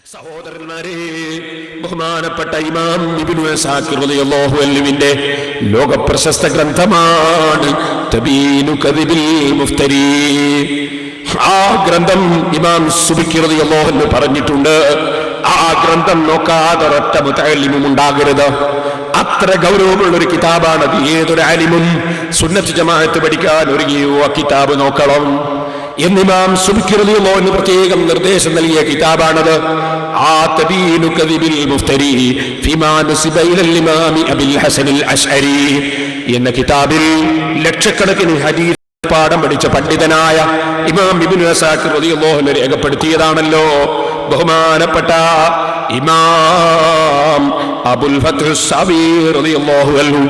സഹോദരന്മാരെ, ബഹുമാനപ്പെട്ട ഇമാം ഇബ്നു അസാകിർ റളിയല്ലാഹു അൻഹുവിന്റെ ലോകപ്രശസ്ത ഗ്രന്ഥമാണ് തബീനു കദിബിൽ മുഫ്തരി. ആ ഗ്രന്ഥം ഇമാം സുബ്കി റളിയല്ലാഹു അൻഹു പറഞ്ഞിട്ടുണ്ട്, ആ ഗ്രന്ഥം നോക്കാതെ ഒരൊറ്റ മുതഅല്ലിമും ഉണ്ടാകരുത്. അത്ര ഗൗരവമുള്ള ഒരു കിതാബാണത്. ഏതൊരു ആലിമും സുന്നത്ത് ജമാഅത്ത് പഠിക്കാൻ ഒരുങ്ങിയോ ആ കിതാബ് നോക്കണം എന്ന് ഇമാം സുബ്കി റളിയല്ലാഹു അൻഹു പ്രത്യേകം നിർദ്ദേശം നൽകിയ കിതാബാണത്. ആ തബീനു കദിബിൽ മുഫ്തരി ഫീമാ നസിബ ഇലൽ ഇമാം അബുൽ ഹസൻ അൽ അശ്അരി എന്ന കിതാബിൽ ലക്ഷക്കണക്കിന് ഹദീസ് പാഠം പഠിച്ച പണ്ഡിതനായ ഇമാം ഇബ്നു അസാകിർ റളിയല്ലാഹു അൻഹു രേഖപ്പെടുത്തിയതാണല്ലോ ബഹുമാനപ്പെട്ട ഇമാം അബുൽ ഫത്ഹ് സബീർ റളിയല്ലാഹു അൻഹു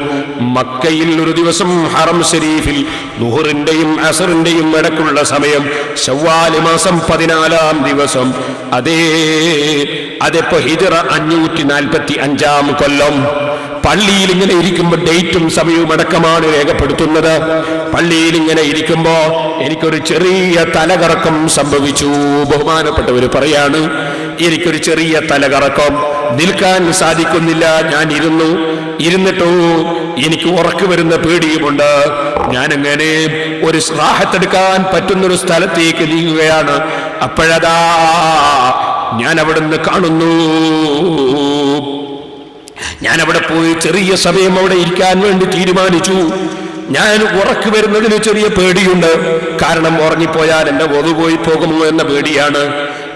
മക്കയിൽ ഒരു ദിവസം ഹറം ശരീഫിൽ ദുഹറിന്റെയും അസറിന്റെയും ഇടയ്ക്കുള്ള സമയം ശവ്വാൽ മാസം 14-ാം ദിവസം, അതിപ്പോ ഹിജ്റ 545-ാം കൊല്ലം, പള്ളിയിൽ ഇങ്ങനെ ഇരിക്കുമ്പോൾ ഡേറ്റും സമയവും അടക്കമാണ് രേഖപ്പെടുത്തുന്നത്. പള്ളിയിൽ ഇങ്ങനെ ഇരിക്കുമ്പോ എനിക്കൊരു ചെറിയ തലകറക്കം സംഭവിച്ചു. ബഹുമാനപ്പെട്ടവർ പറയാണ്, എനിക്കൊരു ചെറിയ തലകറക്കം, നിൽക്കാൻ സാധിക്കുന്നില്ല. ഞാൻ ഇരുന്നിട്ടോ എനിക്ക് ഉറക്കു വരുന്ന പേടിയുമുണ്ട്. ഞാനങ്ങനെ ഒരു റാഹത്തെടുക്കാൻ പറ്റുന്നൊരു സ്ഥലത്തേക്ക് നീങ്ങുകയാണ്. അപ്പോഴതാ ഞാൻ അവിടുന്ന് കാണുന്നു. ഞാൻ അവിടെ പോയി ചെറിയ സമയം അവിടെ ഇരിക്കാൻ വേണ്ടി തീരുമാനിച്ചു. ഞാൻ ഉറക്കു വരുന്നതിന് ചെറിയ പേടിയുണ്ട്. കാരണം ഉറങ്ങിപ്പോയാൽ എന്റെ ഒതു പോയി പോകുമോ എന്ന പേടിയാണ്.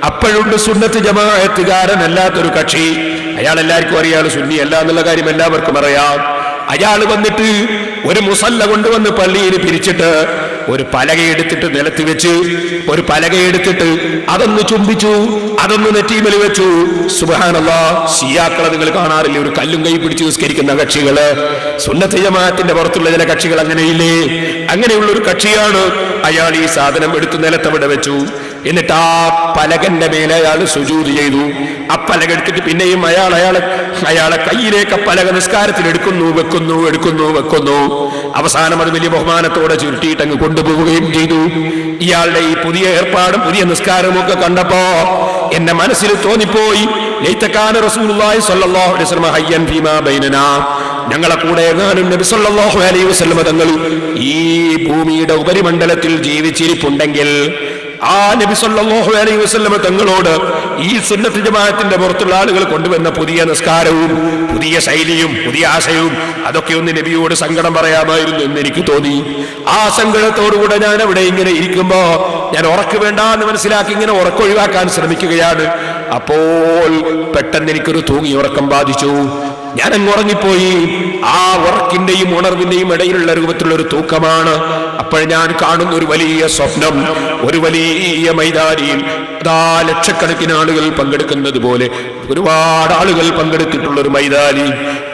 അപ്പോഴുണ്ട് സുന്നത്ത് ജമാഅത്തുകാരനല്ലാത്തൊരു കക്ഷി. അയാൾ എല്ലാവർക്കും അറിയാം സുന്നി അല്ല എന്നുള്ള കാര്യം എല്ലാവർക്കും അറിയാം. അയാൾ വന്നിട്ട് ഒരു മുസല്ല കൊണ്ടുവന്ന് പള്ളിയിൽ പിരിച്ചിട്ട് ഒരു പലകയെടുത്തിട്ട് നിലത്ത് വെച്ച്, ഒരു പലകയെടുത്തിട്ട് അതൊന്ന് ചുംബിച്ചു, അതൊന്ന് നെറ്റിമേൽ വെച്ചു. സുബ്ഹാനല്ലാഹ്, ശിയാക്കളെ നിങ്ങൾ കാണാറില്ലേ, ഒരു കല്ലും കൈ പിടിച്ച് നിസ്കരിക്കുന്ന കക്ഷികള്. സുന്നത്ത് ജമാഅത്തിന്റെ പുറത്തുള്ള ചില കക്ഷികൾ അങ്ങനെയില്ലേ? അങ്ങനെയുള്ള ഒരു കക്ഷിയാണ്. അയാൾ ഈ സാധനം എടുത്ത് നിലത്തവിടെ വെച്ചു. എന്നിട്ട് ആ പലകന്റെ മേലെ അയാൾ സുജൂദ് ചെയ്തു. ആ പലക എടുത്തിട്ട് പിന്നെയും അയാളെ കയ്യിലേക്ക് പലക നിസ്കാരത്തിൽ എടുക്കുന്നു വെക്കുന്നു. അവസാനം അത് വലിയ ബഹുമാനത്തോടെ ചുരുട്ടിയിട്ട് അങ്ങ് കൊണ്ടുപോവുകയും ചെയ്തു. ഇയാളുടെ ഈ പുതിയ ഏർപ്പാടും പുതിയ നിസ്കാരവും ഒക്കെ കണ്ടപ്പോ എന്റെ മനസ്സിൽ തോന്നിപ്പോയി, ലൈതകാന റസൂലുള്ളാഹി സ്വല്ലല്ലാഹു അലൈഹി വസല്ലം ഹയ്യൻ ഫീമാ ബൈനനാ, ഞങ്ങളെ കൂടെ എങ്ങാനും നബി സല്ലല്ലാഹു അലൈഹി വസല്ലം തങ്ങൾ ഈ ഭൂമിയുടെ ഉപരിമണ്ഡലത്തിൽ ജീവിച്ചിരിപ്പുണ്ടെങ്കിൽ ആ നബി സല്ലല്ലാഹു അലൈഹി വസല്ലം തങ്ങളോട് ഈ സുന്നത്ത് ജമാഅത്തിന്റെ പുറത്തുള്ള ആളുകൾ കൊണ്ടുവന്ന പുതിയ നിസ്കാരവും പുതിയ ശൈലിയും പുതിയ ആശയവും അതൊക്കെ ഒന്ന് നബിയോട് സങ്കടം പറയാമായിരുന്നു എന്ന് എനിക്ക് തോന്നി. ആ സങ്കടത്തോടുകൂടെ ഞാൻ അവിടെ ഇങ്ങനെ ഇരിക്കുമ്പോ ഞാൻ ഉറക്ക് വേണ്ട എന്ന് മനസ്സിലാക്കി ഇങ്ങനെ ഉറക്കൊഴിവാക്കാൻ ശ്രമിക്കുകയാണ്. അപ്പോൾ പെട്ടെന്ന് എനിക്കൊരു തൂങ്ങി ഉറക്കം ബാധിച്ചു. ഞാൻ അങ്ങ് ഉറങ്ങിപ്പോയി. ആ ഉറക്കിന്റെയും ഉണർവിന്റെയും ഇടയിലുള്ള രൂപത്തിലുള്ള ഒരു തൂക്കമാണ്. അപ്പോൾ ഞാൻ കാണുന്ന ഒരു വലിയ സ്വപ്നം, ഒരു വലിയ മൈതാനിയിൽ ലക്ഷക്കണക്കിന് ആളുകൾ പങ്കെടുക്കുന്നത് പോലെ ഒരുപാട് ആളുകൾ പങ്കെടുത്തിട്ടുള്ള ഒരു മൈതാനി.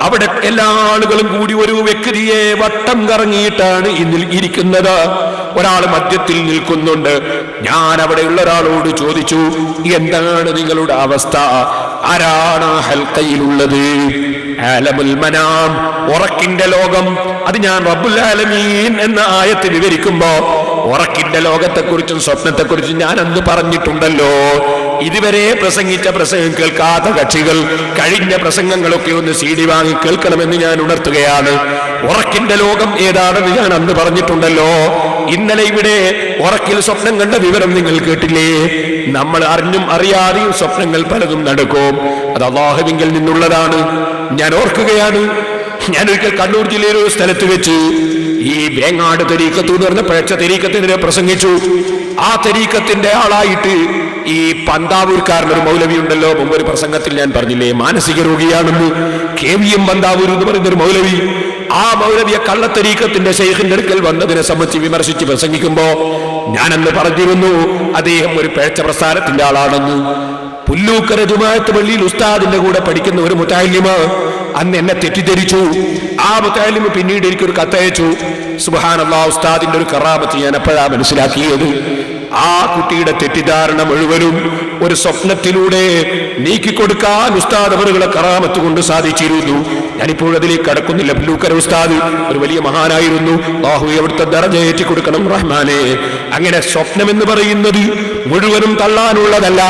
അവിടെ എല്ലാ ആളുകളും കൂടി ഒരു വ്യക്തിയെ വട്ടം കറങ്ങിയിട്ടാണ് ഇരിക്കുന്നത്. ഒരാൾ മധ്യത്തിൽ നിൽക്കുന്നുണ്ട്. ഞാൻ അവിടെയുള്ള ഒരാളോട് ചോദിച്ചു, എന്താണ് നിങ്ങളുടെ അവസ്ഥ? ആരാണ് ഹൽക്കയിലുള്ളത്? ആലമുൽ മനാം, ഉറക്കിന്റെ ലോകം. അത് ഞാൻ റബ്ബുൽ ആലമീൻ എന്ന ആയത്ത് വിവരിക്കുമ്പോ ഉറക്കിന്റെ ലോകത്തെക്കുറിച്ചും സ്വപ്നത്തെക്കുറിച്ചും ഞാൻ അന്ന് പറഞ്ഞിട്ടുണ്ടല്ലോ. ഇതുവരെ പ്രസംഗിച്ച പ്രസംഗം കേൾക്കാത്ത കക്ഷികൾ കഴിഞ്ഞ പ്രസംഗങ്ങളൊക്കെ ഒന്ന് CD വാങ്ങി കേൾക്കണമെന്ന് ഞാൻ ഉണർത്തുകയാണ്. ഉറക്കിന്റെ ലോകം ഏതാണെന്ന് ഞാൻ അന്ന് പറഞ്ഞിട്ടുണ്ടല്ലോ. ഇന്നലെ ഇവിടെ ഉറക്കിൽ സ്വപ്നം കണ്ട വിവരം നിങ്ങൾ കേട്ടില്ലേ? നമ്മൾ അറിഞ്ഞും അറിയാതെയും സ്വപ്നങ്ങൾ പലതും നടക്കും. അത് അല്ലാഹുവിങ്കിൽ നിന്നുള്ളതാണ്. ഞാൻ ഓർക്കുകയാണ്, ഞാൻ ഒരിക്കൽ കണ്ണൂർ ജില്ലയിലെ ഒരു സ്ഥലത്ത് വെച്ച് ഈ വേങ്ങാട് തരീക്കത്ത് എന്ന് പറഞ്ഞ പഴച്ച തരീക്കത്തിനെതിരെ പ്രസംഗിച്ചു. ആ തരീക്കത്തിന്റെ ആളായിട്ട് ഈ പന്താവൂർക്കാരനൊരു മൗലവി ഉണ്ടല്ലോ, മുമ്പ് ഒരു പ്രസംഗത്തിൽ ഞാൻ പറഞ്ഞില്ലേ, മാനസിക രോഗിയാണെന്ന്. KVM പന്താവൂർ എന്ന് പറയുന്നൊരു മൗലവി. ആ മൗലവിയെ കള്ളത്തരീക്കത്തിന്റെ ശൈഖിന്റെ അടുക്കൽ വന്നതിനെ സംബന്ധിച്ച് വിമർശിച്ച് പ്രസംഗിക്കുമ്പോ ഞാനന്ന് പറഞ്ഞിരുന്നു, അദ്ദേഹം ഒരു പേഴ്ച പ്രസ്ഥാനത്തിന്റെ ആളാണെന്ന്. പുല്ലൂക്കര ജുമാഅത്ത് പള്ളിയിൽ ഉസ്താദിന്റെ കൂടെ പഠിക്കുന്ന ഒരു മുതഅല്ലിമ അന്ന് എന്നെ തെറ്റിദ്ധരിച്ചു. ആ മുതഅല്ലിമ പിന്നീട് എനിക്കൊരു കത്തയച്ചു. സുബ്ഹാനല്ലാഹ്, ഉസ്താദിന്റെ ഒരു കറാമത്ത് ഞാൻ എപ്പോഴാ മനസ്സിലാക്കിയത്. ആ കുട്ടിയുടെ തെറ്റിദ്ധാരണ മുഴുവനും ഒരു സ്വപ്നത്തിലൂടെ നീക്കിക്കൊടുക്കാൻ ഉസ്താദ് അവരുടെ കറാമത്ത് കൊണ്ട് സാധിച്ചിരുന്നു. ഞാനിപ്പോൾ അതിലേക്ക് കടക്കുന്നില്ല. പുല്ലൂക്കര ഉസ്താദ് ഒരു വലിയ മഹാനായിരുന്നു. അല്ലാഹു അവിടുത്തെ ദറജ ഏറ്റി കൊടുക്കണം റഹ്മാനെ. അങ്ങനെ സ്വപ്നം എന്ന് പറയുന്നത് മുഴുവനും തള്ളാനുള്ളതല്ല,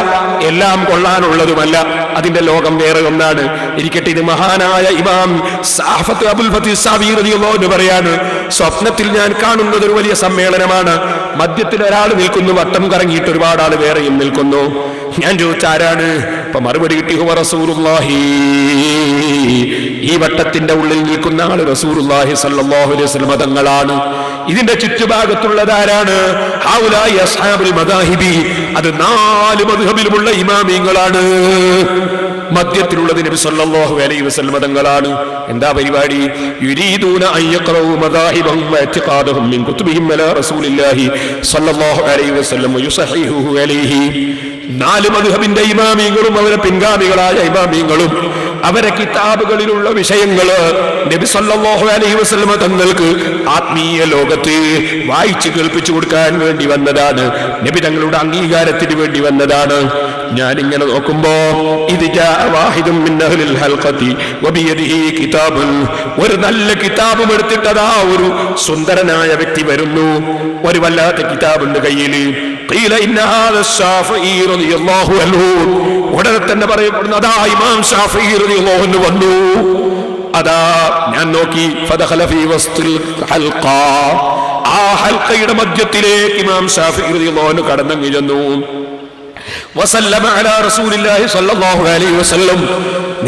എല്ലാം കൊള്ളാനുള്ളതുമല്ല. അതിന്റെ ലോകം വേറെ ഒന്നാണ്. ഇരിക്കട്ടെ, ഇത് മഹാനായ ഇമാം സാഫത്ത് അബുൽ ഫതീഹ് സാവി റളിയല്ലാഹു അൻഹു പറയാണ്, സ്വപ്നത്തിൽ ഞാൻ കാണുന്നത് ഒരു വലിയ സമ്മേളനമാണ്. മധ്യത്തിൽ ഒരാൾ നിൽക്കുന്നു, വട്ടം കറങ്ങിയിട്ട് ഒരുപാട് ആൾ വേറെയും നിൽക്കുന്നു. ഞാൻ ചോദിച്ചാരാണ്? അപ്പൊ മറുപടി കിട്ടി, ഹുവ റസൂലുള്ളാഹി. ഈ വട്ടത്തിന്റെ ഉള്ളിൽ നിൽക്കുന്ന ആള് റസൂലുള്ളാഹി സ്വല്ലല്ലാഹു അലൈഹി വസല്ലം തങ്ങളാണ്. ഇതിന്റെ ചുറ്റുഭാഗത്തുള്ളതാരാണ്? ഹൗലായി അസ്ഹാബുൽ മദാഹിബി. അത് 4 മദ്ഹബിലുമുള്ള ഇമാമിങ്ങളാണ്. മധ്യത്തിലുള്ളത് നബി സല്ലല്ലാഹു അലൈഹി വസല്ലം തങ്ങളാണ്. എന്താ പരിപാടി? യുരീദൂന അൻ യഖറഉ മദാഹിബഹും വഇഅ്തിഖാദഹും മിൻ കുതുബിഹിം അലാ റസൂലില്ലാഹി സല്ലല്ലാഹു അലൈഹി വസല്ലം വയുസഹിഹുഹു അലൈഹി. 4 മദ്ഹബിന്റെ ഇമാമിങ്ങളും അവരെ പിൻഗാമികളായ ഇമാമിങ്ങളും അവരെ കിതാബുകളിലുള്ള വിഷയങ്ങള് നബി സല്ലല്ലാഹു അലൈഹി വസല്ലം തങ്ങൾക്ക് ആത്മീയ ലോകത്ത് വായിച്ചു കേൾപ്പിച്ചു കൊടുക്കാൻ വേണ്ടി വന്നതാണ്. നബി തങ്ങളുടെ അംഗീകാരത്തിന് വേണ്ടി വന്നതാണ്. ഞാനിങ്ങനെ നോക്കുമ്പോ ഒരു നല്ല കിതാബും എടുത്തിട്ടതാ ഒരു സുന്ദരനായ വ്യക്തി വരുന്നു. ഒരു വല്ലാത്ത കിതാബുണ്ട് കയ്യിൽ. ഉടനെ തന്നെ പറയപ്പെടുന്നു, അതാ ഇമാം ശാഫിഈ റളിയല്ലാഹു അൻഹു വന്നു. അതാ ഞാൻ നോക്കി, ഫദഖല ഫീ വസ്തിൽ ഹൽഖ. ആ ഹൽഖയുടെ മധ്യത്തിലേക്ക് ഇമാം ശാഫിഈ റളിയല്ലാഹു അൻഹു കടന്നു ചെന്നു. വസല്ലമ അലാ റസൂലില്ലാഹി സ്വല്ലല്ലാഹു അലൈഹി വസല്ലം.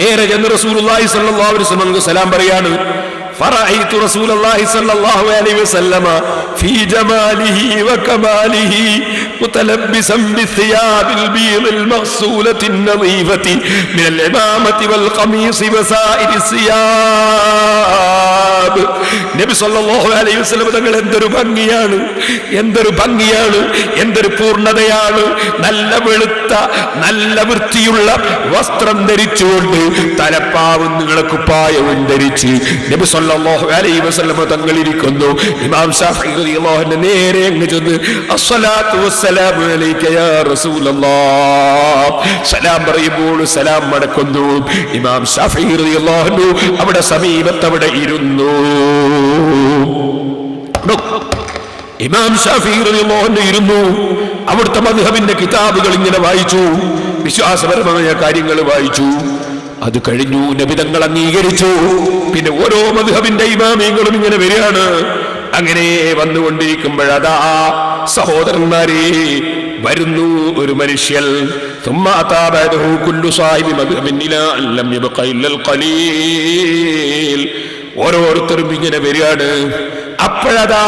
നേരെ ചെന്ന് റസൂലുള്ളാഹി സ്വല്ലല്ലാഹു അലൈഹി വസല്ലം സലാം പറയാണ്. فرأيت رسول الله صلى الله عليه وسلم في جماله وكماله متلبسا بالثياب البيض المغسولة النظيفة من العمامة والقميص وسائر الثياب. നബി സല്ലല്ലാഹു അലൈഹി വസല്ലം തങ്ങൾ എന്തൊരു ഭംഗിയാണ്, എന്തൊരു ഭംഗിയാണ്, എന്തൊരു പൂർണ്ണതയാണ്. നല്ല വെളുത്ത നല്ല വൃത്തിയുള്ള വസ്ത്രം ധരിച്ചുകൊണ്ട് തലപ്പാവും നീളക്കുപ്പായവും ധരിച്ച് നബി സല്ലല്ലാഹു അലൈഹി വസല്ലം തങ്ങൾ ഇരിക്കുന്നു. ഇമാം ശാഫിഈ റളിയല്ലാഹു അൻഹു നേരെ അങ്ങ് ചെന്ന് അസ്സലാത്തു വസ്സലാമു അലൈക യാ റസൂലല്ലാഹ്. സലാം പറയുമ്പോൾ സലാം മടക്കുന്നു. ഇമാം ശാഫിഈ റളിയല്ലാഹു അൻഹു അവിടെ സമീപത്ത് അവിടെ ഇരുന്നു. ഇമാം ശാഫിഈ റളിയല്ലാഹു അൻഹു ഇരുന്നു. അവിടുത്തെ മദ്ഹബിന്റെ കിതാബുകൾ ഇങ്ങനെ വായിച്ചു, വിശ്വാസപരമായ കാര്യങ്ങൾ വായിച്ചു. അത് കഴിഞ്ഞു, നബി തങ്ങൾ അംഗീകരിച്ചു. പിന്നെ ഓരോ മദ്ഹബിന്റെ ഇമാമിങ്ങളും ഇങ്ങനെ വരികയാണ്. അങ്ങനെ വന്നുകൊണ്ടിരിക്കുമ്പോഴതാ സഹോദരന്മാരെ വരുന്നു ഒരു മനുഷ്യൻ. ثم أتى بعده كل صاحب مذهب إلى أن لم يبق إلا القليل. ഓരോരുത്തരും ഇങ്ങനെ വരികയാണ്. അപ്പോഴതാ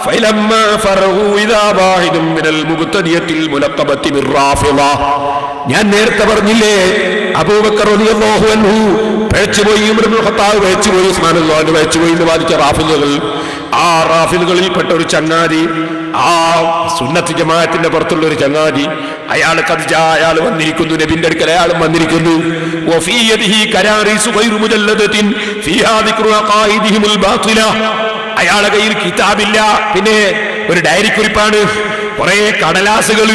فلما فرغوا إذا واحد من المبتدئة الملقبة بالرافضة. ഞാൻ നേരത്തെ പറഞ്ഞില്ലേ, അബൂബക്കർ റളിയല്ലാഹു അൻഹു പേച്ചുപോയി, ഉമർ ഇബ്നുൽ ഖത്താബ് പേച്ചുപോയി, ഉസ്മാൻ റളിയല്ലാഹു അൻഹു പേച്ചുപോയി എന്ന് വാദിച്ച റാഫിദുകൾ. ആ റാഫിദുകളിൽപ്പെട്ട ഒരു ചങ്ങാതി, ആ സുന്നത്ത് ജമാഅത്തിന്റെ പുറത്തുള്ള ഒരു ചങ്ങാതി, അയാൾ വന്നിരിക്കുന്നു. നബിന്റെ അടുക്കൽ അയാളും വന്നിരിക്കുന്നു. വഫീ യദിഹി കരാരീസു ഗൈറു മുജല്ലദത്തിൻ ഫീഹാ ദിക്റു അഖായിദിഹിമുൽ ബാത്തില. അയാളുടെ കയ്യിൽ കിതാബില്ല, പിന്നെ ഒരു ഡയറി കുറിപ്പാണ്, കുറെ കടലാസുകൾ.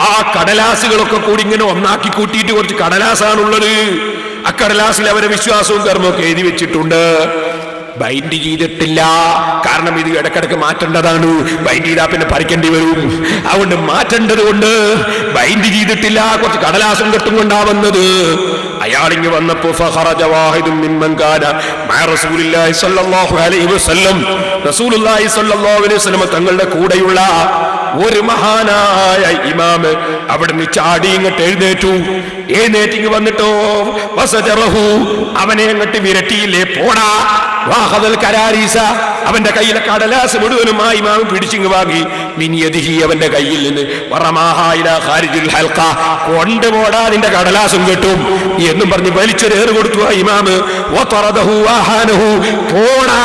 ആ കടലാസുകളൊക്കെ കൂടി ഇങ്ങനെ ഒന്നാക്കി കൂട്ടിയിട്ട് കുറച്ച് കടലാസാണുള്ളത്. ആ കടലാസിൽ അവരെ വിശ്വാസവും കർമ്മവും എഴുതി വെച്ചിട്ടുണ്ട്. ബൈൻഡ് ചെയ്തിട്ടില്ല, കാരണം ഇത് ഇടക്കിടക്ക് മാറ്റേണ്ടതാണ്. ബൈൻഡ് ചെയ്താൽ പിന്നെ പറിക്കേണ്ടി വരും. അതുകൊണ്ട് മാറ്റേണ്ടത് കൊണ്ട് ബൈൻഡ് ചെയ്തിട്ടില്ല. കുറച്ച് കടലാസം കെട്ടും കൊണ്ടാവുന്നത്. അയാളിങ്ങ് വന്നപ്പോ ഫഖറജ വാഹിദുൻ മിമ്മൻ കാന മഅ റസൂലില്ലാഹി സ്വല്ലല്ലാഹു അലൈഹി വസല്ലം. റസൂലുള്ളാഹി സ്വല്ലല്ലാഹു അലൈഹി വസല്ലം തങ്ങളുടെ കൂടെയുള്ള ഒരു മഹാനായ ഇമാമ് അവിടുന്ന് ചാടി ഇങ്ങോട്ട് എഴുന്നേറ്റിങ് വന്നിട്ടോ വസജറഹു, അവനെ അങ്ങോട്ട് വിരട്ടിയില്ലേ, പോടാ. വാഹദൽ കരാരീസ, അവന്റെ കയ്യിലെ കടലാസ് മുഴുവനും ആ ഇമാം പിടിച്ചിങ് വാങ്ങി. മിനിയദിഹി, അവന്റെ കയ്യിൽ നിന്ന് വറമാഹ ഇലാ ഖാരിജിൽ ഹൽഖ, കൊണ്ടുപോടാ, നിന്റെ കടലാസും കിട്ടും എന്നും പറഞ്ഞ് വലിച്ചൊരേറ് കൊടുത്തു ആ ഇമാമ്. വതറദഹു വഹാനഹു, പോടാ.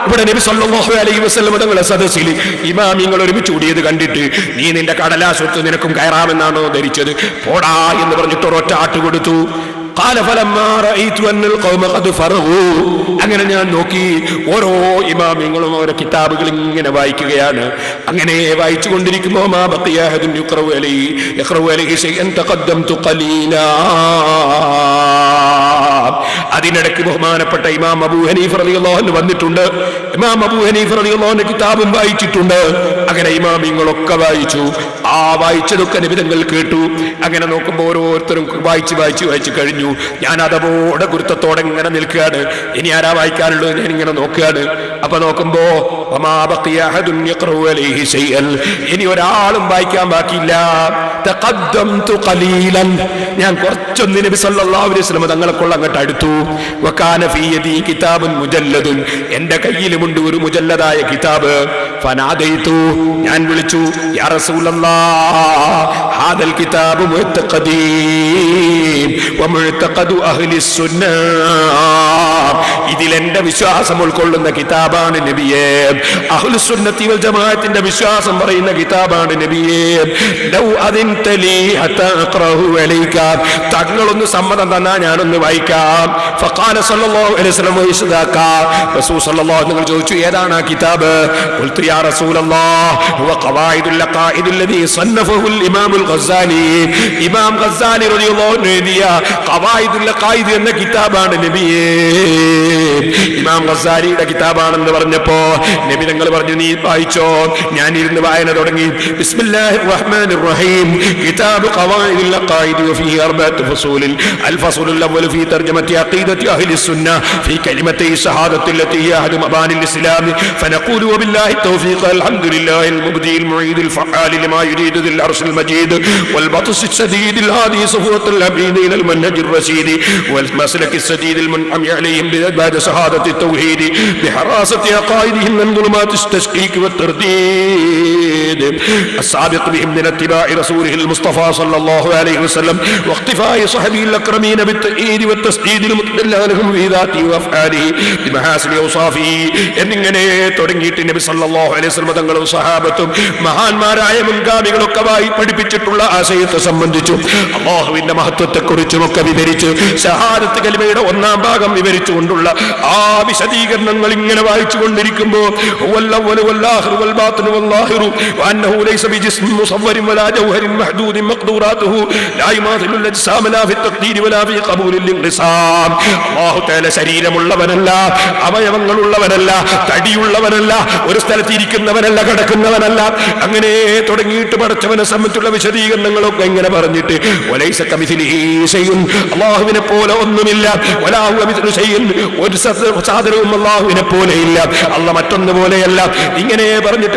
ഇവിടെ നബി സല്ലല്ലാഹു അലൈഹി വസല്ലം തങ്ങളുടെ സദസ്സിൽ ഇമാമിങ്ങൾ ഒരുമിച്ച് കൂടിയത് കണ്ടിട്ട് നീ നിന്റെ കടലാസൊത്ത് നിനക്കും കയറാമെന്നാണോ ധരിച്ചത്? പോടാ എന്ന് പറഞ്ഞിട്ട് ഒരൊറ്റ ആട്ട് കൊടുത്തു. അങ്ങനെ ഞാൻ നോക്കി, ഓരോ ഇമാമിങ്ങളും ഓരോ കിതാബുകൾ ഇങ്ങനെ വായിക്കുകയാണ്. അങ്ങനെ വായിച്ചു കൊണ്ടിരിക്കുമ്പോ അതിനിടയ്ക്ക് ബഹുമാനപ്പെട്ട ഇമാം അബൂ ഹനീഫ റളിയല്ലാഹു അൻഹു വന്നിട്ടുണ്ട്. ഇമാം അബൂ ഹനീഫ റളിയല്ലാഹു അൻഹു കിതാബും വായിച്ചിട്ടുണ്ട്. അങ്ങനെ ഇമാമിങ്ങളൊക്കെ വായിച്ചു. ആ ആ വായിച്ചതൊക്കെ നബി തങ്ങൾ കേട്ടു. അങ്ങനെ നോക്കുമ്പോൾ ഓരോരുത്തരും വായിച്ച് കഴിഞ്ഞു. ഞാൻ അതോടെ ഗുരുത്വത്തോടെ ഇങ്ങനെ നിൽക്കുകയാണ്. ഇനി ആരാ വായിക്കാനുള്ളത് ഞാൻ ഇങ്ങനെ നോക്കുകയാണ്. അപ്പൊ നോക്കുമ്പോ ഇനി ഒരാളും വായിക്കാൻ ബാക്കിയില്ല. ഞാൻ കുറച്ചൊന്ന് നബി സല്ലല്ലാഹു അലൈഹി വസല്ലം തങ്ങളെ കൊള്ള അങ്ങോട്ട് അടുത്തു. വകാന ഫീ യദി കിതാബുൻ മുജല്ലദുൻ, എന്റെ കയ്യിലുമുണ്ട് ഒരു മുജല്ലദായ കിതാബ്. ഫനാദൈതു, ഞാൻ വിളിച്ചു, യാ റസൂലല്ലാഹ് ഹാദൽ കിതാബു മുഅ്തഖദീൻ വമുഅ്തഖദു അഹ്ലിസ് സുന്നഹ്, ഇതിൽ എന്റെ വിശ്വാസം ഉൾക്കൊള്ളുന്ന കിതാബാണ് നബിയേ. അഹ്ലുസ് സുന്നത്തി വൽ ജമാഅത്തിന്റെ വിശ്വാസം പറയുന്ന കിതാബാണ് നബിയേ. ലൗ അദിൻത ലീ ഹത്താ അഖറഹു അലൈക, തങ്ങളൊന്ന് സമ്മതം തന്നാ ഞാനൊന്ന് വായിക്കാം. ഫഖാല സല്ലല്ലാഹു അലൈഹി വസല്ലം വയസ്ദാക, റസൂൽ സല്ലല്ലാഹു അലൈഹി വസല്ലം ചോദിച്ചു, ഏതാണ് ആ കിതാബ്? ഖുൽതു യാ റസൂലല്ലാഹ് ഹുവ ഖവായിദുൽ ലഖായിദ് അല്ലദീ സന്നഫഹു അൽ ഇമാമുൽ ഗസ്സാലി, ഇമാം ഗസ്സാലി റളിയല്ലാഹു അൻഹു എഴുതിയ ഖവായിദുൽ ലഖായിദ് എന്ന കിതാബാണ് നബിയേ. ഇമാം ഗസ്സാലിയുടെ കിതാബാണെന്ന് പറഞ്ഞപ്പോ നബി തങ്ങൾ പറഞ്ഞു, നീ വായിച്ചോ. ഞാൻ ഇരുന്ന് വായന തുടങ്ങി. ബിസ്മില്ലാഹിർ റഹ്മാനിർ റഹീം, കിതാബ് ഖവായിദുൽ ലഖായിദ് വഫീഹി അർബഅത്തു ഫസൂലിൻ. അൽ ഫസലുൽ അവ്വൽ ഫീ തർജമത്തി അഖീദത്തി അഹ്ലിസ് സുന്നഹ് ഫീ കലിമത്തി ഷഹാദത്തി അല്ലതി ഹിയ അഹദു മബാനിൽ ഇസ്ലാം ഫനഖൂലു വബില്ലാഹി തൗഫീഖ് അൽഹംദുലില്ലാഹിൽ മുബ്ദിൽ മുഈദിൽ ഫആൽ ലിമാ യുരീദു ദിൽ അർശിൽ മജീദ് വൽ ബത്ശ് الشديد الهادي صفوة الأبين إلى المنهج الرشيد والمسلك السديد المنعم عليهم بعد شهادة التوحيد بحراسة عقائدهم من ظلمات التشكيك والترديد السابق بهم من اتباع رسوله المصطفى صلى الله عليه وسلم واقتفاء صحبه الأكرمين بالتأييد والتسديد المتدلى لهم في ذاته وأفعاله بمحاسن أوصافه. എന്നിങ്ങനെ തുടങ്ങിയിട്ട് നബി സല്ലല്ലാഹു അലൈഹി വസല്ലം തങ്ങളും സഹാബത്തും മഹാന്മാരായ മുൻഗാമികളൊക്കെ പഠിപ്പിച്ചിട്ടുള്ള ആശയത്തെ സംബന്ധിച്ചു അല്ലാഹുവിന്റെ മഹത്വത്തെക്കുറിച്ചുമൊക്കെ വിവരിച്ച് ഷഹാദത്ത് കലിമയുടെ ഒന്നാം ഭാഗം വിവരിച്ചുകൊണ്ടുള്ള ആ വിശദീകരണങ്ങൾ ഇങ്ങനെ വായിച്ചു കൊണ്ടിരിക്കുമ്പോൾ ശരീരമുള്ളവനല്ല, അവയവങ്ങളുള്ളവനല്ല, തടിയുള്ളവനല്ല, ഒരു സ്ഥലത്ത് ഇരിക്കുന്നവനല്ല, കിടക്കുന്നവനല്ല. അങ്ങനെ തുടങ്ങിയിട്ട് പടച്ചവനെ സംബന്ധിച്ചുള്ള വിശദീകരണങ്ങളൊക്കെ ഇങ്ങനെ പറഞ്ഞിട്ട് അല്ലാഹുവിനെ പോലെ ഒന്നുമില്ല, ഒരു സാധനവും അല്ലാഹുവിനെ പോലെ ഇല്ല, അല്ല മറ്റൊന്നു പോലെയല്ല. ഇങ്ങനെ പറഞ്ഞിട്ട്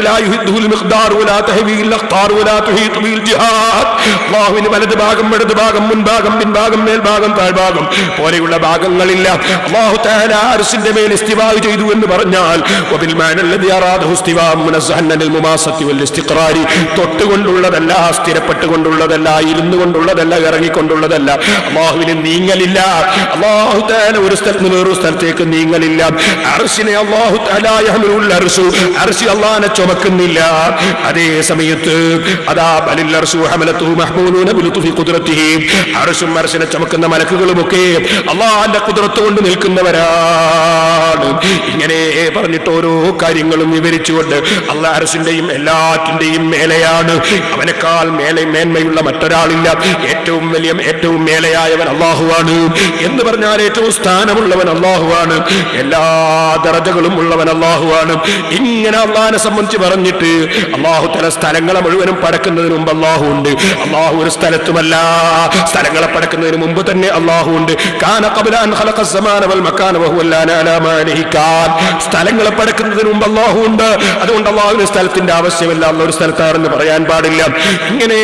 അല്ലാഹുവിന് വലത് ഭാഗം, ഇടത് ഭാഗം, മുൻഭാഗം, പിൻഭാഗം, മേൽഭാഗം, താഴ്ഭാഗം പോലെയുള്ള ഭാഗങ്ങളില്ല. അല്ലാഹു തആല അർശിന്റെ മേൽ ഇസ്തിവാ ചെയ്തു എന്ന് പറഞ്ഞാൽ തൊട്ടുകൊണ്ടുള്ളതല്ല, സ്ഥിരപ്പെട്ടുകൊണ്ടുള്ളതല്ല, ഇരുന്നു കൊണ്ടുള്ളതല്ല, ഇറങ്ങിക്കൊണ്ടുള്ളതല്ല. അല്ലാഹുവിന് നീങ്ങലില്ല. അല്ലാഹു തആല ഒരു സ്ഥലത്ത് വേറൊരു സ്ഥലത്തേക്ക് നീങ്ങലില്ല. അർശിനെ അല്ലാഹു തആല യഹ്മിലുൽ അർശു, അർശ് അല്ലാഹുവിനെ ചുമക്കുന്നില്ല. അതേ സമയത്ത് അതാ ബലിൽ അർശു ഹമലതുഹു മഹ്മൂലൂന ബിലുത്ഫി ഖുദ്റതിഹി, അർശും അർശിനെ ചുമക്കുന്ന മലക്കുകളുമൊക്കെ അല്ലാഹുവിന്റെ ഖുദ്റത്ത് കൊണ്ട് നിൽക്കുന്നവരാണ്. ഇങ്ങനെ പറഞ്ഞിട്ട് ഓരോ കാര്യങ്ങളും വിവരിച്ചുകൊണ്ട് അല്ലാഹു അർശിന്റെയും എല്ലാറ്റിന്റെയും മേലെയാണ്. അവനേക്കാൾ മേന്മയുള്ള മറ്റൊരാളില്ല. ഏറ്റവും വലിയ, ഏറ്റവും മേലെയായവൻ അല്ലാഹുവാണ് എന്ന് പറഞ്ഞാൽ ഏറ്റവും സ്ഥാനമുള്ളവൻ അല്ലാഹുവാണ്, എല്ലാ ദറജകളും ഉള്ളവൻ അല്ലാഹുവാണ്. ഇങ്ങനെ അല്ലാഹുവിനെ സംബന്ധിച്ച് പറഞ്ഞിട്ട് അല്ലാഹു തആല സ്ഥലങ്ങളെ മുഴുവനും പടക്കുന്നതിന് മുമ്പ് അല്ലാഹു ഉണ്ട്. അല്ലാഹു ഒരു സ്ഥലത്തുമല്ല, സ്ഥലങ്ങളെ പടക്കുന്നതിന് മുമ്പ് തന്നെ അല്ലാഹു ഉണ്ട്. കാന ഖബ്ല അൻ ഖലഖസ് സമാന വൽ മകാന വഹുവ അലാ മാ അലൈഹി കാൻ. സ്ഥലങ്ങളെ പടക്കുന്നതിന് മുമ്പ് അല്ലാഹു ഉണ്ട്. അതുകൊണ്ട് അല്ലാഹുവിന് സ്ഥലത്തിന്റെ ആവശ്യമില്ല, അല്ലാഹു ഒരു സ്ഥലത്താണെന്ന് പറയാൻ പാടില്ല. ഇങ്ങനെ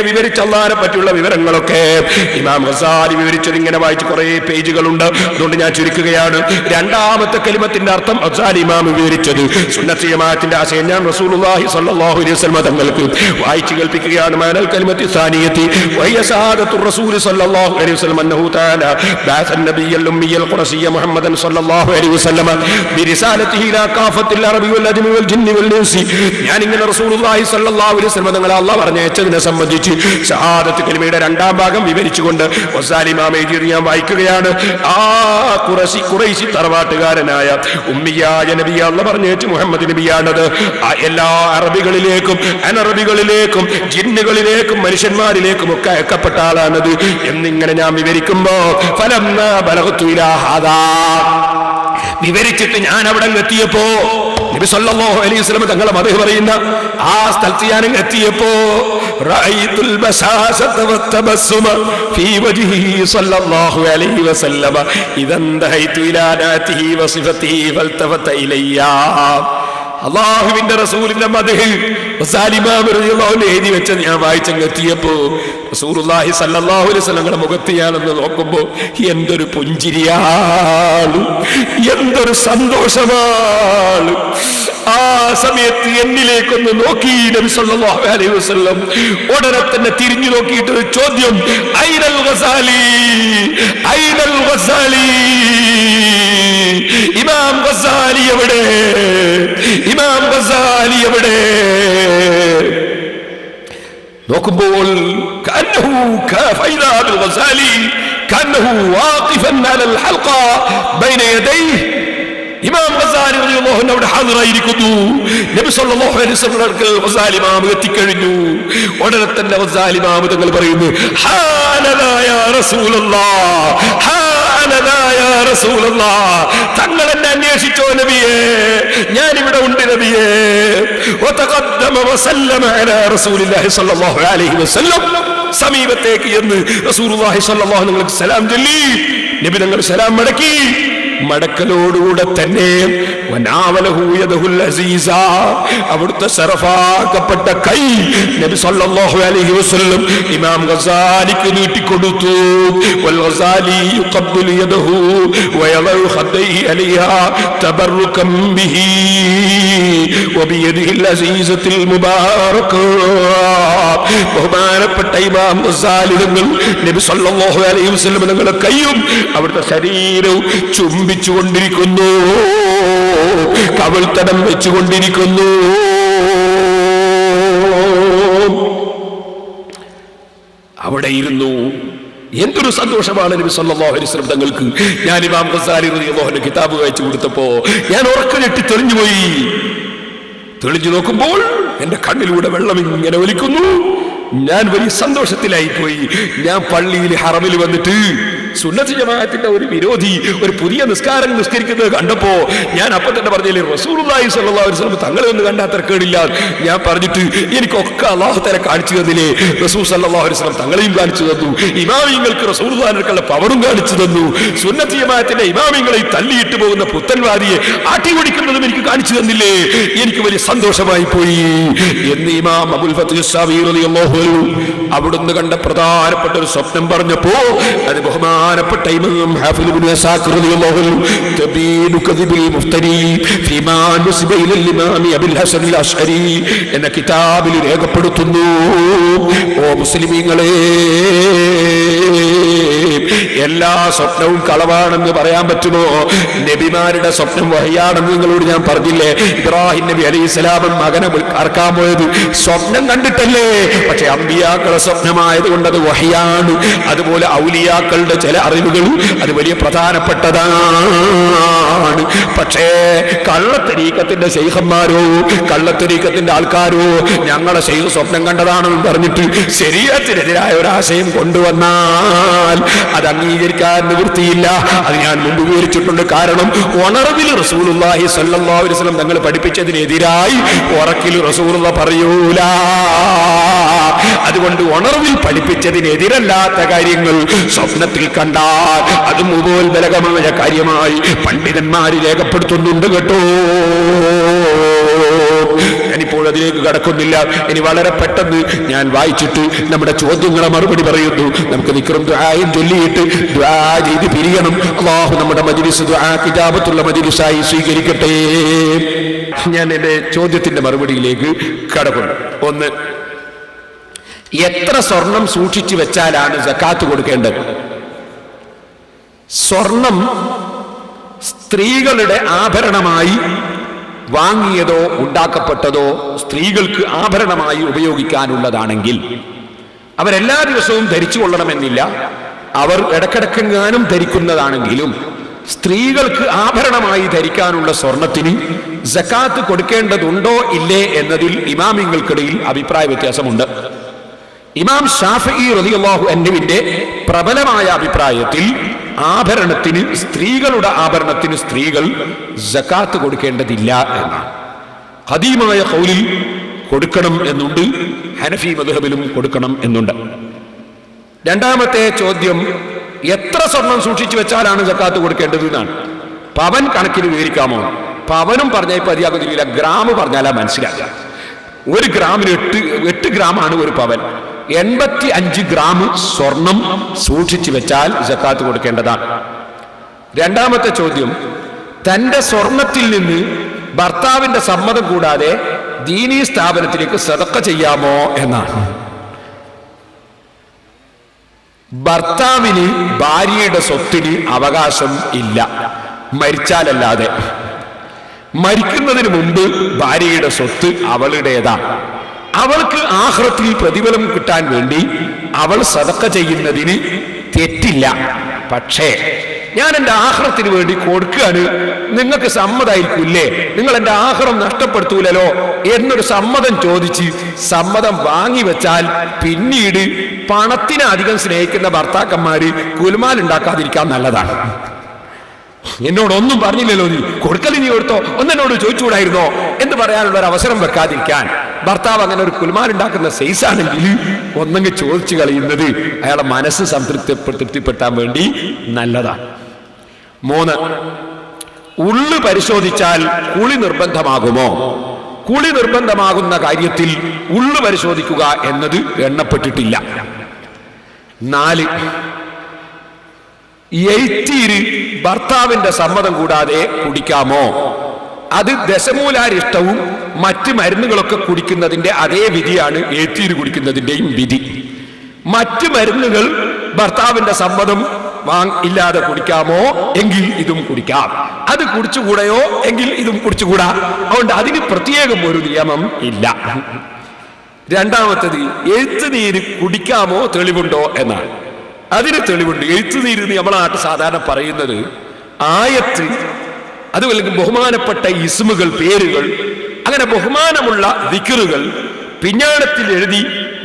വിവരിച്ച അല്ലാഹുവിനെ പറ്റിയുള്ള വിവരങ്ങളൊക്കെ ഇമാം ഗസാലി വിവരിച്ചത് ഇങ്ങനെ വായിച്ച് കുറെ പേജുകളുണ്ട്. അതുകൊണ്ട് ഞാൻ ചുരുക്കുകയാണ്. രണ്ടാമത്തെ കലിമത്തിന്റെ അർത്ഥം ഗസാലി ഇമാം വിവരിച്ചത് സുന്നത്ത് ജമാഅത്തിന്റെ ആശയം ഞാൻ റസൂലുള്ളാഹി സ്വല്ലല്ലാഹു അലൈഹി വസല്ലം തങ്ങൾക്ക് വായിച്ചു കേൾപ്പിക്കുകയാണ്. മാനൽ കലിമത്തി സാനിയത്തി വഹിയ ശഹാദത്തു റസൂൽ സ്വല്ലല്ലാഹു അലൈഹി വസല്ലം അന്നഹു തആല ബഅസ അൻ-നബിയ്യൽ ഉമ്മിയ്യൽ ഖുറശിയ്യ മുഹമ്മദൻ സ്വല്ലല്ലാഹു അലൈഹി വസല്ലം ബിരിസാലത്തിഹി ഇലാ കാഫത്തിൽ അറബി വൽ അജ്മി വൽ ജിന്നി വൽ ഇൻസി. ഞാൻ ഇങ്ങനെ റസൂലുള്ളാഹി സ്വല്ലല്ലാഹു അലൈഹി വസല്ലം തങ്ങളെ അല്ലാഹു പറഞ്ഞയച്ചതിനെ സംബന്ധിച്ച് ഷഹാദത്ത് കലിമയുടെ രണ്ടാം ഭാഗം വിവരിച്ചുകൊണ്ട് ഗസാലി ഇമാം എഴുതിയത് ഞാൻ വായിക്കുകയാണ്. ആ ഖുറൈശി തറവാട്ടുകാരനായ ഉമ്മിയായ നബിയെ അല്ലാഹു പറഞ്ഞയച്ച മുഹമ്മദ് നബിയാണത്. എല്ലാ അറബികളിലേക്കും അനറബികളിലേക്കും ജിന്നുകളിലേക്കും മനുഷ്യന്മാരിലേക്കും ഒക്കെ അയക്കപ്പെട്ട ആളാണത് എന്നിങ്ങനെ ഞാൻ വിവരിക്കുമ്പോ ഫലമ്മാ ബലഗതു ഇലാ ഹാദാ, വിവരിച്ചിട്ട് ഞാൻ അവിടെ എത്തിയപ്പോ നബി സല്ലല്ലാഹു അലൈഹി വസല്ലം തങ്ങളെ മദ്ഹ് പറയുന്ന ആ സ്ഥലത്ത് ഞാൻ എത്തിയപ്പോ റഅയ്തുൽ ബശാശത വത്തബസ്സുമ ഫീ വജ്ഹിഹി സല്ലല്ലാഹു അലൈഹി വസല്ലം ഇദന്തഹൈതു ഇലാ നാതിഹി വസിഫതിഹി ഫൽതഫത ഇലയ്യാ. അല്ലാഹുവിന്റെ റസൂലിന്റെ മദ്ഹ് ഇമാം റളിയല്ലാഹു അൻഹു എഴുതി വെച്ചത് ഞാൻ വായിച്ചെത്തിയപ്പോ റസൂലുള്ളാഹി സ്വല്ലല്ലാഹു അലൈഹി വസല്ലം മുഖത്ത് ഞാനൊന്ന് നോക്കുമ്പോ എന്തൊരു പുഞ്ചിരിയാണ്, എന്തൊരു സന്തോഷമാണ്. ആ സമയത്ത് എന്നിലേക്കൊന്ന് നോക്കി നബി സല്ലല്ലാഹു അലൈഹി വസല്ലം. ഉടനെ തന്നെ തിരിഞ്ഞു നോക്കിയിട്ട് ഒരു ചോദ്യം, ഐനൽ ഗസാലി, ഐനൽ ഗസാലി, ഇമാം ഗസാലി എവിടെ, ഇമാം ഗസാലി എവിടെ? നോക്കുമ്പോൾ ഇമാം ഗസാലി റളിയല്ലാഹു അൻഹു അവിടെ ഹാജരായിരിക്കുന്നു. നബി സല്ലല്ലാഹു അലൈഹി വസല്ലം ഗസാലി ഇമാം എത്തിക്കഴിഞ്ഞു. ഉടനെ തന്നെ ഗസാലി ഇമാം തങ്ങൾ പറയുന്നു, ഹാനദാ യാ റസൂലല്ലാഹ്, ഹാനദാ യാ റസൂലല്ലാഹ്, തങ്ങൾ എന്നെ അന്വേഷിച്ചോ നബിയേ, ഞാൻ ഇവിടെ ഉണ്ട് നബിയേ. വതഖദ്ദമ വസല്ലമ അലാ റസൂലില്ലാഹി സ്വല്ലല്ലാഹു അലൈഹി വസല്ലം, സമീപത്തേക്ക് എന്ന് റസൂലുള്ളാഹി സ്വല്ലല്ലാഹു അലൈഹി വസല്ലം സലാം ചൊല്ലി. നബി തങ്ങൾ സലാം മടക്കി. മടക്കലോടുകൂടെ തന്നെ അവിടുത്തെ ശറഫാക്കപ്പെട്ട കൈ നബി സല്ലല്ലാഹു അലൈഹി വസല്ലം ഇമാം ഗസാലിക്ക് നീട്ടിക്കൊടുത്തു. വൽ ഗസാലി യുഖബ്ബിലു യദഹു വയളു ഖദ്ദൈഹി അലൈഹാ തബറുകം ബിഹി വബിയദിഹിൽ അസീസത്തിൽ മുബാറക. ബഹുമാനപ്പെട്ട ഇമാം ഗസാലി തങ്ങൾ നബി സല്ലല്ലാഹു അലൈഹി വസല്ലം തങ്ങളുടെ കൈയും അവിടുത്തെ ശരീരവും ചുംബിച്ചുകൊണ്ടിരിക്കുന്നു, കവിൾത്തടം വെച്ചുകൊണ്ടിരിക്കുന്നു. അവിടെ ഇരുന്നു. എന്തൊരു സന്തോഷമാണ് നബി സല്ലല്ലാഹു അലൈഹി വസല്ലം തങ്ങൾക്ക്. ഞാൻ ഇമാം ഗസാലി റളിയല്ലാഹു അൻഹു കിതാബ് വായിച്ചു കൊടുത്തപ്പോ ഞാൻ ഉറക്കഞ്ഞെട്ടി തെളിഞ്ഞുപോയി. തെളിഞ്ഞു നോക്കുമ്പോൾ എന്റെ കണ്ണിലൂടെ വെള്ളം ഇങ്ങനെ ഒലിക്കുന്നു. ഞാൻ വലിയ സന്തോഷത്തിലായി പോയി. ഞാൻ പള്ളിയിൽ ഹറമിൽ വന്നിട്ട് സുന്നത്ത് ജമാഅത്തിന്റെ ഒരു വിരോധി ഒരു പുതിയ നിസ്കാരം നിസ്കരിക്കുന്നത് കണ്ടപ്പോ ഞാൻ അപ്പൊ തന്നെ പറഞ്ഞില്ലേ, റസൂലുള്ളാഹി സ്വല്ലല്ലാഹു അലൈഹി വസല്ലം തങ്ങളെ ഒന്ന് കണ്ടാൽ തരക്കേടില്ല. ഞാൻ പറഞ്ഞിട്ട് എനിക്കൊക്കെ അല്ലാഹു തആല കാണിച്ചു തന്നില്ലേ, റസൂൽ സ്വല്ലല്ലാഹു അലൈഹി വസല്ലം തങ്ങളെയും കാണിച്ചു തന്നു, ഇമാമിങ്ങൾക്ക് റസൂലുള്ളാഹിന്റെ പവറും കാണിച്ചു തന്നു, സുന്നത്ത് ജമാഅത്തിന്റെ ഇമാമിങ്ങളെ തള്ളിയിട്ട് പോകുന്ന പുത്തൻവാദിയെ ആട്ടി ഓടിക്കുന്നതും എനിക്ക് കാണിച്ചു തന്നില്ലേ. എനിക്ക് വലിയ സന്തോഷമായി പോയി എന്ന് ഇമാം അബുൽ ഫത്ഹ് ശാഫിഈ റളിയല്ലാഹു അൻഹു അവിടുന്ന് കണ്ട പ്രധാനപ്പെട്ട ഒരു സ്വപ്നം പറഞ്ഞപ്പോ അത് ബഹുമാനപ്പെട്ട ഇമാം ഹാഫിദ് ഇബ്നു അസാക്കിർ റളിയല്ലാഹു അൻഹു തബീനു കദിബിൽ മുഫ്തരി ഫീമാ നുസിബ ഇലൽ ഇമാം അബുൽ ഹസൻ അൽ അശ്അരി എന്ന കിതാബിൽ രേഖപ്പെടുത്തുന്നു. ഓ മുസ്ലിമീങ്ങളെ, എല്ലാ സ്വപ്നവും കളവാണെന്ന് പറയാൻ പറ്റുമോ? നബിമാരുടെ സ്വപ്നം വഹയാണെന്ന് നിങ്ങളോട് ഞാൻ പറഞ്ഞില്ലേ. ഇബ്രാഹിം നബി അലൈഹിസ്സലാം മകനെ അറക്കാൻ പോയത് സ്വപ്നം കണ്ടിട്ടല്ലേ? പക്ഷെ അമ്പിയാക്കളുടെ സ്വപ്നമായതുകൊണ്ട് അത് വഹയാണ്. അതുപോലെ ഔലിയാക്കളുടെ ചില അറിവുകൾ അത് വലിയ പ്രധാനപ്പെട്ടതാണ്. പക്ഷേ കള്ളത്തരീക്കത്തിന്റെ ശൈഖന്മാരോ കള്ളത്തരീക്കത്തിന്റെ ആൾക്കാരോ ഞങ്ങളെ ശൈഖ് സ്വപ്നം കണ്ടതാണെന്ന് പറഞ്ഞിട്ട് ശരീഅത്തിനെതിരായ ഒരാശയം കൊണ്ടുവന്നാൽ അത് അംഗീകരിക്കാൻ നിവൃത്തിയില്ല. അത് ഞാൻ മുമ്പ് വിവരിച്ചിട്ടുണ്ട്. കാരണം ഉണർവിൽ റസൂലുള്ളാഹി സ്വല്ലല്ലാഹു അലൈഹി വസല്ലം തങ്ങൾ പഠിപ്പിച്ചതിനെതിരായി ഉറക്കിൽ റസൂലുള്ള പറയൂല. അതുകൊണ്ട് ഉണർവിൽ പഠിപ്പിച്ചതിനെതിരല്ലാത്ത കാര്യങ്ങൾ സ്വപ്നത്തിൽ കണ്ടാൽ അത് മുബോൽബലകമായ കാര്യമായി പണ്ഡിതന്മാര് രേഖപ്പെടുത്തുന്നുണ്ട് കേട്ടോ. ഞാനിപ്പോൾ അതിലേക്ക് കടക്കുന്നില്ല. ഇനി വളരെ പെട്ടെന്ന് ഞാൻ വായിച്ചിട്ട് നമ്മുടെ ചോദ്യങ്ങളെ മറുപടി പറയുന്നു. നമുക്ക് ദിക്റും ദുആയും ചൊല്ലിയിട്ട് ദുആ ചെയ്ത് പിരിയണം. അല്ലാഹു നമ്മുടെ മജ്ലിസ് ദുആ ഇജാബത്തുള്ള മജ്ലിസായി സ്വീകരിക്കട്ടെ. ഞാൻ എന്റെ ചോദ്യത്തിന്റെ മറുപടിയിലേക്ക് കടക്കുന്നു. ഒന്ന്, എത്ര സ്വർണം സൂക്ഷിച്ചു വെച്ചാലാണ് സക്കാത്ത് കൊടുക്കേണ്ടത്? സ്വർണം സ്ത്രീകളുടെ ആഭരണമായി വാങ്ങിയതോ ഉണ്ടാക്കപ്പെട്ടതോ സ്ത്രീകൾക്ക് ആഭരണമായി ഉപയോഗിക്കാനുള്ളതാണെങ്കിൽ അവരെല്ലാ ദിവസവും ധരിച്ചു കൊള്ളണമെന്നില്ല. അവർ ഇടക്കിടക്കെങ്ങാനും ധരിക്കുന്നതാണെങ്കിലും സ്ത്രീകൾക്ക് ആഭരണമായി ധരിക്കാനുള്ള സ്വർണത്തിന് സക്കാത്ത് കൊടുക്കേണ്ടതുണ്ടോ ഇല്ലേ എന്നതിൽ ഇമാമിങ്ങൾക്കിടയിൽ അഭിപ്രായ വ്യത്യാസമുണ്ട്. ഇമാം ഷാഫിഈ റളിയല്ലാഹു അൻഹുവിന്റെ പ്രബലമായ അഭിപ്രായത്തിൽ ആഭരണത്തിന്, സ്ത്രീകളുടെ ആഭരണത്തിന് സ്ത്രീകൾ സക്കാത്ത് കൊടുക്കേണ്ടതില്ല എന്നാണ്. ഖദീമായ ഖൗലിൽ കൊടുക്കണം എന്നുണ്ട്, ഹനഫി മദ്ഹബിലും കൊടുക്കണം എന്നുണ്ട്. രണ്ടാമത്തെ ചോദ്യം, എത്ര സ്വർണം സൂക്ഷിച്ചു വെച്ചാലാണ് സക്കാത്ത് കൊടുക്കേണ്ടത് എന്നാണ്. പവൻ കണക്കിന് വിവരിക്കാമോ? പവനും പറഞ്ഞാൽ ഇപ്പൊ അധികാകുന്നില്ല, ഗ്രാം പറഞ്ഞാലാ മനസ്സിലാക്കുക. 1 ഗ്രാമിന് 8 ഗ്രാമാണ് ഒരു പവൻ. 85 ഗ്രാം സ്വർണം സൂക്ഷിച്ചു വെച്ചാൽ സക്കാത്ത് കൊടുക്കേണ്ടതാണ്. രണ്ടാമത്തെ ചോദ്യം, തന്റെ സ്വർണത്തിൽ നിന്ന് ഭർത്താവിന്റെ സമ്മതം കൂടാതെ ദീനീ സ്ഥാപനത്തിലേക്ക് സദഖ ചെയ്യാമോ എന്നാണ്. ഭർത്താവിന് ഭാര്യയുടെ സ്വത്തിന് അവകാശം ഇല്ല മരിച്ചാലല്ലാതെ. മരിക്കുന്നതിന് മുമ്പ് ഭാര്യയുടെ സ്വത്ത് അവളുടേതാണ്. അവൾക്ക് ആഖിറത്തിൽ പ്രതിഫലം കിട്ടാൻ വേണ്ടി അവൾ സദഖ ചെയ്യുന്നതിന് തെറ്റില്ല. പക്ഷേ ഞാൻ എൻ്റെ ആഖിറത്തിന് വേണ്ടി കൊടുക്കുകയാണ്, നിങ്ങൾക്ക് സമ്മതമായിരിക്കില്ലേ, നിങ്ങൾ എൻ്റെ ആഖിറം നഷ്ടപ്പെടുത്തൂലല്ലോ എന്നൊരു സമ്മതം ചോദിച്ച് സമ്മതം വാങ്ങിവെച്ചാൽ പിന്നീട് പണത്തിനെ അധികം സ്നേഹിക്കുന്ന ഭർത്താക്കന്മാര് കുലുമാൽ ഉണ്ടാക്കാതിരിക്കാൻ നല്ലതാണ്. എന്നോടൊന്നും പറഞ്ഞില്ലല്ലോ, നീ കൊടുക്കൽ നീ കൊടുത്തോ, ഒന്നെന്നോട് ചോദിച്ചുകൂടായിരുന്നോ എന്ന് പറയാനുള്ള ഒരു അവസരം വെക്കാതിരിക്കാൻ ഭർത്താവ് അങ്ങനെ ഒരു കുലുമാൽ ഉണ്ടാക്കുന്ന സൈസാണെങ്കിൽ ഒന്നെങ്കിൽ ചോദിച്ചു കളയുന്നത് അയാളെ മനസ്സ് തൃപ്തിപ്പെട്ടാൻ വേണ്ടി നല്ലതാണ്. 3, ഉള്ളു പരിശോധിച്ചാൽ കുളി നിർബന്ധമാകുമോ? കുളി നിർബന്ധമാകുന്ന കാര്യത്തിൽ ഉള്ളു പരിശോധിക്കുക എന്നത് എണ്ണപ്പെട്ടിട്ടില്ല. 4, എയ്ത്തീര് ഭർത്താവിന്റെ സമ്മതം കൂടാതെ കുടിക്കാമോ? അത് ദശമൂലാരിഷ്ടവും മറ്റ് മരുന്നുകളൊക്കെ കുടിക്കുന്നതിന്റെ അതേ വിധിയാണ് എയ്ത്തീര് കുടിക്കുന്നതിന്റെയും വിധി. മറ്റ് മരുന്നുകൾ ഭർത്താവിന്റെ സമ്മതം ഇല്ലാതെ കുടിക്കാമോ? എങ്കിൽ ഇതും കുടിക്കാം. അത് കുടിച്ചുകൂടെയോ? എങ്കിൽ ഇതും കുടിച്ചുകൂടാ. അതുകൊണ്ട് അതിന് പ്രത്യേകം ഒരു നിയമം ഇല്ല. രണ്ടാമത്തത്, എഴുത്തുനീര് കുടിക്കാമോ തെളിവുണ്ടോ എന്നാണ്. അതിന് തെളിവുണ്ട്. എഴുത്തുനീര് നമ്മളെ നാട്ടിൽ സാധാരണ പറയുന്നത് ആയത്ത്, അതുമല്ലെങ്കിൽ ബഹുമാനപ്പെട്ട ഇസ്മുകൾ, പേരുകൾ, അങ്ങനെ ബഹുമാനമുള്ള ദിക്റുകൾ പിഞ്ഞാണത്തിൽ എഴുതി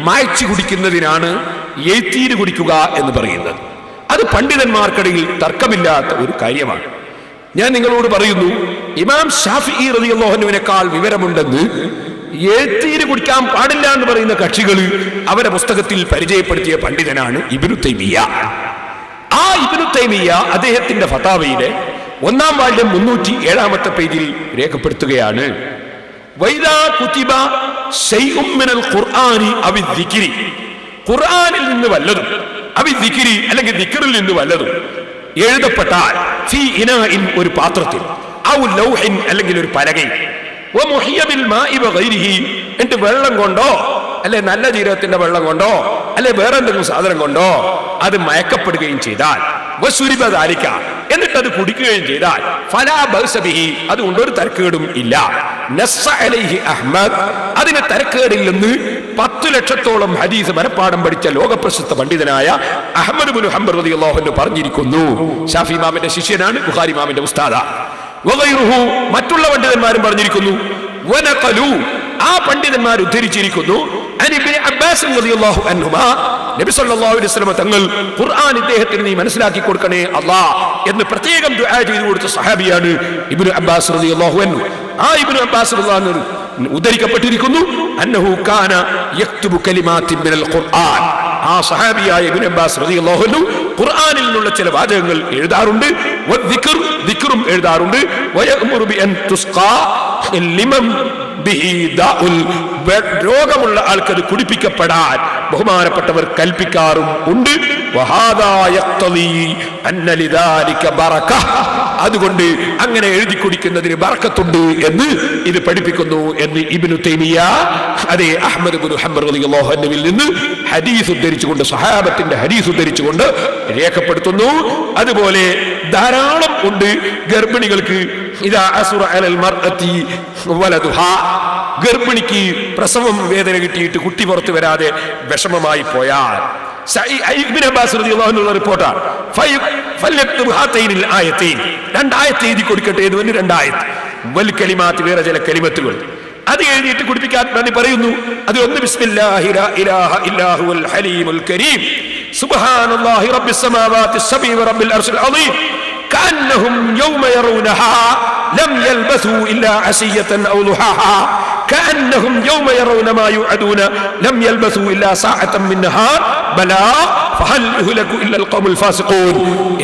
മായ്ച്ചു കുടിക്കുന്നതിനാണ് എഴുത്തീര് കുടിക്കുക എന്ന് പറയുന്നത്. അത് പണ്ഡിതന്മാർക്കിടയിൽ തർക്കമില്ലാത്ത ഒരു കാര്യമാണ്. ഞാൻ നിങ്ങളോട് പറയുന്നു, ഇമാം ഷാഫിഈ റളിയല്ലാഹു അൻഹുവിനേക്കാൾ വിവരമുണ്ടെന്ന് എഴുത്തീര് കുടിക്കാൻ പാടില്ല എന്ന് പറയുന്ന കക്ഷികൾ അവരുടെ പുസ്തകത്തിൽ പരിചയപ്പെടുത്തിയ പണ്ഡിതനാണ് ഇബ്നു തൈമിയ്യ. ആ ഇബ്നു തൈമിയ്യ അദ്ദേഹത്തിന്റെ ഫതാവയിലെ 1-ാം വാല്യം 307-ാമത്തെ പേജിൽ രേഖപ്പെടുത്തുകയാണ്, വൈദാ കുതിബ ശൈഉം മിനൽ ഖുർആനി അവി ദിക്രി, ഖുർആനിൽ നിന്ന് വല്ലതും, അവി ദിക്രി അല്ലെങ്കിൽ ദിക്റിൽ നിന്ന് വല്ലതും എഴുതപ്പെട്ടാൽ, ഫീ ഇനാഇൻ ഒരു പാത്രത്തിൽ, ഔ ലൗഹിൻ അല്ലെങ്കിൽ ഒരു പലകയിൽ, വമുഹിയ ബിൽ മാഇ വഗൈരിഹി എന്നിട്ട് വെള്ളം കൊണ്ടോ അല്ലെ നല്ല ജീരകത്തിന്റെ വെള്ളം കൊണ്ടോ അല്ലെ വേറെ എന്തെങ്കിലും സാധനം കൊണ്ടോ അത് മയക്കപ്പെടുകയും ചെയ്താൽ, വസുരിബ ദാലിക എന്നിട്ട് അത് കുടിക്കുകയും ചെയ്താൽ, ഫലാ ബഅസ ബിഹി അതുകൊണ്ട് ഒരു തരക്കേടും ഇല്ല. നസ്സ അലൈഹി അഹ്മദ് അതിന് തരക്കേടില്ലെന്ന് 10 ലക്ഷത്തോളം ഹദീസ് മനപ്പാഠം പഠിച്ച ലോകപ്രശസ്ത പണ്ഡിതനായ അഹ്മദ് ഇബ്നു ഹംബൽ റളിയല്ലാഹു അൻഹു പറഞ്ഞിരിക്കുന്നു. ഷാഫി ഇമാമിന്റെ ശിഷ്യനാണ്, ബുഖാരി ഇമാമിന്റെ ഉസ്താദാണ്. വഗൈറുഹു മറ്റുള്ള പണ്ഡിതന്മാരും പറഞ്ഞിരിക്കുന്നു. വനഖലു ആ പണ്ഡിതന്മാർ ഉദ്ധരിച്ചിരിക്കുന്നു, ഇബ്നു അബ്ബാസ് റളിയല്ലാഹു അൻഹുമാ നബി സല്ലല്ലാഹു അലൈഹി വസല്ലം തങ്ങൾ ഖുർആൻ ഇദ്ദേഹത്തിന് നീ മനസ്സിലാക്കി കൊടുക്കണേ അല്ലാഹ് എന്ന് പ്രത്യേകം ദുആ ചെയ്തു കൊടുത്ത സഹാബിയാണ് ഇബ്നു അബ്ബാസ് റളിയല്ലാഹു അൻഹു. ആ ഇബ്നു അബ്ബാസ് റളിയല്ലാഹു അൻഹു ഉദ്ധരിക്കപ്പെട്ടിരിക്കുന്നു, അന്നഹു കാന യക്തുബു കലിമാത്തിൻ മിനൽ ഖുർആൻ. ആ സഹാബിയായ ഇബ്നു അബ്ബാസ് റളിയല്ലാഹു അൻഹു ഖുർആനിൽ നിന്നുള്ള ചില വാചകങ്ങൾ എഴുതാറുണ്ട്, വദ്ദിക്ർ ദിക്റും എഴുതാറുണ്ട്, വയഅ്മുറു ബി അൻ തുസ്ഖാ ലിമൻ ബിഹി ദാഉൽ രോഗമുള്ള ആൾക്കത് കുടിപ്പിക്കപ്പെടാൻ ബഹുമാനപ്പെട്ടവർ കൽപ്പിക്കാറും ഉണ്ട്. വഹാദാ യഖ്തദി അന്ന ലിദാലിക ബറക അതുകൊണ്ട് അങ്ങനെ എഴുതി കുടിക്കുന്നതിന് ബർക്കത്തുണ്ട് എന്ന് ഇത് പഠിപ്പിക്കുന്നു എന്ന് ഇബ്നു തൈമിയ്യ അതേ അഹ്മദ് ഇബ്നു ഹംബൽ റളിയല്ലാഹു അൻഹുവിൽ നിന്ന് ഹദീസ് ഉദ്ധരിച്ചുകൊണ്ട്, സഹാബത്തിന്റെ ഹദീസ് ഉദ്ധരിച്ചുകൊണ്ട് രേഖപ്പെടുത്തുന്നു. അതുപോലെ ധാരാളം ഉണ്ട് ഗർഭിണികൾക്ക് ഇദാ അസുറ അലൽ മർഅതി വലദുഹാ, ഗർഭിണിക്ക് പ്രസവം വേദന കിട്ടിയിട്ട് കുട്ടി പുറത്തു വരാതെ വിഷമമായി പോയാൽ, ഇബ്നു അബ്ബാസ് റളിയല്ലാഹു അൻഹു റിപ്പോർട്ടാണ്, ഫൽയക്തുബ് ഹാതൈനിൽ ആയതൈൻ രണ്ടായത്ത് എഴുതി കൊടുക്കട്ടെ എന്ന് പറഞ്ഞ് 2 ആയത്ത്, വൽ കലിമാത്ത് വേറെ ചില കലിമത്തുകൾ അത് എഴുതിയിട്ട് കുടിപ്പിക്കാൻ വേണ്ടി പറയുന്നു. അത് ഒന്ന് ബിസ്മില്ലാഹി ലാ ഇലാഹ ഇല്ലാ ഹുവൽ ഹലീമുൽ കരീം സുബ്ഹാനല്ലാഹി റബ്ബിസ് സമാവാതി സബഇ വ റബ്ബിൽ അർശിൽ അളീം കഅന്നഹും യൗമ യറൂനഹാ ലം യൽബസൂ ഇല്ലാ അശിയതൻ ഔ ളുഹാഹാ കഅന്നഹും യൗമ യറൗന മാ യുഅദൂന ലം യൽബസൂ ഇല്ലാ സഅതൻ മിൻ നഹാർ ബലാ ഫഹൽ യുഹ്ലകു ഇല്ലൽ ഖൗമുൽ ഫാസിഖൂൻ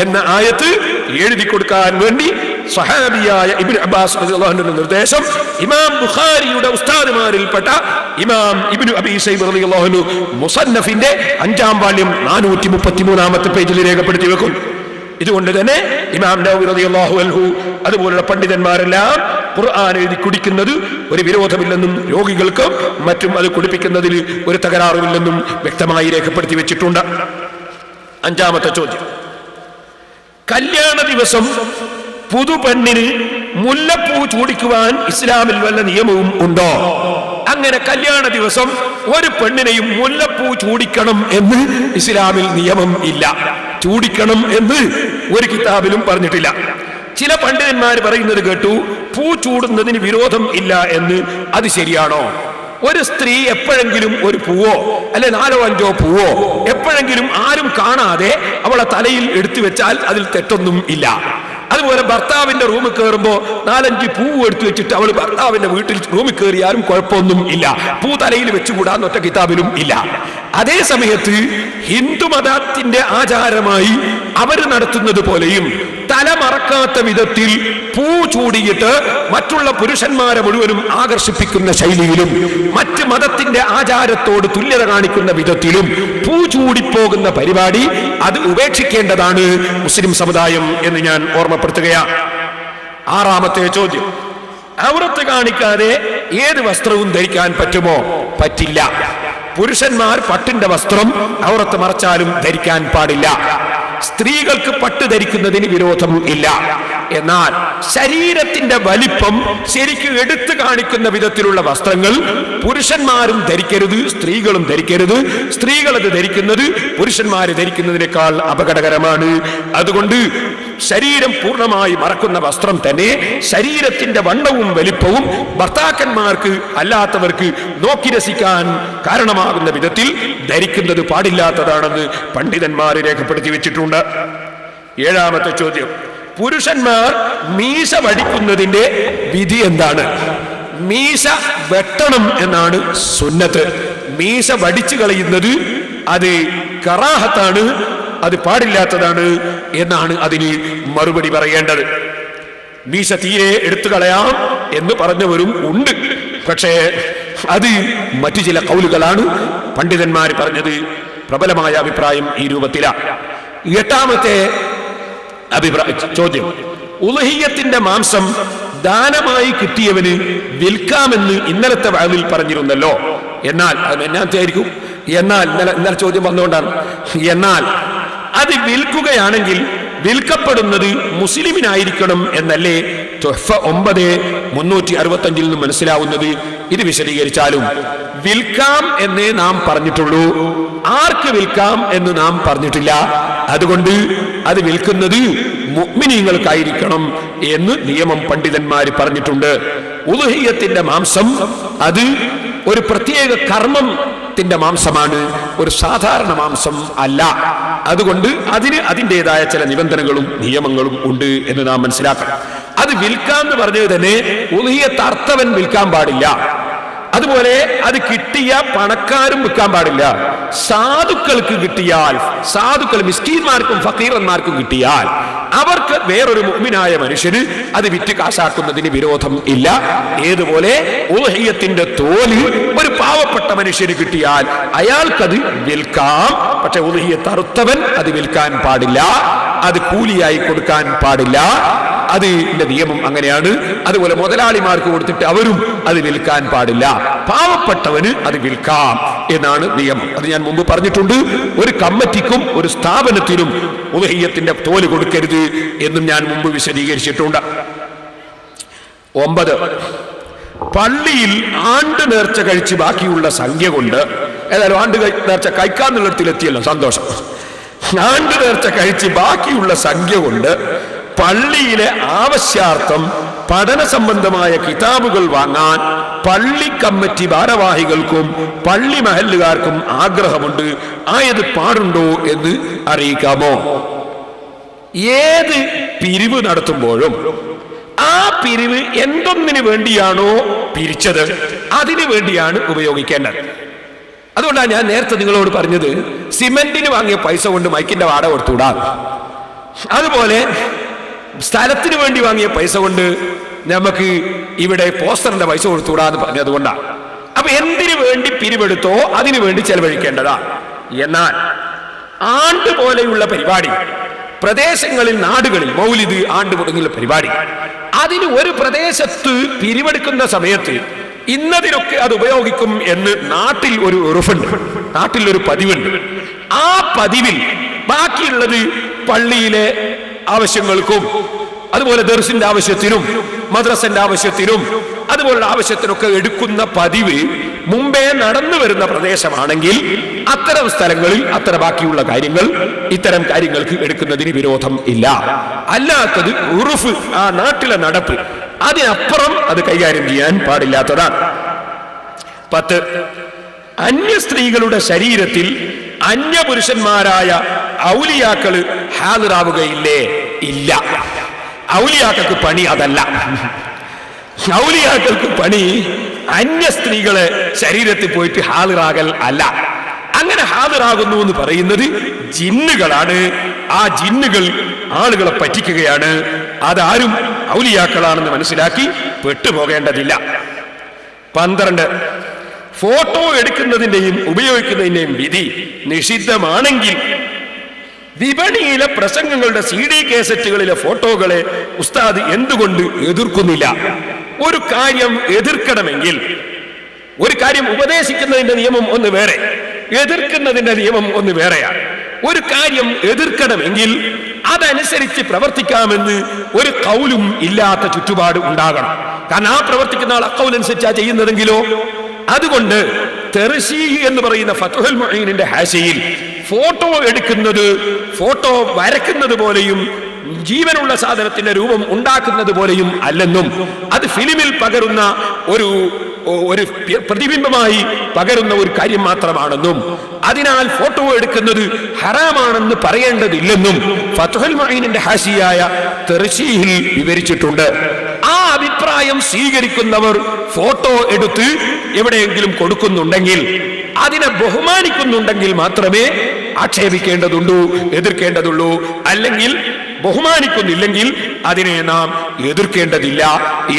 എന്ന ആയത്ത് എഴുതി കൊടുക്കാൻ വേണ്ടി സഹാബിയായ ഇബ്നു അബ്ബാസ് റളിയല്ലാഹു അൻഹുവിന്റെ നിർദ്ദേശം ഇമാം ബുഖാരിയുടെ ഉസ്താദുമാരിൽപ്പെട്ട ഇമാം ഇബ്നു അബീ ശൈബ റളിയല്ലാഹു അൻഹു മുസന്നഫിന്റെ 5-ാം വാല്യം 433-ാമത്തെ പേജിൽ രേഖപ്പെടുത്തി വെക്കും. ഇതുകൊണ്ട് തന്നെ ഇമാം നവവി റളിയല്ലാഹു അൻഹു അതുപോലുള്ള പണ്ഡിതന്മാരെല്ലാം ഖുർആൻ എഴുതി കുടിക്കുന്നത് ഒരു വിരോധമില്ലെന്നും രോഗികൾക്കും മറ്റും അത് കുടിപ്പിക്കുന്നതിൽ ഒരു തകരാറുമില്ലെന്നും വ്യക്തമായി രേഖപ്പെടുത്തി വെച്ചിട്ടുണ്ട്. 5-ാമത്തെ ചോദ്യം, കല്യാണ ദിവസം പുതുപെണ്ണിന് മുല്ലപ്പൂ ചൂടിക്കുവാൻ ഇസ്ലാമിൽ വല്ല നിയമവും ഉണ്ടോ? അങ്ങനെ കല്യാണ ദിവസം ഒരു പെണ്ണിനെയും മുല്ലപ്പൂ ചൂടിക്കണം എന്ന് ഇസ്ലാമിൽ നിയമം ഇല്ല. ചൂടിക്കണം എന്ന് ഒരു കിതാബിലും പറഞ്ഞിട്ടില്ല. ചില പണ്ഡിതന്മാർ പറയുന്നത് കേട്ടു, പൂ ചൂടുന്നതിന് വിരോധം ഇല്ല എന്ന്. അത് ശരിയാണോ? ഒരു സ്ത്രീ എപ്പോഴെങ്കിലും ഒരു പൂവോ അല്ലെ 4-5 പൂവോ എപ്പോഴെങ്കിലും ആരും കാണാതെ അവളെ തലയിൽ എടുത്തു വെച്ചാൽ അതിൽ തെറ്റൊന്നും ഇല്ല. അതുപോലെ ഭർത്താവിന്റെ റൂമിൽ കയറുമ്പോ 4-5 പൂവ് എടുത്തു വെച്ചിട്ട് അവൾ ഭർത്താവിന്റെ വീട്ടിൽ റൂമിൽ കയറിയാലും കുഴപ്പമൊന്നും ഇല്ല. പൂ തലയിൽ വെച്ചുകൂടാന്ന് ഒറ്റ കിതാബിലും ഇല്ല. അതേ സമയത്ത് ഹിന്ദുമതത്തിന്റെ ആചാരമായി അവർ നടത്തുന്നത് പോലെയും തല മറക്കാത്ത വിധത്തിൽ പൂ ചൂടിയിട്ട് മറ്റുള്ള പുരുഷന്മാരെ മുഴുവനും ആകർഷിപ്പിക്കുന്ന ശൈലിയിലും മറ്റ് മതത്തിന്റെ ആചാരത്തോട് തുല്യത കാണിക്കുന്ന വിധത്തിലും പൂ ചൂടിപ്പോകുന്ന പരിപാടി അത് ഉപേക്ഷിക്കേണ്ടതാണ് മുസ്ലിം സമുദായം എന്ന് ഞാൻ ഓർമ്മപ്പെടുത്തുകയാണ്. 6-ാമത്തെ ചോദ്യം, ഔറത്ത് കാണിക്കാതെ ഏത് വസ്ത്രവും ധരിക്കാൻ പറ്റുമോ? പറ്റില്ല. പുരുഷന്മാർ പട്ടിന്റെ വസ്ത്രം ഔറത്ത് മറച്ചാലും ധരിക്കാൻ പാടില്ല. സ്ത്രീകൾക്ക് പട്ട് ധരിക്കുന്നതിന് വിരോധം ഇല്ല. എന്നാൽ ശരീരത്തിന്റെ വലിപ്പം ശരിക്കും എടുത്തു കാണിക്കുന്ന വിധത്തിലുള്ള വസ്ത്രങ്ങൾ പുരുഷന്മാരും ധരിക്കരുത്, സ്ത്രീകളും ധരിക്കരുത്. സ്ത്രീകൾ അത് ധരിക്കുന്നത് പുരുഷന്മാര് ധരിക്കുന്നതിനേക്കാൾ അപകടകരമാണ്. അതുകൊണ്ട് ശരീരം പൂർണ്ണമായി മറക്കുന്ന വസ്ത്രം തന്നെ ശരീരത്തിന്റെ വണ്ണവും വലിപ്പവും ഭർത്താക്കന്മാർക്ക് അല്ലാത്തവർക്ക് നോക്കി രസിക്കാൻ കാരണമാകുന്ന വിധത്തിൽ ധരിക്കുന്നത് പാടില്ലാത്തതാണെന്ന് പണ്ഡിതന്മാർ രേഖപ്പെടുത്തി വെച്ചിട്ടുണ്ട്. 7-ാമത്തെ ചോദ്യം, പുരുഷന്മാർ മീശ വടിക്കുന്നതിന്റെ വിധി എന്താണ്? മീശ വെട്ടണം എന്നാണ് സുന്നത്ത്. മീശ വടിച്ചു കളയുന്നത് അത് കറാഹത്താണ്, അത് പാടില്ലാത്തതാണ് എന്നാണ് അതിന് മറുപടി പറയേണ്ടത്. മീശ തീരെ എടുത്തു കളയാം എന്ന് പറഞ്ഞവരും ഉണ്ട്. പക്ഷേ അത് മറ്റു ചില കൗലുകളാണ്. പണ്ഡിതന്മാർ പറഞ്ഞത് പ്രബലമായ അഭിപ്രായം ഈ രൂപത്തിലാണ്. 8-ാമത്തെ ചോദ്യം, ഉളുഹിയ്യത്തിന്റെ മാംസം ദാനമായി കിട്ടിയവന് വിൽക്കാമെന്ന് ഇന്നലത്തെ വഅദിൽ പറഞ്ഞിരുന്നല്ലോ. എന്നാൽ അത് എന്നാത്തായിരിക്കും? എന്നാൽ ഇന്നലെ ചോദ്യം വന്നുകൊണ്ടാണ്. എന്നാൽ അത് വിൽക്കുകയാണെങ്കിൽ വിൽക്കപ്പെടുന്നത് മുസ്ലിമിനായിരിക്കണം എന്നല്ലേ തുഹ്ഫ 9/365 നിന്ന് മനസ്സിലാവുന്നത്? ഇത് വിശദീകരിച്ചാലും വിൽക്കാം എന്നേ നാം പറഞ്ഞിട്ടുള്ളൂ, ആർക്ക് വിൽക്കാം എന്ന് നാം പറഞ്ഞിട്ടില്ല. അതുകൊണ്ട് അത് വിൽക്കുന്നത് മുഅ്മിനീങ്ങൾക്കായിരിക്കണം എന്ന് നിയമം പണ്ഡിതന്മാർ പറഞ്ഞിട്ടുണ്ട്. ഉളുഹിയ്യത്തിന്റെ മാംസം അത് ഒരു പ്രത്യേക കർമ്മത്തിന്റെ മാംസമാണ്, ഒരു സാധാരണ മാംസം അല്ല. അതുകൊണ്ട് അതിന് അതിൻ്റെതായ ചില നിബന്ധനകളും നിയമങ്ങളും ഉണ്ട് എന്ന് നാം മനസ്സിലാക്കണം. അത് വിൽക്കാന്ന് പറഞ്ഞത് തന്നെ ഉളുഹിയ്യത്ത് അർത്ഥവൻ വിൽക്കാൻ പാടില്ല. അതുപോലെ അത് കിട്ടിയ പണക്കാരും വിൽക്കാൻ പാടില്ല. സാധുക്കൾക്ക് കിട്ടിയാൽ, സാധുക്കൾ മിസ്കീന്മാർക്കും ഫക്കീറന്മാർക്കും കിട്ടിയാൽ അവർക്ക് വേറൊരു മുഅ്മിനായ മനുഷ്യന് അത് വിറ്റ് കാശാക്കുന്നതിന് വിരോധം ഇല്ല. ഏതുപോലെ ഉളുഹിയ്യത്തിന്റെ തോല് ഒരു പാവപ്പെട്ട മനുഷ്യന് കിട്ടിയാൽ അയാൾക്കത് വിൽക്കാം. പക്ഷെ ഉളുഹിയ്യത്ത് അറുത്തവൻ അത് വിൽക്കാൻ പാടില്ല, അത് കൂലിയായി കൊടുക്കാൻ പാടില്ല. അതിന്റെ നിയമം അങ്ങനെയാണ്. അതുപോലെ മുതലാളിമാർക്ക് കൊടുത്തിട്ട് അവരും അത് വിൽക്കാൻ പാടില്ല. പാവപ്പെട്ടവന് അത് വിൽക്കാം എന്നാണ് നിയമം. അത് ഞാൻ മുമ്പ് പറഞ്ഞിട്ടുണ്ട്. ഒരു കമ്മിറ്റിക്കും ഒരു സ്ഥാപനത്തിനും ഉളുഹിയ്യത്തിന്റെ തോല് കൊടുക്കരുത് എന്നും ഞാൻ മുമ്പ് വിശദീകരിച്ചിട്ടുണ്ട്. 9, പള്ളിയിൽ ആണ്ട് നേർച്ച കഴിച്ച് ബാക്കിയുള്ള സംഖ്യ കൊണ്ട്, ഏതായാലും ആണ്ട് നേർച്ച കഴിക്കാന്നുള്ളിടത്തിലെത്തിയല്ലോ, സന്തോഷം. ആണ്ട് നേർച്ച കഴിച്ച് ബാക്കിയുള്ള സംഖ്യ കൊണ്ട് പള്ളിയിലെ ആവശ്യാർത്ഥം പഠന സംബന്ധമായ കിതാബുകൾ വാങ്ങാൻ പള്ളി കമ്മിറ്റി ഭാരവാഹികൾക്കും പള്ളി മഹല്ലുകാർക്കും ആഗ്രഹമുണ്ട്. ആയത് പാടുണ്ടോ എന്ന് അറിയിക്കാമോ? ഏത് പിരിവ് നടത്തുമ്പോഴും ആ പിരിവ് എന്തൊന്നിനു വേണ്ടിയാണോ പിരിച്ചത് അതിനു വേണ്ടിയാണ് ഉപയോഗിക്കേണ്ടത്. അതുകൊണ്ടാണ് ഞാൻ നേരത്തെ നിങ്ങളോട് പറഞ്ഞത് സിമെന്റിന് വാങ്ങിയ പൈസ കൊണ്ട് മൈക്കിന്റെ വാടക കൊടുത്തുകൂടാ. അതുപോലെ സ്ഥലത്തിന് വേണ്ടി വാങ്ങിയ പൈസ കൊണ്ട് നമുക്ക് ഇവിടെ പോസ്റ്ററിന്റെ പൈസ കൊടുത്തുകൂടാന്ന് പറഞ്ഞതുകൊണ്ടാണ്. അപ്പൊ എന്തിനു വേണ്ടി പിരിവെടുത്തോ അതിനു വേണ്ടി ചെലവഴിക്കേണ്ടതാ. എന്നാൽ ആണ്ട് പോലെയുള്ള പരിപാടി, പ്രദേശങ്ങളിൽ, നാടുകളിൽ മൗലിദ്, ആണ്ട് തുടങ്ങിയുള്ള പരിപാടി, അതിന് ഒരു പ്രദേശത്ത് പിരിവെടുക്കുന്ന സമയത്ത് ഇന്നതിനൊക്കെ അത് ഉപയോഗിക്കും എന്ന് നാട്ടിൽ ഒരു ഉറപ്പുണ്ട്, നാട്ടിൽ ഒരു പതിവുണ്ട്. ആ പതിവിൽ ബാക്കിയുള്ളത് പള്ളിയിലെ ആവശ്യങ്ങൾക്കും അതുപോലെ ദർസിന്റെ ആവശ്യത്തിനും മദ്രസന്റെ ആവശ്യത്തിനും അതുപോലുള്ള ആവശ്യത്തിനൊക്കെ എടുക്കുന്ന പതിവ് മുമ്പേ നടന്നു വരുന്ന പ്രദേശമാണെങ്കിൽ അത്തരം സ്ഥലങ്ങളിൽ അത്ര ബാക്കിയുള്ള കാര്യങ്ങൾ ഇത്തരം കാര്യങ്ങൾക്ക് എടുക്കുന്നതിന് വിരോധം ഇല്ല. അല്ലാത്തത് ഉറുഫ്, ആ നാട്ടിലെ നടപ്പ്, അതിനപ്പുറം അത് കൈകാര്യം ചെയ്യാൻ പാടില്ലാത്തതാണ്. 10, അന്യ സ്ത്രീകളുടെ ശരീരത്തിൽ അന്യപുരുഷന്മാരായ ഔലിയാക്കള് ഹാജരാവുകയില്ലേ? ഇല്ല. ഔലിയാക്കൾക്ക് പണി അതല്ല. ഔലിയാക്കൾക്ക് പണി അന്യ സ്ത്രീകളെ ശരീരത്തിൽ പോയിട്ട് ഹാജരാകൽ അല്ല. അങ്ങനെ ഹാജരാകുന്നു എന്ന് പറയുന്നത് ജിന്നുകളാണ്. ആ ജിന്നുകൾ ആളുകളെ പറ്റിക്കുകയാണ്. അതാരും ഔലിയാക്കളാണെന്ന് മനസ്സിലാക്കി പെട്ടുപോകേണ്ടതില്ല. 12, ഫോട്ടോ എടുക്കുന്നതിന്റെയും ഉപയോഗിക്കുന്നതിന്റെയും വിധി നിഷിദ്ധമാണെങ്കിൽ വിപണിയിലെ പ്രസംഗങ്ങളുടെ CD കേസറ്റുകളിലെ ഫോട്ടോകളെ ഉസ്താദ് എന്തുകൊണ്ട് എതിർക്കുന്നില്ല? ഒരു കാര്യം എതിർക്കണമെങ്കിൽ, ഒരു കാര്യം ഉപദേശിക്കുന്നതിന്റെ നിയമം ഒന്ന് വേറെ, എതിർക്കുന്നതിന്റെ നിയമം ഒന്ന് വേറെയാണ്. ഒരു കാര്യം എതിർക്കണമെങ്കിൽ അതനുസരിച്ച് പ്രവർത്തിക്കാമെന്ന് ഒരു കൗലും ഇല്ലാത്ത ചുറ്റുപാട് ഉണ്ടാകണം. കാരണം ആ പ്രവർത്തിക്കുന്ന ആൾ അക്കൗലനുസരിച്ചാ ചെയ്യുന്നതെങ്കിലോ. അതുകൊണ്ട് തെർശി എന്ന് പറയുന്ന ഫത്ഹുൽ മുഈനിന്റെ ഹാശിയിൽ ഫോട്ടോ എടുക്കുന്നത്, ഫോട്ടോ വരയ്ക്കുന്നത് പോലെയും ജീവനുള്ള സാധനത്തിന്റെ രൂപം ഉണ്ടാക്കുന്നത് പോലെയും അല്ലെന്നും അത് ഫിലിമിൽ പകരുന്ന ഒരു പ്രതിബിംബമായി പകരുന്ന ഒരു കാര്യം മാത്രമാണെന്നും അതിനാൽ ഫോട്ടോ എടുക്കുന്നത് ഹറാമാണെന്ന് പറയേണ്ടതില്ലെന്നും ഫത്ഹുൽ മുഈനിന്റെ ഹാശിയായ തെർശീഹിൽ വിവരിച്ചിട്ടുണ്ട്. ആ അഭിപ്രായം സ്വീകരിക്കുന്നവർ ഫോട്ടോ എടുത്ത് എവിടെയെങ്കിലും കൊടുക്കുന്നുണ്ടെങ്കിൽ, അതിനെ ബഹുമാനിക്കുന്നുണ്ടെങ്കിൽ മാത്രമേ ആക്ഷേപിക്കേണ്ടതുള്ളൂ, എതിർക്കേണ്ടതുള്ളൂ. അല്ലെങ്കിൽ ബഹുമാനിക്കുന്നില്ലെങ്കിൽ അതിനെ നാം എതിർക്കേണ്ടതില്ല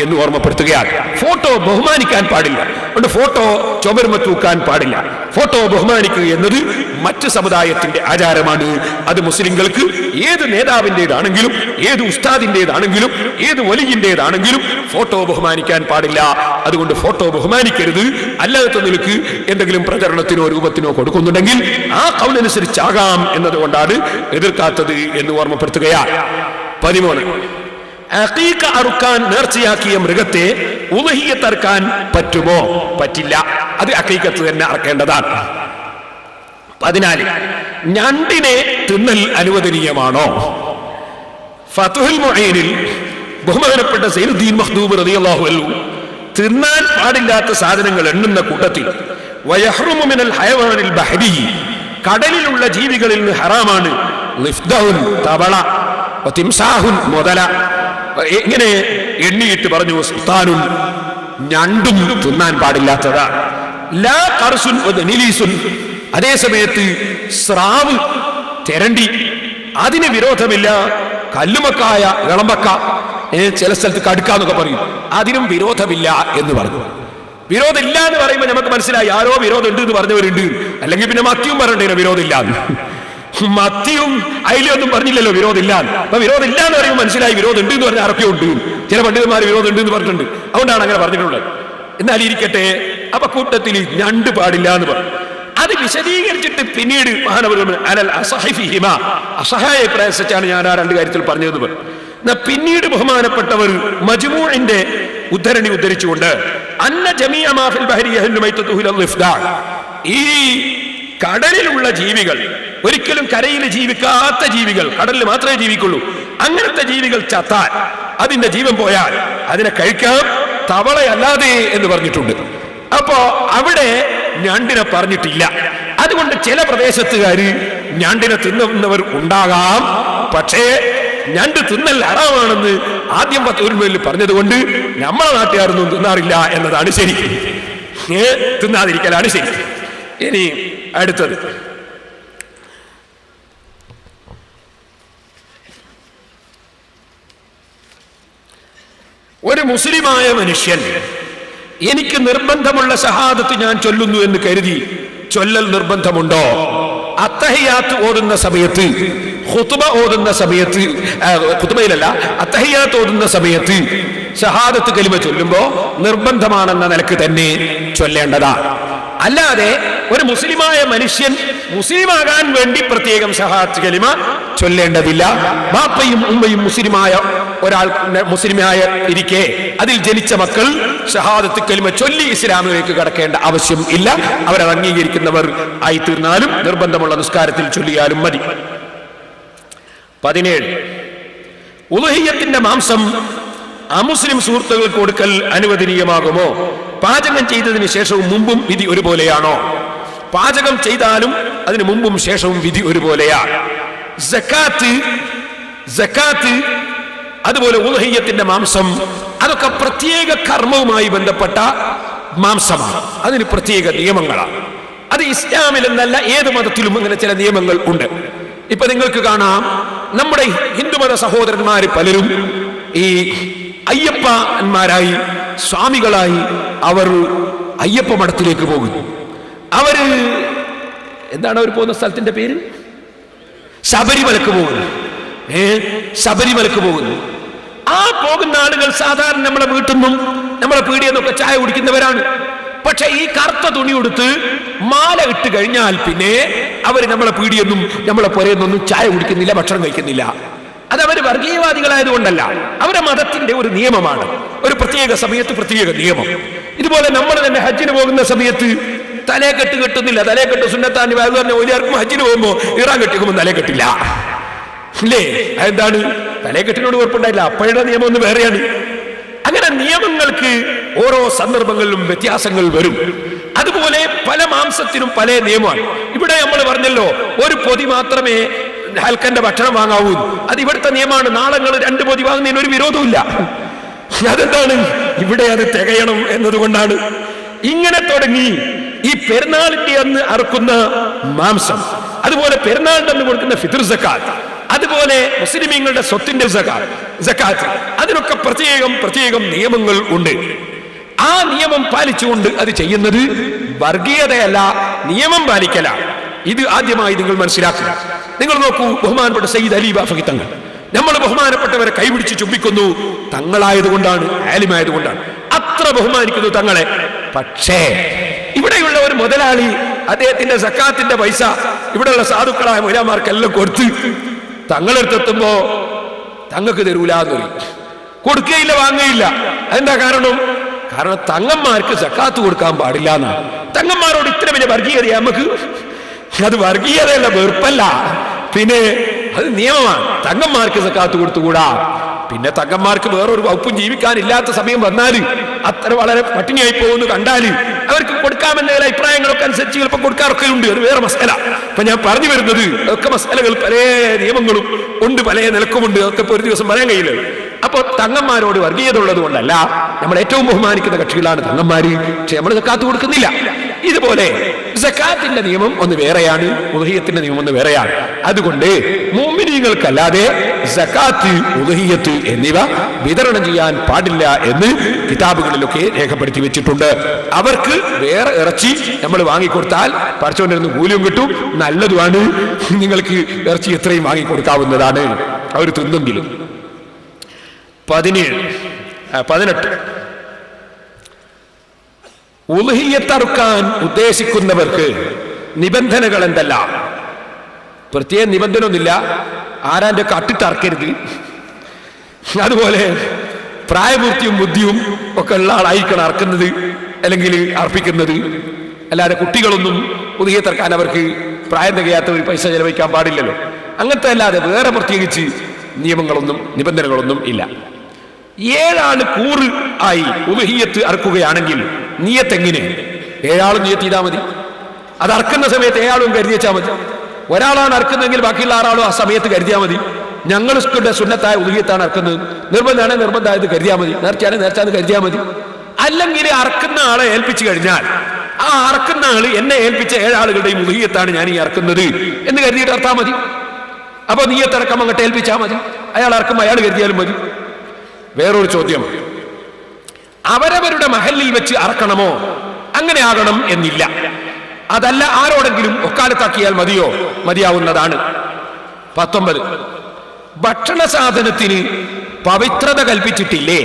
എന്ന് ഓർമ്മപ്പെടുത്തുകയാണ്. ഫോട്ടോ ബഹുമാനിക്കാൻ പാടില്ല, അതുകൊണ്ട് ഫോട്ടോ ചുമരുമ തൂക്കാൻ പാടില്ല. ഫോട്ടോ ബഹുമാനിക്കുക എന്നത് മറ്റ് സമുദായത്തിന്റെ ആചാരമാണ്. അത് മുസ്ലിങ്ങൾക്ക് ഏത് നേതാവിൻ്റെതാണെങ്കിലും ഏത് ഉസ്താദിൻ്റെതാണെങ്കിലും ഏത് വലിയിൻ്റെതാണെങ്കിലും ഫോട്ടോ ബഹുമാനിക്കാൻ പാടില്ല. അതുകൊണ്ട് ഫോട്ടോ ബഹുമാനിക്കരുത്. അല്ലാത്ത നിലക്ക് എന്തെങ്കിലും പ്രചരണത്തിനോ രൂപത്തിനോ കൊടുക്കുന്നുണ്ടെങ്കിൽ ആ കൗലനുസരിച്ചാകാം എന്നതുകൊണ്ടാണ് എതിർക്കാത്തത് എന്ന് ഓർമ്മപ്പെടുത്തുകയാണ്. 13, അഖീഖ അറുക്കാൻ നേർച്ചയാക്കിയ മൃഗത്തെ ഉളഹിയ്യത്ത് അറുക്കാൻ പറ്റുമോ? പറ്റില്ല. അത് അഖീഖത്ത് തന്നെ അറക്കേണ്ടതാണ്. 14, ഞണ്ടിനെ തിന്നൽ അനുവദനീയമാണോ? ഫത്ഹുൽ മുഈനിൽ ബഹുമാനപ്പെട്ട സൈനുദ്ദീൻ മഖ്ദൂം റളിയല്ലാഹു അൻഹു തിന്നാൻ പാടില്ലാത്ത സാധനങ്ങൾ എണ്ണുന്ന കൂട്ടത്തിൽ വയഹ്റുമു മിനൽ ഹയവാനിൽ ബഹരി, കടലിലുള്ള ജീവികളിൽ നിന്ന് ഹറാമാണ് ലിഫ്ദഹുൻ തവള, വതിംസാഹുൻ മുതല. എങ്ങനെ എണ്ണിയിട്ട് പറഞ്ഞു? സുൽത്താനുൻ, ഞണ്ടും തിന്നാൻ പാടില്ലാത്തതാ. ലാ ഖർസുൻ വദനിലീസുൻ, അതേ സമയത്ത് സ്രാവ്, തെരണ്ടി, അതിന് വിരോധമില്ല. കല്ലുമക്കായ, ഇളമ്പക്ക, ചില സ്ഥലത്ത് കടുക്കാന്നൊക്കെ പറയും, അതിനും വിരോധമില്ല എന്ന് പറഞ്ഞു. വിരോധമില്ല എന്ന് പറയുമ്പോൾ നമുക്ക് മനസ്സിലായി ആരോ വിരോധം ഉണ്ട് എന്ന് പറഞ്ഞവരുണ്ട്. അല്ലെങ്കിൽ പിന്നെ മത്തിയും പറഞ്ഞില്ല വിരോധമില്ല. മത്തിയും അയിലൊന്നും പറഞ്ഞില്ലല്ലോ വിരോധമില്ല. അപ്പൊ വിരോധമില്ല എന്ന് പറയുമ്പോൾ മനസ്സിലായി വിരോധം ഉണ്ട് എന്ന് പറഞ്ഞാൽ ആരൊക്കെ ഉണ്ട്. ചില പണ്ഡിതന്മാർ വിരോധം ഉണ്ട് എന്ന് പറഞ്ഞിട്ടുണ്ട്. അതുകൊണ്ടാണ് അങ്ങനെ പറഞ്ഞിട്ടുള്ളത്. എന്നാൽ ഇരിക്കട്ടെ, അപ്പൊ കൂട്ടത്തിൽ ഞണ്ട് പാടില്ല എന്ന് പറഞ്ഞു. അത് വിശദീകരിച്ചിട്ട് പിന്നീട് അസഹായ പ്രയാസിച്ചാണ് ഞാൻ ആ 2 കാര്യത്തിൽ പറഞ്ഞത്. പിന്നീട് ബഹുമാനപ്പെട്ടവർ മജ്മൂഇന്റെ ഉദ്ധരണി ഉദ്ധരിച്ചുകൊണ്ട് അന്ന ജമീഅ മാ ഫിൽ ബഹരി യഹല്ലു മൈതതുഹു ഇലൽ ഇഫ്ദാർ, ഈ കടലിലുള്ള ജീവികൾ, ഒരിക്കലും കരയിൽ ജീവിക്കാത്ത ജീവികൾ, കടലിൽ മാത്രമേ ജീവിക്കുള്ളൂ, അങ്ങനത്തെ ജീവികൾ ചത്താൽ, അതിന്റെ ജീവൻ പോയാൽ അതിനെ കഴിക്കാം, തവളയല്ലാതെ എന്ന് പറഞ്ഞിട്ടുണ്ട്. അപ്പോ അവിടെ ഞണ്ടിനെ പറഞ്ഞിട്ടില്ല. അതുകൊണ്ട് ചില പ്രദേശത്തുകാര് ഞണ്ടിനെ തിന്നുന്നവർ ഉണ്ടാകാം. പക്ഷേ ഞണ്ട് തിന്നൽ ഹറാമാണെന്ന് ആദ്യം ഫത്വയിൽ പറഞ്ഞതുകൊണ്ട് നമ്മളെ നാട്ടുകാരൊന്നും തിന്നാറില്ല എന്നതാണ് ശരി. തിന്നാതിരിക്കലാണ് ശരി. ഇനി അടുത്തത്, ഒരു മുസ്ലിമായ മനുഷ്യൻ എനിക്ക് നിർബന്ധമുള്ള ഷഹാദത്ത് ഞാൻ ചൊല്ലുന്നു എന്ന് കരുതി ചൊല്ലൽ നിർബന്ധമുണ്ടോ? അത്തഹിയാത്ത് ഓതുന്ന സമയത്ത്, ഖുതുബ ഓതുന്ന സമയത്ത്, ഖുതുബയിലല്ല അത്തഹിയാത്ത് ഓതുന്ന സമയത്ത് ഷഹാദത്ത് കലിമ ചൊല്ലുമ്പോ നിർബന്ധമാണെന്ന നിലക്ക് തന്നെ ചൊല്ലേണ്ടതാണ്. അല്ലാതെ ഒരു മുസ്ലിമായ മനുഷ്യൻ മുസ്ലിമാകാൻ വേണ്ടി പ്രത്യേകം ഷഹാദത്ത് കലിമ ചൊല്ലേണ്ടതില്ല. ബാപ്പയും ഉമ്മയും മുസ്ലിമായ ഒരാൾ മുസ്ലിമായ ഇരിക്കെ അതിൽ ജനിച്ച മക്കൾ ഷഹാദത്ത് കലിമ ചൊല്ലി ഇസ്ലാമിലേക്ക് കടക്കേണ്ട ആവശ്യം ഇല്ല. അവരത് അംഗീകരിക്കുന്നവർ ആയി തീർന്നാലും നിർബന്ധമുള്ള നിസ്കാരത്തിൽ ചൊല്ലിയാലും മതി. 17, ഉളുഹിയ്യത്തിന്റെ മാംസം അമുസ്ലിം സുഹൃത്തുക്കൾക്ക് കൊടുക്കൽ അനുവദനീയമാകുമോ? പാചകം ചെയ്തതിന് ശേഷവും മുമ്പും വിധി ഒരുപോലെയാണോ? പാചകം ചെയ്താലും അതിന് മുമ്പും ശേഷവും വിധി ഒരുപോലെയാണ്. സക്കാത്ത് അതുപോലെ ഉളുഹിയ്യത്തിന്റെ മാംസം അതൊക്കെ പ്രത്യേക കർമ്മവുമായി ബന്ധപ്പെട്ട മാംസമാണ്. അതിന് പ്രത്യേക നിയമങ്ങളാണ്. അത് ഇസ്ലാമിൽ എന്നല്ല ഏത് മതത്തിലും അങ്ങനെ ചില നിയമങ്ങൾ ഉണ്ട്. ഇപ്പൊ നിങ്ങൾക്ക് കാണാം, നമ്മുടെ ഹിന്ദുമത സഹോദരന്മാര് പലരും ഈ അയ്യപ്പന്മാരായി സ്വാമികളായി അവർ അയ്യപ്പ മഠത്തിലേക്ക് പോകുന്നു. അവര് എന്താണ് അവർ പോകുന്ന സ്ഥലത്തിന്റെ പേര്? ശബരിമലക്ക് പോകുന്നു. ശബരിമലക്ക് പോകുന്നു. ആ പോകുന്ന ആളുകൾ സാധാരണ നമ്മളെ വീട്ടിൽ നിന്നും നമ്മളെ പീടിയിൽ നിന്നൊക്കെ ചായ കുടിക്കുന്നവരാണ്. പക്ഷെ ഈ കറുത്ത തുണി കൊടുത്ത് മാല ഇട്ട് കഴിഞ്ഞാൽ പിന്നെ അവര് നമ്മളെ പീടിയൊന്നും നമ്മളെ പുരയൊന്നും ചായ കുടിക്കുന്നില്ല, ഭക്ഷണം കഴിക്കുന്നില്ല. അത് അവര് വർഗീയവാദികളായതുകൊണ്ടല്ല, അവരുടെ മതത്തിന്റെ ഒരു നിയമമാണ്. ഒരു പ്രത്യേക സമയത്ത് പ്രത്യേക നിയമം. ഇതുപോലെ നമ്മൾ തന്നെ ഹജ്ജിന് പോകുന്ന സമയത്ത് തലയെക്കെട്ട് കെട്ടുന്നില്ല. തലയെക്കെട്ട് സുന്നത്താൻ ഒരാർക്കും ഹജ്ജിന് പോകുമ്പോ ഇറാൻ കെട്ടിക്കുമ്പോൾ തലയെക്കെട്ടില്ല അല്ലേ? അതെന്താണ്? തലയെക്കെട്ടിനോട് കുഴപ്പമുണ്ടായില്ല. അപ്പോഴുടെ നിയമം ഒന്ന് വേറെയാണ്. അങ്ങനെ നിയമങ്ങൾക്ക് ഓരോ സന്ദർഭങ്ങളിലും വ്യത്യാസങ്ങൾ വരും. അതുപോലെ പല മാംസത്തിനും പല നിയമമാണ്. ഇവിടെ നമ്മൾ പറഞ്ഞല്ലോ, ഒരു പൊതി മാത്രമേ ഹൽക്കന്റെ ഭക്ഷണം വാങ്ങാവൂ. അത് ഇവിടുത്തെ നിയമമാണ്. നാളെ 2 പൊതി വാങ്ങുന്നതിന് ഒരു വിരോധമില്ല. അതെന്താണ്? ഇവിടെ അത് തികയണം എന്നതുകൊണ്ടാണ്. ഇങ്ങനെ തുടങ്ങി ഈ പെരുന്നാളിന്റെ അന്ന് അറുക്കുന്ന മാംസം, അതുപോലെ പെരുന്നാളിന്റെ അന്ന് കൊടുക്കുന്ന ഫിത്ർ സക്കാത്ത്, അതുപോലെ മുസ്ലിമീങ്ങളുടെ സ്വത്തിന്റെ സക്കാത്ത്, അതിനൊക്കെ പ്രത്യേകം നിയമങ്ങൾ ഉണ്ട്. ആ നിയമം പാലിച്ചുകൊണ്ട് അത് ചെയ്യുന്നത് വർഗീയതയല്ല, നിയമം പാലിക്കലാണ്. ഇത് ആദ്യമായി നിങ്ങൾ മനസ്സിലാക്കുക. നിങ്ങൾ നോക്കൂ, ബഹുമാനപ്പെട്ട സയ്യിദ് അലി ബാഫഖി തങ്ങൾ, നമ്മൾ ബഹുമാനപ്പെട്ടവരെ കൈപിടിച്ച് ചുംബിക്കുന്നു. തങ്ങളായതുകൊണ്ടാണ്, ആലിമായതുകൊണ്ടാണ് അത്ര ബഹുമാനിക്കുന്നു തങ്ങളെ. പക്ഷേ ഇവിടെയുള്ള ഒരു മുതലാളി അദ്ദേഹത്തിന്റെ സക്കാത്തിന്റെ പൈസ ഇവിടെയുള്ള സാധുക്കളായ മൗലവിമാർക്കെല്ലാം കൊടുത്ത് തങ്ങളെടുത്തെത്തുമ്പോ തങ്ങൾക്ക് തരൂല എന്ന് പറയും. കൊടുക്കുകയില്ല, വാങ്ങുകയില്ല. എന്താ കാരണം? കാരണം തങ്ങന്മാർക്ക് സക്കാത്ത് കൊടുക്കാൻ പാടില്ല എന്നാണ്. തങ്ങന്മാരോട് ഇത്ര വലിയ വർഗീയത നമുക്ക്? അത് വർഗീയതയല്ല, വെറുപ്പല്ല, പിന്നെ അത് നിയമമാണ്. തങ്ങന്മാർക്ക് സക്കാത്ത് കൊടുത്തുകൂടാ. പിന്നെ തങ്ങന്മാർക്ക് വേറൊരു വകുപ്പും ജീവിക്കാനില്ലാത്ത സമയം വന്നാൽ, അത്ര വളരെ പട്ടിണിയായി പോകുന്നു കണ്ടാൽ അവർക്ക് കൊടുക്കാമെന്ന അഭിപ്രായങ്ങളൊക്കെ അനുസരിച്ച് ചിലപ്പോൾ കൊടുക്കാറൊക്കെ ഉണ്ട്. അത് വേറെ മസല. അപ്പൊ ഞാൻ പറഞ്ഞു വരുന്നത്, ഒക്കെ മസലകൾ പല നിയമങ്ങളും ഉണ്ട്, പല നിലക്കുമുണ്ട്. അതൊക്കെ ഇപ്പൊ ഒരു ദിവസം പറയാൻ കഴിയില്ല. അപ്പൊ തങ്ങന്മാരോട് വർഗീയത ഉള്ളത് കൊണ്ടല്ല, നമ്മൾ ഏറ്റവും ബഹുമാനിക്കുന്ന കക്ഷികളാണ് തങ്ങന്മാര്. പക്ഷെ നമ്മൾ സക്കാത്ത് കൊടുക്കുന്നില്ല. ഇതുപോലെ സക്കാത്തിന്റെ നിയമം ഒന്ന് വേറെയാണ്, ഉദ്ഹിയ്യത്തിന്റെ നിയമം ഒന്ന് വേറെയാണ്. അതുകൊണ്ട് മുഅ്മിനീങ്ങൾക്കല്ലാതെ സക്കാത്ത്, ഉദ്ഹിയ്യത്ത് എന്നിവ വിതരണം ചെയ്യാൻ പാടില്ല എന്ന് കിതാബുകളിലൊക്കെ രേഖപ്പെടുത്തി വെച്ചിട്ടുണ്ട്. അവർക്ക് വേറെ ഇറച്ചി നമ്മൾ വാങ്ങിക്കൊടുത്താൽ പറിച്ചുകൊണ്ടിരുന്ന് കൂലിയും കിട്ടും, നല്ലതുമാണ്. നിങ്ങൾക്ക് ഇറച്ചി എത്രയും വാങ്ങിക്കൊടുക്കാവുന്നതാണ്, അവർ തിന്നെങ്കിലും. 18 ഉളുഹിയ്യത്തറുക്കാൻ ഉദ്ദേശിക്കുന്നവർക്ക് നിബന്ധനകൾ എന്തെല്ലാം? പ്രത്യേക നിബന്ധന ഒന്നുമില്ല. ആരാന്റെ കട്ടിട്ടറക്കരുത്. അതുപോലെ പ്രായപൂർത്തിയും ബുദ്ധിയും ഒക്കെ ഉള്ള ആളായിരിക്കണം അറക്കുന്നത് അല്ലെങ്കിൽ അർപ്പിക്കുന്നത്. അല്ലാതെ കുട്ടികളൊന്നും ഉളുഹിയ്യത്തറക്കാൻ അവർക്ക് പ്രായം തികയാത്തവർ പൈസ ചെലവഴിക്കാൻ പാടില്ലല്ലോ. അങ്ങനത്തെ അല്ലാതെ വേറെ പ്രത്യേകിച്ച് നിയമങ്ങളൊന്നും നിബന്ധനകളൊന്നും ഇല്ല. 7 ആള് കൂറ് ആയി ഉളുഹിയ്യത്ത് അറക്കുകയാണെങ്കിൽ നിയ്യത്ത് എങ്ങനെ? 7 ആളും നിയ്യത്ത് ചെയ്താൽ മതി. അത് അറക്കുന്ന സമയത്ത് 7 ആളും കരുതി വെച്ചാൽ മതി. ഒരാളാണ് അറക്കുന്നതെങ്കിൽ ബാക്കിയുള്ള 6 ആളും ആ സമയത്ത് കരുതിയാൽ മതി. ഞങ്ങളുടെ സുന്നത്തായ ഉദുഹിയത്താണ് അറക്കുന്നത്, നിർബന്ധമാണ് നിർബന്ധമായത് കരുതിയാൽ മതി, നേർച്ചയാണ് നേർച്ചാന്ന് കരുതിയാൽ മതി. അല്ലെങ്കിൽ അറക്കുന്ന ആളെ ഏൽപ്പിച്ചു കഴിഞ്ഞാൽ ആ അറക്കുന്ന ആള് എന്നെ ഏൽപ്പിച്ച 7 ആളുകളുടെയും ഉദുഹിയത്താണ് ഞാൻ ഈ അറക്കുന്നത് എന്ന് കരുതിയിട്ട് അർത്താൽ മതി. അപ്പൊ നീയത്തടക്കം അങ്ങോട്ട് ഏൽപ്പിച്ചാൽ മതി, അയാൾ അറക്കുമ്പോൾ അയാൾ കരുതിയാലും മതി. വേറൊരു ചോദ്യം, അവരവരുടെ മഹല്ലിൽ വെച്ച് അറക്കണമോ? അങ്ങനെ ആകണം എന്നില്ല. അതല്ല ആരോടെങ്കിലും ഒക്കാലത്താക്കിയാൽ മതിയോ? മതിയാവുന്നതാണ്. 19 ഭക്ഷണ സാധനത്തിന് പവിത്രത കൽപ്പിച്ചിട്ടില്ലേ?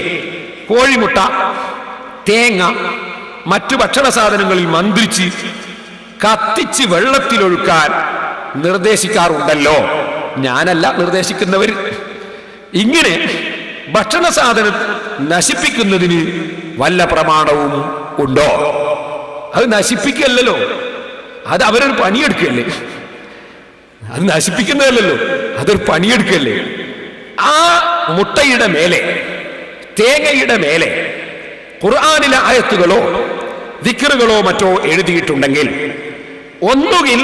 കോഴിമുട്ട, തേങ്ങ, മറ്റു ഭക്ഷണ സാധനങ്ങളിൽ മന്ത്രിച്ച് കത്തിച്ച് വെള്ളത്തിലൊഴുക്കാൻ നിർദ്ദേശിക്കാറുണ്ടല്ലോ. ഞാനല്ല നിർദ്ദേശിക്കുന്നവർ. ഇങ്ങനെ ഭക്ഷണ സാധനം നശിപ്പിക്കുന്നതിന് വല്ല പ്രമാണവും ഉണ്ടോ? അത് നശിപ്പിക്കല്ലോ, അത് അവരൊരു പണിയെടുക്കല്ലേ, അത് നശിപ്പിക്കുന്നതല്ലോ, അതൊരു പണിയെടുക്കല്ലേ. ആ മുട്ടയുടെ മേലെ, തേങ്ങയുടെ മേലെ ഖുർആനിലെ ആയത്തുകളോ ദിക്റുകളോ മറ്റോ എഴുതിയിട്ടുണ്ടെങ്കിൽ ഒന്നുകിൽ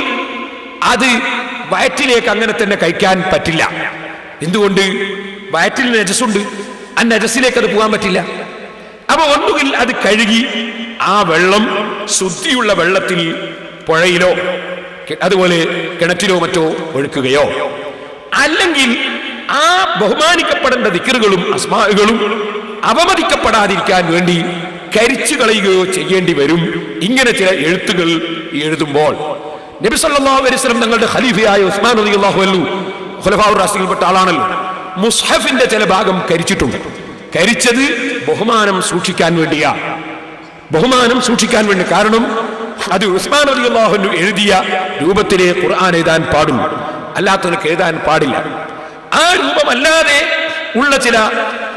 അത് വയറ്റിലേക്ക് അങ്ങനെ തന്നെ കഴിക്കാൻ പറ്റില്ല. എന്തുകൊണ്ട്? വയറ്റിൽ നജസുണ്ട്, ആ നജസിലേക്ക് അത് പോകാൻ പറ്റില്ല. അപ്പൊ ഒന്നുകിൽ അത് കഴുകി ആ വെള്ളം ശുദ്ധിയുള്ള വെള്ളത്തിൽ പുഴയിലോ അതുപോലെ കിണറ്റിലോ മറ്റോ ഒഴുക്കുകയോ, അല്ലെങ്കിൽ ആ ബഹുമാനിക്കപ്പെടേണ്ട ദിക്റുകളും അസ്മാഉകളും അവമതിക്കപ്പെടാതിരിക്കാൻ വേണ്ടി കരിച്ചു കളയുകയോ ചെയ്യേണ്ടി വരും. ഇങ്ങനെ ചില എഴുത്തുകൾ എഴുതുമ്പോൾ നബി സല്ലല്ലാഹു അലൈഹി വസല്ലം തങ്ങളുടെ ഖലീഫയായ ഉസ്മാൻ റളിയല്ലാഹു അൻഹു ഖുലഫാഉർ റാഷിദീൻപ്പെട്ട ആളാണല്ലോ, മുസ്ഹഫിന്റെ ചില ഭാഗം കരിച്ചിട്ടുണ്ട്. കരിച്ചത് ബഹുമാനം സൂക്ഷിക്കാൻ വേണ്ടിയാ, ബഹുമാനം സൂക്ഷിക്കാൻ വേണ്ടി. കാരണം അത് ഉസ്മാൻ റളിയല്ലാഹു അൻഹു എഴുതിയ രൂപത്തിലെ ഖുർആൻ എഴുതാൻ പാടും, അല്ലാത്തവർക്ക് എഴുതാൻ പാടില്ല. ആ രൂപമല്ലാതെ ഉള്ള ചില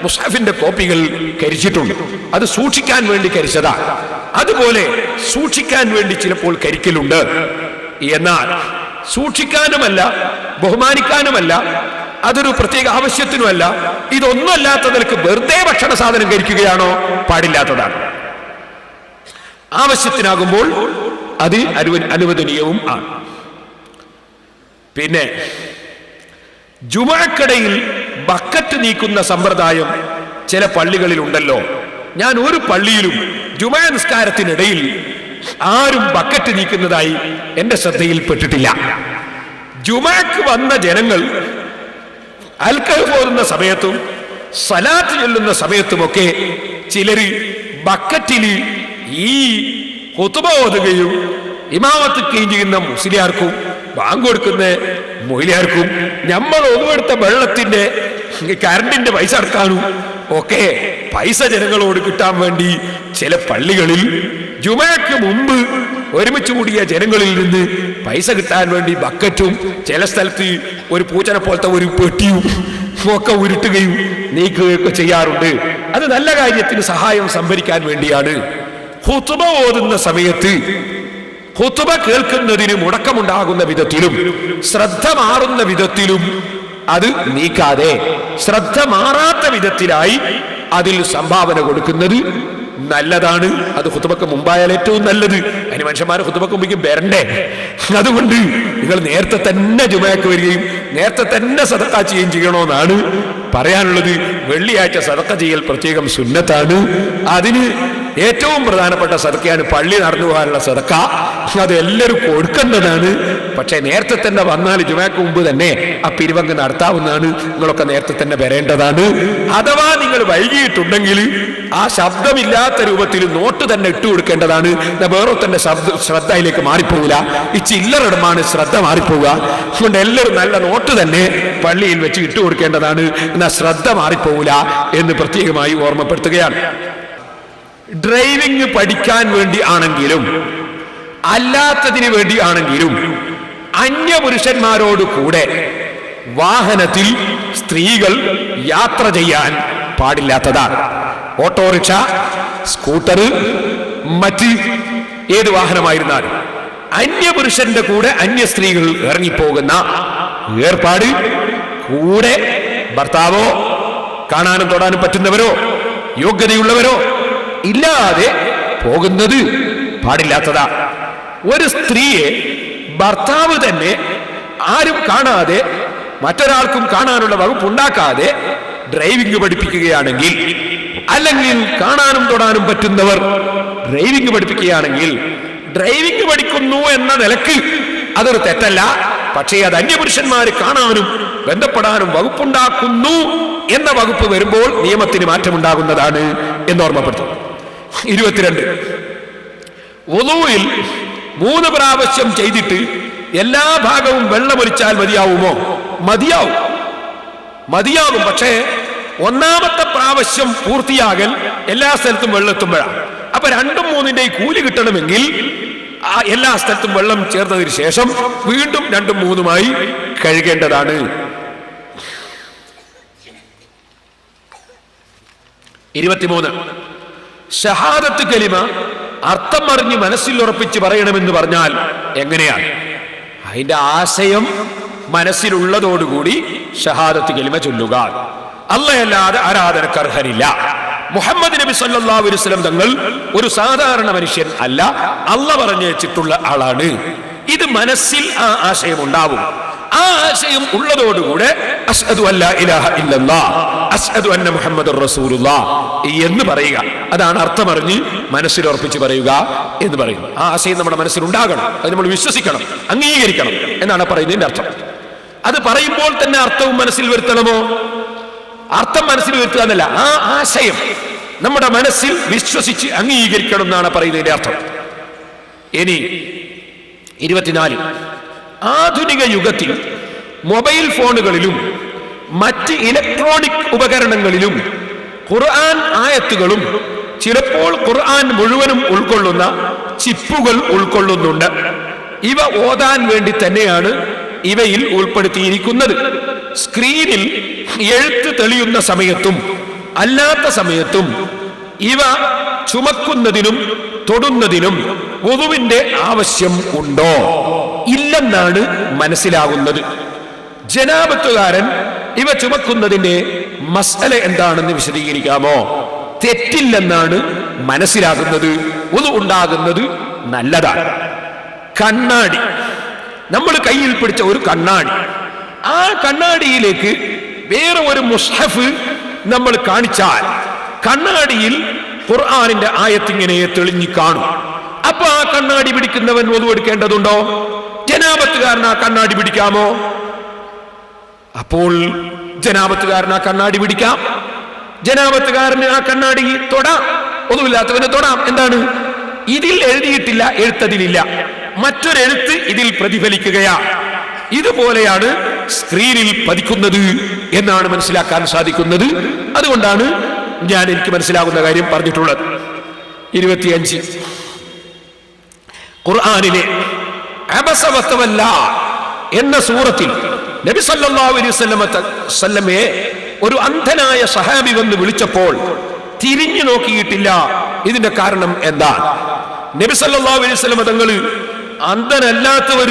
മുസ്ഹഫിന്റെ കോപ്പികൾ കരിച്ചിട്ടുണ്ട്. അത് സൂക്ഷിക്കാൻ വേണ്ടി കരിച്ചതാ. അതുപോലെ സൂക്ഷിക്കാൻ വേണ്ടി ചിലപ്പോൾ കരിക്കലുണ്ട്. എന്നാൽ സൂക്ഷിക്കാനുമല്ല ബഹുമാനിക്കാനുമല്ല അതൊരു പ്രത്യേക ആവശ്യത്തിനുമല്ല. ഇതൊന്നും അല്ലാത്ത നിലക്ക് വെറുതെ ഭക്ഷണ സാധനം കരിക്കുകയാണോ? പാടില്ലാത്തതാണ്. ആവശ്യത്തിനാകുമ്പോൾ അത് അനുവദനീയവും ആണ്. പിന്നെ ജുമുഅക്കടയിൽ ബക്കറ്റ് നീക്കുന്ന സമ്പ്രദായം ചില പള്ളികളിൽ ഉണ്ടല്ലോ. ഞാൻ ഒരു പള്ളിയിലും ജുമുഅ നിസ്കാരത്തിനിടയിൽ ആരും ബക്കറ്റ് നീക്കുന്നതായി എന്റെ ശ്രദ്ധയിൽപ്പെട്ടിട്ടില്ല. ജുമുഅക്ക് വന്ന ജനങ്ങൾ അൽഖഹഫ് ഓതുന്ന സമയത്തും സലാത്ത് ചൊല്ലുന്ന സമയത്തുമൊക്കെ ചിലര് ബക്കറ്റിൽ ഈ ഖുതുബ ഓതുകയും ഇമാമത്ത് ചെയ്യുന്ന മുസ്ലിയാർക്കും ബാങ്ക് കൊടുക്കുന്ന മൊയ്ലിയാർക്കും നമ്മൾ ഒന്നുമെടുത്ത വെള്ളത്തിന്റെ കറണ്ടിന്റെ പൈസ അടക്കാനും ഒക്കെ പൈസ ജനങ്ങളോട് കിട്ടാൻ വേണ്ടി ചില പള്ളികളിൽ ജുമഅക്ക് മുമ്പ് ഒരുമിച്ച് കൂടിയ ജനങ്ങളിൽ നിന്ന് പൈസ കിട്ടാൻ വേണ്ടി ബക്കറ്റും ചില സ്ഥലത്ത് ഒരു പൂച്ചനെ പോലത്തെ ഒരു പെട്ടിയും ഒക്കെ ഉരുട്ടുകയും നീക്കുകയൊക്കെ ചെയ്യാറുണ്ട്. അത് നല്ല കാര്യത്തിന് സഹായം സംഭരിക്കാൻ വേണ്ടിയാണ്. ഖുതുബ ഓതുന്ന സമയത്ത് ഖുതുബ കേൾക്കുന്നതിന് മുടക്കമുണ്ടാകുന്ന വിധത്തിലും ശ്രദ്ധ മാറുന്ന വിധത്തിലും അത് നീക്കാതെ ശ്രദ്ധ മാറാത്ത വിധത്തിലായി അതിൽ സംഭാവന കൊടുക്കുന്നത് നല്ലതാണ്. അത് ഖുതുബക്ക് മുമ്പായാൽ ഏറ്റവും നല്ലത്. അതിന് മനുഷ്യന്മാരെ ഖുതുബക്ക് മുമ്പേക്കും വരണ്ടേ. അതുകൊണ്ട് നിങ്ങൾ നേരത്തെ തന്നെ ജുമഅക്ക് വരികയും നേരത്തെ തന്നെ സദഖ ചെയ്യുകയും ചെയ്യണമെന്നാണ് പറയാനുള്ളത്. വെള്ളിയാഴ്ച സദഖ ചെയ്യൽ പ്രത്യേകം സുന്നത്താണ്. അതിന് ഏറ്റവും പ്രധാനപ്പെട്ട സദഖയാണ് പള്ളി നടന്നു പോകാനുള്ള സദഖ. അത് എല്ലാവരും കൊടുക്കേണ്ടതാണ്. പക്ഷേ നേരത്തെ തന്നെ വന്നാൽ ജുമഅക്ക് മുമ്പ് തന്നെ ആ പിരിവങ്ങ് നടത്താവുന്നതാണ്. നിങ്ങളൊക്കെ നേരത്തെ തന്നെ വരേണ്ടതാണ്. അഥവാ നിങ്ങൾ വൈകിയിട്ടുണ്ടെങ്കിൽ ആ ശബ്ദമില്ലാത്ത രൂപത്തിൽ നോട്ട് തന്നെ ഇട്ടു കൊടുക്കേണ്ടതാണ്. വേറെ തന്നെ ശ്രദ്ധ അതിലേക്ക് മാറിപ്പോവില്ല. ഈ ചില്ലറിടമാണ് ശ്രദ്ധ മാറിപ്പോവുക. അതുകൊണ്ട് എല്ലാവരും നല്ല നോട്ട് തന്നെ പള്ളിയിൽ വെച്ച് ഇട്ടു കൊടുക്കേണ്ടതാണ്. എന്നാൽ ശ്രദ്ധ മാറിപ്പോവില്ല എന്ന് പ്രത്യേകമായി ഓർമ്മപ്പെടുത്തുകയാണ്. ഡ്രൈവിംഗ് പഠിക്കാൻ വേണ്ടി ആണെങ്കിലും അല്ലാത്തതിന് വേണ്ടി ആണെങ്കിലും അന്യപുരുഷന്മാരോട് കൂടെ വാഹനത്തിൽ സ്ത്രീകൾ യാത്ര ചെയ്യാൻ പാടില്ലാത്തതാണ്. ഓട്ടോറിക്ഷ, സ്കൂട്ടർ, മറ്റ് ഏത് വാഹനമായിരുന്നാലും അന്യപുരുഷന്റെ കൂടെ അന്യ സ്ത്രീകൾ ഇറങ്ങിപ്പോകുന്ന ഏർപ്പാട് കൂടെ ഭർത്താവോ കാണാനും തൊടാനും പറ്റുന്നവരോ യോഗ്യതയുള്ളവരോ ഇല്ലാതെ പോകുന്നത് പാടില്ലാത്തതാ. ഒരു സ്ത്രീയെ ഭർത്താവ് തന്നെ ആരും കാണാതെ മറ്റൊരാൾക്കും കാണാനുള്ള വകുപ്പുണ്ടാക്കാതെ ഡ്രൈവിംഗ് പഠിപ്പിക്കുകയാണെങ്കിൽ, അല്ലെങ്കിൽ കാണാനും തൊടാനും പറ്റുന്നവർ ഡ്രൈവിംഗ് പഠിപ്പിക്കുകയാണെങ്കിൽ, ഡ്രൈവിംഗ് പഠിക്കുന്നു എന്ന നിലക്ക് അതൊരു തെറ്റല്ല. പക്ഷേ അത് അന്യപുരുഷന്മാര് കാണാനും ബന്ധപ്പെടാനും വകുപ്പുണ്ടാക്കുന്നു എന്ന വകുപ്പ് വരുമ്പോൾ നിയമത്തിന് മാറ്റമുണ്ടാകുന്നതാണ് എന്നോർമ്മപ്പെടുത്തുന്നു. 22, വുളൂഇൽ 3 പ്രാവശ്യം ചെയ്തിട്ട് എല്ലാ ഭാഗവും വെള്ളമൊലിച്ചാൽ മതിയാവുമോ? മതിയാവും. പക്ഷേ 1ാമത്തെ പ്രാവശ്യം പൂർത്തിയാകൽ എല്ലാ സ്ഥലത്തും വെള്ളമെത്തുമ്പോഴാണ്. അപ്പൊ 2ഉം 3ന്റെയും കൂലി കിട്ടണമെങ്കിൽ എല്ലാ സ്ഥലത്തും വെള്ളം ചേർന്നതിന് ശേഷം വീണ്ടും 2ഉം 3ഉമായി കഴുകേണ്ടതാണ്. 23, ഷഹാദത്ത് കലിമ അർത്ഥം അറിഞ്ഞ് മനസ്സിൽ ഉറപ്പിച്ച് പറയണമെന്ന് പറഞ്ഞാൽ എങ്ങനെയാണ്? അതിന്റെ ആശയം മനസ്സിലുള്ളതോടുകൂടി ഷഹാദത്ത് കലിമ ചൊല്ലുക. അല്ലാഹുവല്ലാതെ ആരാധനക്ക് അർഹനില്ല. മുഹമ്മദ് നബി സല്ലല്ലാഹു അലൈഹി വസല്ലം തങ്ങൾ ഒരു സാധാരണ മനുഷ്യൻ അല്ല, അല്ലാഹ് പറഞ്ഞു വെച്ചിട്ടുള്ള ആളാണ്. ഇത് മനസ്സിൽ ആ ആശയം ഉണ്ടാവും. ആ ആശയം ഉള്ളതോടുകൂടെ അശ്ഹദു അല്ലാ ഇലാഹ ഇല്ലല്ലാഹ് അശ്ഹദു അന്ന മുഹമ്മദുർ റസൂലുള്ളാഹ് എന്ന് പറയുക. അതാണ് അർത്ഥമറിഞ്ഞ് മനസ്സിൽ ഉറപ്പിച്ച് പറയുക എന്ന് പറയുന്നത്. ആ ആശയം നമ്മുടെ മനസ്സിൽ ഉണ്ടാകണം, അത് നമ്മൾ വിശ്വസിക്കണം, അംഗീകരിക്കണം എന്നാണ് പറയുന്നതിന്റെ അർത്ഥം. അത് പറയുമ്പോൾ തന്നെ അർത്ഥവും മനസ്സിൽ വരുത്തണമോ? അർത്ഥം മനസ്സിൽ വരുത്തുക എന്നല്ല, ആ ആശയം നമ്മുടെ മനസ്സിൽ വിശ്വസിച്ച് അംഗീകരിക്കണം എന്നാണ് പറയുന്നതിന്റെ അർത്ഥം. ഇനി 24, ആധുനിക യുഗത്തിൽ മൊബൈൽ ഫോണുകളിലും മറ്റ് ഇലക്ട്രോണിക് ഉപകരണങ്ങളിലും ഖുർആൻ ആയത്തുകളും ചിലപ്പോൾ ഖുർആൻ മുഴുവനും ഉൾക്കൊള്ളുന്ന ചിപ്പുകൾ ഉൾക്കൊള്ളുന്നുണ്ട്. ഇവ ഓതാൻ വേണ്ടി തന്നെയാണ് ഇവയിൽ ഉൾപ്പെടുത്തിയിരിക്കുന്നത്. സ്ക്രീനിൽ എഴുത്ത് തെളിയുന്ന സമയത്തും അല്ലാത്ത സമയത്തും ഇവ ചുമക്കുന്നതിനും തൊടുന്നതിനും വുളുവിന്റെ ആവശ്യം ഉണ്ടോ? ഇല്ലെന്നാണ് മനസ്സിലാകുന്നത്. ജനാബത്തുകാരൻ ഇവ ചുമക്കുന്നതിന്റെ മസ്അല എന്താണെന്ന് വിശദീകരിക്കാമോ? തെറ്റില്ലെന്നാണ് മനസ്സിലാകുന്നത്. വുളു ഉണ്ടാകുന്നത് നല്ലതാണ്. കണ്ണാടി, നമ്മൾ കയ്യിൽ പിടിച്ച ഒരു കണ്ണാടി, ആ കണ്ണാടിയിലേക്ക് വേറെ ഒരു മുസ്ഹഫ് നമ്മൾ കാണിച്ചാൽ കണ്ണാടിയിൽ ഖുർആനിന്റെ ആയത്തിങ്ങനെ തെളിഞ്ഞു കാണും. അപ്പൊ ആ കണ്ണാടി പിടിക്കുന്നവൻ വുളു എടുക്കേണ്ടതുണ്ടോ? ജനാബത്തുകാരൻ ആ കണ്ണാടി പിടിക്കാമോ? അപ്പോൾ ജനാബത്തുകാരൻ ആ കണ്ണാടി പിടിക്കാം, ജനാബത്തുകാരന് ആ കണ്ണാടി തൊടാം, വുളുവില്ലാത്തവന് തൊടാം. എന്താണ്? ഇതിൽ എഴുതിയിട്ടില്ല, എഴുത്തതിലില്ല, മറ്റൊരെഴുത്ത് ഇതിൽ പ്രതിഫലിക്കുകയാ. ഇതുപോലെയാണ് സ്ക്രീനിൽ പതിക്കുന്നത് എന്നാണ് മനസ്സിലാക്കാൻ സാധിക്കുന്നത്. അതുകൊണ്ടാണ് ഞാൻ എനിക്ക് മനസ്സിലാകുന്ന കാര്യം പറഞ്ഞിട്ടുള്ളത്. 25, ഖുർആനിലെ അബസവത്തവല്ല എന്ന സൂറത്തിൽ നബി സല്ലല്ലാഹു അലൈഹി വസല്ലമയെ ഒരു അന്ധനായ സഹാബി വന്ന് വിളിച്ചപ്പോൾ തിരിഞ്ഞു നോക്കിയിട്ടില്ല. ഇതിന്റെ കാരണം എന്താ? നബി സല്ലല്ലാഹു അലൈഹി വസല്ലമ തങ്ങൾ അന്ധനല്ലാത്തവർ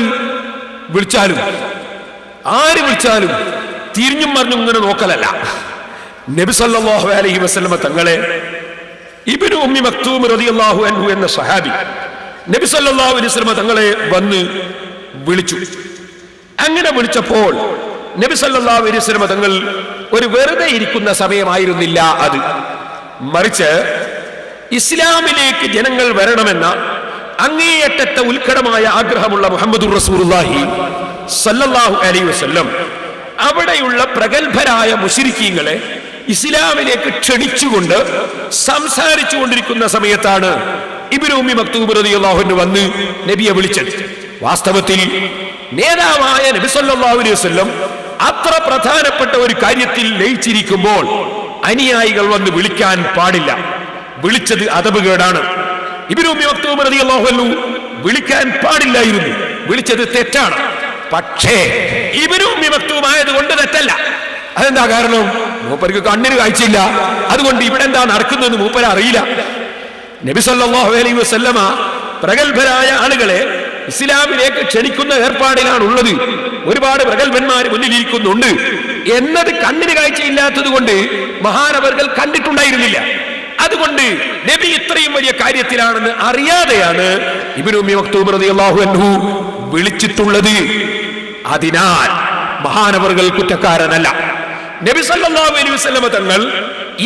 വിളിച്ചാലും ആര് വിളിച്ചാലും തിരിഞ്ഞും മറിഞ്ഞും ഇങ്ങനെ നോക്കലല്ല. നബി സല്ലല്ലാഹു അലൈഹി വസല്ലമ തങ്ങളെ ഇബ്നു ഉമ്മി മക്തൂം റളിയല്ലാഹു അൻഹു എന്ന സഹാബി നബി സല്ലല്ലാഹു അലൈഹി വസല്ലമ തങ്ങളെ വന്ന് വിളിച്ചു. അങ്ങനെ വിളിച്ചപ്പോൾ നബി സല്ലല്ലാഹു അലൈഹി വസല്ലമ തങ്ങൾ ഒരു വെറുതെ ഇരിക്കുന്ന സമയമായിരുന്നില്ല അത്, മറിച്ച് ഇസ്ലാമിലേക്ക് ജനങ്ങൾ വരണമെന്ന അങ്ങേയറ്റത്തെ ഉത്കടമായ ആഗ്രഹമുള്ള മുഹമ്മദുർ റസൂലുള്ളാഹി സല്ലല്ലാഹു അലൈഹി വസല്ലം അവിടെയുള്ള പ്രഗത്ഭരായ മുശ്രിക്കീങ്ങളെ ഇസ്ലാമിലേക്ക് ക്ഷണിച്ചുകൊണ്ട് സംസാരിച്ചു കൊണ്ടിരിക്കുന്ന സമയത്താണ് ഇബ്നു ഉമ്മി മക്തൂം റളിയല്ലാഹു അൻഹു വന്ന് നബിയെ വിളിച്ചത്. വാസ്തവത്തിൽ നേതാവായ നബി സല്ലല്ലാഹു അലൈഹി വസല്ലം അത്ര പ്രധാനപ്പെട്ട ഒരു കാര്യത്തിൽ ലയിച്ചിരിക്കുമ്പോൾ അനുയായികൾ വന്ന് വിളിക്കാൻ പാടില്ല. വിളിച്ചത് അദബുകേടാണ്. ഇബ്നു ഉമ്മി മക്തൂം റളിയല്ലാഹു അൻഹു വിളിക്കാൻ പാടില്ലായിരുന്നു, വിളിച്ചത് തെറ്റാണ്. പക്ഷേ ഇബ്നു ഉമ്മി മക്തൂം ആയതുകൊണ്ട് തെറ്റല്ല. അതെന്താ കാരണം? മൂപ്പർക്ക് കണ്ണിന് കാഴ്ചയില്ല, അതുകൊണ്ട് ഇവിടെ എന്താ നടക്കുന്നതെന്ന് മൂപ്പര് അറിയില്ല. നബി സല്ലല്ലാഹു അലൈഹി വസല്ലമ പ്രഗത്ഭരായ ആളുകളെ ഇസ്ലാമിലേക്ക് ക്ഷണിക്കുന്ന ഏർപ്പാടിലാണ് ഉള്ളത്. ഒരുപാട് പ്രഗത്ഭന്മാർ മുന്നിലിരിക്കുന്നുണ്ട് എന്നത് കണ്ണിന് കാഴ്ചയില്ലാത്തത് കൊണ്ട് മഹാനവർകൾ കണ്ടിട്ടുണ്ടായിരുന്നില്ല. അതുകൊണ്ട് നബി ഇത്രയും വലിയ കാര്യത്തിലാണെന്ന് അറിയാതെയാണ് ഇബ്നു ഉമ്മി മക്തൂം റളിയല്ലാഹു അൻഹു വിളിച്ചിട്ടുള്ളത്. അതിനാൽ മഹാനവറുകൾ കുറ്റക്കാരനല്ല. നബി സല്ലല്ലാഹു അലൈഹി വസല്ലമ തങ്ങൾ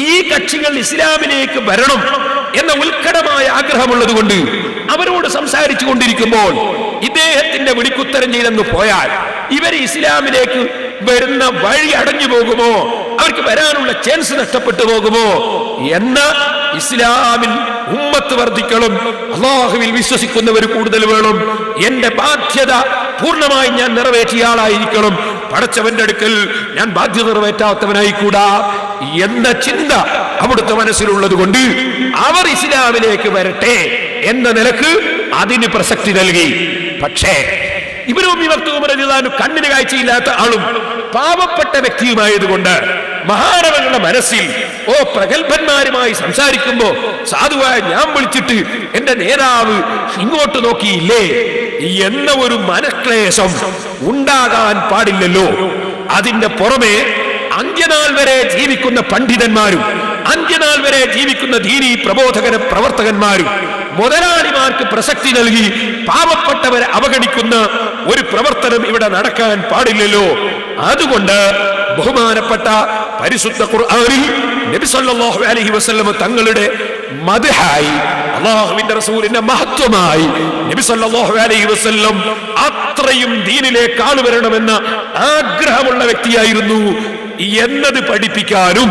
ഈ കക്ഷികൾ ഇസ്ലാമിലേക്ക് വരണം എന്ന ഉത്കടമായ ആഗ്രഹമുള്ളത് കൊണ്ട് അവരോട് സംസാരിച്ചു കൊണ്ടിരിക്കുമ്പോൾ ഇദ്ദേഹത്തിന്റെ വിളിക്കുത്തരം ചെയ്തെന്ന് പോയാൽ ഇവർ ഇസ്ലാമിലേക്ക് വരുന്ന വഴി അടഞ്ഞു പോകുമോ, അവർക്ക് വരാനുള്ള ചാൻസ് നഷ്ടപ്പെട്ടു പോകുമോ എന്ന ഇസ്ലാമിൽ ഉമ്മത്ത് വർദ്ധിക്കണം, അല്ലാഹുവിൽ വിശ്വസിക്കുന്നവർ കൂടുതൽ വേണം, എന്റെ ബാധ്യത പൂർണ്ണമായി ഞാൻ നിറവേറ്റിയ ആളായിരിക്കണം, പടച്ചവന്റെ അടുക്കൽ ഞാൻ ബാധ്യത നിറവേറ്റാത്തവനായിക്കൂടാ എന്ന ചിന്ത അവിടുത്തെ മനസ്സിലുള്ളത് കൊണ്ട് അവർ ഇസ്ലാമിലേക്ക് വരട്ടെ എന്ന നിലക്ക് അതിന് പ്രസക്തി നൽകി. പക്ഷേ ഇബ്നു ഉമ്മി മക്തൂം റളിയല്ലാഹു അൻഹു കണ്ണിന് കാഴ്ചയില്ലാത്ത ആളും പാവപ്പെട്ട വ്യക്തിയുമായതുകൊണ്ട് മഹാനവരുടെ മനസ്സിൽ പ്രഗത്ഭന്മാരുമായി സംസാരിക്കുമ്പോ സാധുവായ ഞാൻ വിളിച്ചിട്ട് എന്റെ നേതാവ് ഇങ്ങോട്ട് നോക്കിയില്ലേ എന്ന ഒരു മനക്ലേശം ഉണ്ടാകാൻ പാടില്ലല്ലോ. അതിന്റെ പുറമെ അന്ത്യനാൾ വരെ ജീവിക്കുന്ന പണ്ഡിതന്മാരും അന്ത്യനാൾ വരെ ജീവിക്കുന്ന ദീനീ പ്രവർത്തകന്മാരും മുതലാളിമാർക്ക് പ്രസക്തി നൽകി പാവപ്പെട്ടവരെ അവഗണിക്കുന്ന ഒരു പ്രവർത്തനം ഇവിടെ നടക്കാൻ പാടില്ലല്ലോ. അതുകൊണ്ട് ബഹുമാനപ്പെട്ട പരിശുദ്ധ ഖുർആനിൽ നബി സല്ലല്ലാഹു അലൈഹി വസല്ലം തങ്ങളുടെ മദ്ഹായി അല്ലാഹുവിന്റെ റസൂലിന്റെ മഹത്വമായി നബി സല്ലല്ലാഹു അലൈഹി വസല്ലം അത്രയും ദീനിലേക്ക് ആളുവരണമെന്ന ആഗ്രഹമുള്ള വ്യക്തിയായിരുന്നു എന്നത് പഠിപ്പിക്കാനും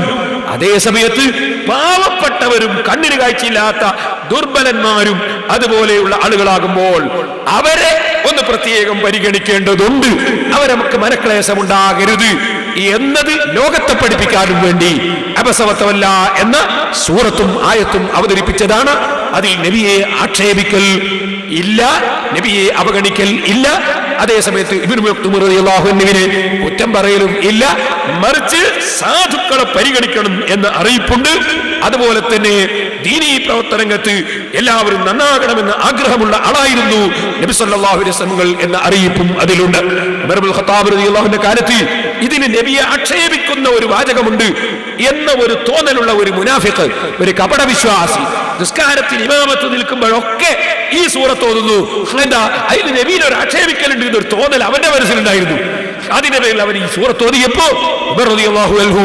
അതേ സമയത്ത് പാവപ്പെട്ടവരും കണ്ണിന് കാഴ്ചയില്ലാത്ത ദുർബലന്മാരും അതുപോലെയുള്ള ആളുകളാകുമ്പോൾ അവരെ ഒന്ന് പ്രത്യേകം പരിഗണിക്കേണ്ടതുണ്ട്, അവരെ നമുക്ക് മനക്ലേശമുണ്ടാകരുത് എന്നത് ലോകത്തെ പഠിപ്പിക്കാനും വേണ്ടി അബസവത്തവല്ല എന്ന സൂറത്തും ആയത്തും അവതരിപ്പിച്ചതാണ്. അതിൽ നബിയെ ആക്ഷേപിക്കൽ ഇല്ല, നബിയെ അവഗണിക്കൽ ഇല്ല, അതേസമയത്ത് ഇബ്നു മക്തൂം റളിയല്ലാഹു അൻഹുവിനെ കുറ്റം പറയലും ഇല്ല, മറിച്ച് സാധുക്കളെ പരിഗണിക്കണം എന്ന അറിയിപ്പുണ്ട്. അതുപോലെ തന്നെ ദീനീ പ്രവർത്തനരംഗത്ത് എല്ലാവരും നന്നാകണമെന്ന് ആഗ്രഹമുള്ള ആളായിരുന്നു നബി സല്ലല്ലാഹു അലൈഹി വസല്ലം എന്ന അറിയിപ്പും അതിലുണ്ട്. ഉമർ ഇബ്നുൽ ഖത്താബ് റളിയല്ലാഹുവിന്റെ കാലത്ത് ഇതിന് നബിയെ ആക്ഷേപിക്കുന്ന ഒരു വാചകമുണ്ട് എന്ന ഒരു തോന്നലുള്ള ഒരു മുനാഫിഖ്, ഒരു കപട വിശ്വാസി നിസ്കാരത്തിൽ ഇമാമത്ത് നിൽക്കുമ്പോഴൊക്കെ ഈ സൂറത്ത് ഓതുന്നു. എന്താ അതിന് നബിയെ ഒരു ആക്ഷേപിക്കലുണ്ട് എന്നൊരു തോന്നൽ അവന്റെ മനസ്സിലുണ്ടായിരുന്നു. അതിന്റെ പേരിൽ അവൻ ഈ സൂറത്ത് ഓതിയപ്പോ ഉമർ റളിയല്ലാഹു അൻഹു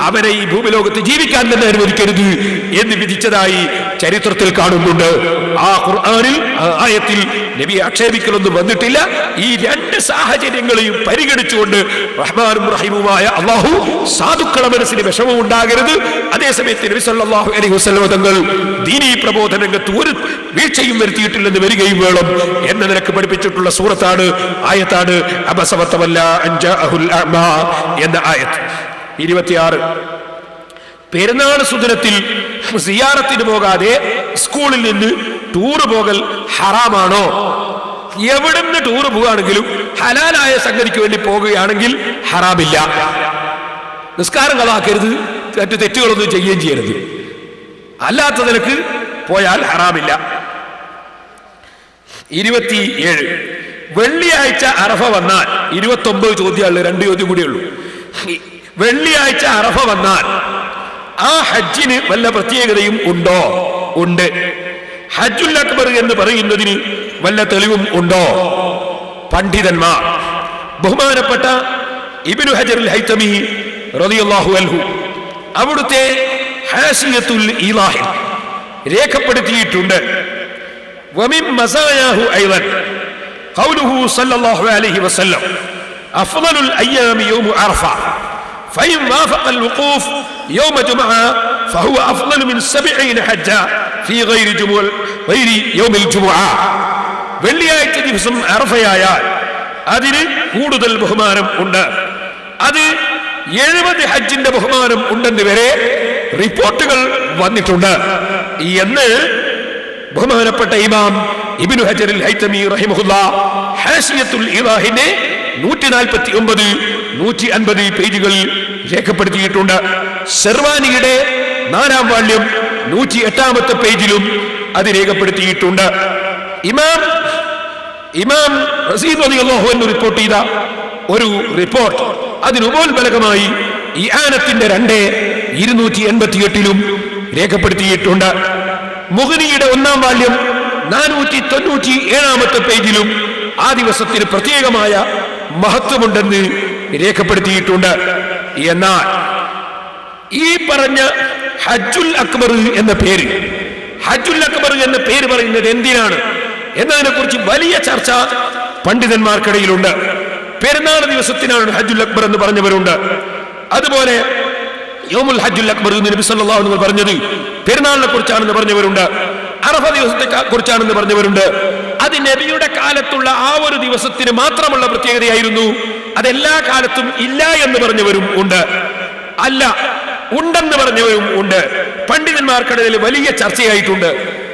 അവരെ ഈ ഭൂമിലോകത്ത് ജീവിക്കാൻ തന്നെ അനുവദിക്കരുത് എന്ന് വിധിച്ചതായി ചരിത്രത്തിൽ കാണുന്നുണ്ട്. ആ ഖുർആനിൽ ആയത്തിൽ നബിയെ ആക്ഷേപിക്കലൊന്നും വന്നിട്ടില്ല. ഈ രണ്ട് സാഹചര്യങ്ങളെയും പരിഗണിച്ചുകൊണ്ട് റഹ്മാനും റഹീമുമായ അല്ലാഹു സാധുക്കളെ മനസ്സിന് വിഷമം ഉണ്ടാകരുത്, അതേസമയത്ത് നബി സല്ലല്ലാഹു അലൈഹി വസല്ലം തങ്ങൾ ദീനീ പ്രബോധന രംഗത്ത് ഒരു വീഴ്ചയും വരുത്തിയിട്ടില്ലെന്ന് വരികയും വേണം എന്ന നിലക്ക് പഠിപ്പിച്ചിട്ടുള്ള സൂറത്താണ്, ആയത്താണ് അബസവത്തവല്ല അൻജാഅഹുൽ അഅ്മാ എന്ന ആയത്ത്. 26 പെരുന്നാൾ സുദിനത്തിൽ സിയാറത്തിന് പോകാതെ സ്കൂളിൽ നിന്ന് ടൂർ പോകൽ ഹറാമാണോ? എവിടുന്ന് ടൂർ പോവുകയാണെങ്കിലും ഹലാലായ സംഗതിക്ക് വേണ്ടി പോകുകയാണെങ്കിൽ ഹറാമില്ല. നിസ്കാരം കളാക്കരുത്, മറ്റു തെറ്റുകളൊന്നും ചെയ്യുകയും ചെയ്യരുത്. അല്ലാത്ത നിലക്ക് പോയാൽ ഹറാമില്ല. 27 വെള്ളിയാഴ്ച അറഫ വന്നാൽ 29 ചോദ്യമുള്ളൂ, 2 ചോദ്യം കൂടിയേ ഉള്ളൂ. വെള്ളിയാഴ്ച അറഫ വന്നാൽ ആ ഹജ്ജിന് വല്ല പ്രത്യേകതയും ഉണ്ടോ? ഉണ്ട്. ഹജ്ജുൽ അക്ബർ എന്ന് പറയുന്നതിന് വല്ല തെളിവും ഉണ്ടോ? പണ്ഡിതന്മാർ ബഹുമാനപ്പെട്ട ഇബ്നു ഹജറുൽ ഹൈതമി റളിയല്ലാഹു അൻഹു അവിടുത്തെ ഹാസിയത്തുൽ ഇലാഹി രേഖപ്പെടുത്തിയിട്ടുണ്ട്. വമിൻ മസായാഹു ഐളൻ ഖൗലുഹു സല്ലല്ലാഹു അലൈഹി വസല്ലം അഫ്ളലുൽ അയ്യാമി യൗമു അറഫ ഫഇൻ വാഫഖ الوقوف يوم جمعة فهو أفضل من 70 حجة في غير يوم الجمعة. വെള്ളിയാഴ്ച ദിവസം അറഫയായാൽ അതിന് കൂടുതൽ ബഹുമാനം ഉണ്ട്, അത് 70 ഹജ്ജിന്റെ ബഹുമാനം ഉണ്ടെന്ന് വരെ റിപ്പോർട്ടുകൾ വന്നിട്ടുണ്ട് എന്ന് ബഹുമാനപ്പെട്ട ഇമാം ഇബ്നു ഹജറുൽ ഹൈതമി റഹിമഹുല്ലാ ഹാസിയത്തുൽ ഇലാഹിന്റെ 149, 150 പേജുകളിൽ രേഖപ്പെടുത്തിയിട്ടുണ്ട്. ശർവാനിയുടെ 4-ാം വാള്യം 108-ാമത്തെ പേജിലും അത് രേഖപ്പെടുത്തിയിട്ടുണ്ട്. ഇമാം റസീദ് റളിയല്ലാഹു അൻഹു റിപ്പോർട്ട് ചെയ്ത ഒരു റിപ്പോർട്ട് അതിനുപോൽബലകമായി ഇആനത്തിന്റെ 2/288 രേഖപ്പെടുത്തിയിട്ടുണ്ട്. മുഗ്നിയുടെ 1-ാം വാല്യം 497-ാമത്തെ പേജിലും ആ ദിവസത്തിന് പ്രത്യേകമായ മഹത്വമുണ്ടെന്ന് രേഖപ്പെടുത്തിയിട്ടുണ്ട്. എന്നാൽ ഈ പറഞ്ഞ ഹജ്ജുൽ അക്ബർ എന്ന പേര്, ഹജ്ജുൽ അക്ബർ എന്ന പേര് പറയുന്നത് എന്തിനാണ് എന്നതിനെ കുറിച്ച് വലിയ ചർച്ച പണ്ഡിതന്മാർക്കിടയിലുണ്ട്. പെരുന്നാൾ ദിവസത്തിനാണ് ഹജ്ജുൽ അക്ബർ എന്ന് പറഞ്ഞവരുണ്ട്. അതുപോലെ യൗമുൽ ഹജ്ജുൽ അക്ബർ എന്ന് നബി സല്ലല്ലാഹു അലൈഹി വസല്ലം പറഞ്ഞത് പെരുന്നാളിനെ കുറിച്ചാണെന്ന് പറഞ്ഞവരുണ്ട്. അറഫ ദിവസത്തെ കുറിച്ചാണെന്ന് പറഞ്ഞവരുണ്ട്. അത് നബിയുടെ കാലത്തുള്ള ആ ഒരു ദിവസത്തിന് മാത്രമുള്ള പ്രത്യേകതയായിരുന്നു, അതെല്ലാ കാലത്തും ഇല്ല എന്ന് പറഞ്ഞവരും ഉണ്ട്, അല്ല ഉണ്ടെന്ന് പറഞ്ഞവരും ഉണ്ട്. പണ്ഡിതന്മാർക്കിടയിൽ വലിയ ചർച്ചയായിട്ടുണ്ട്.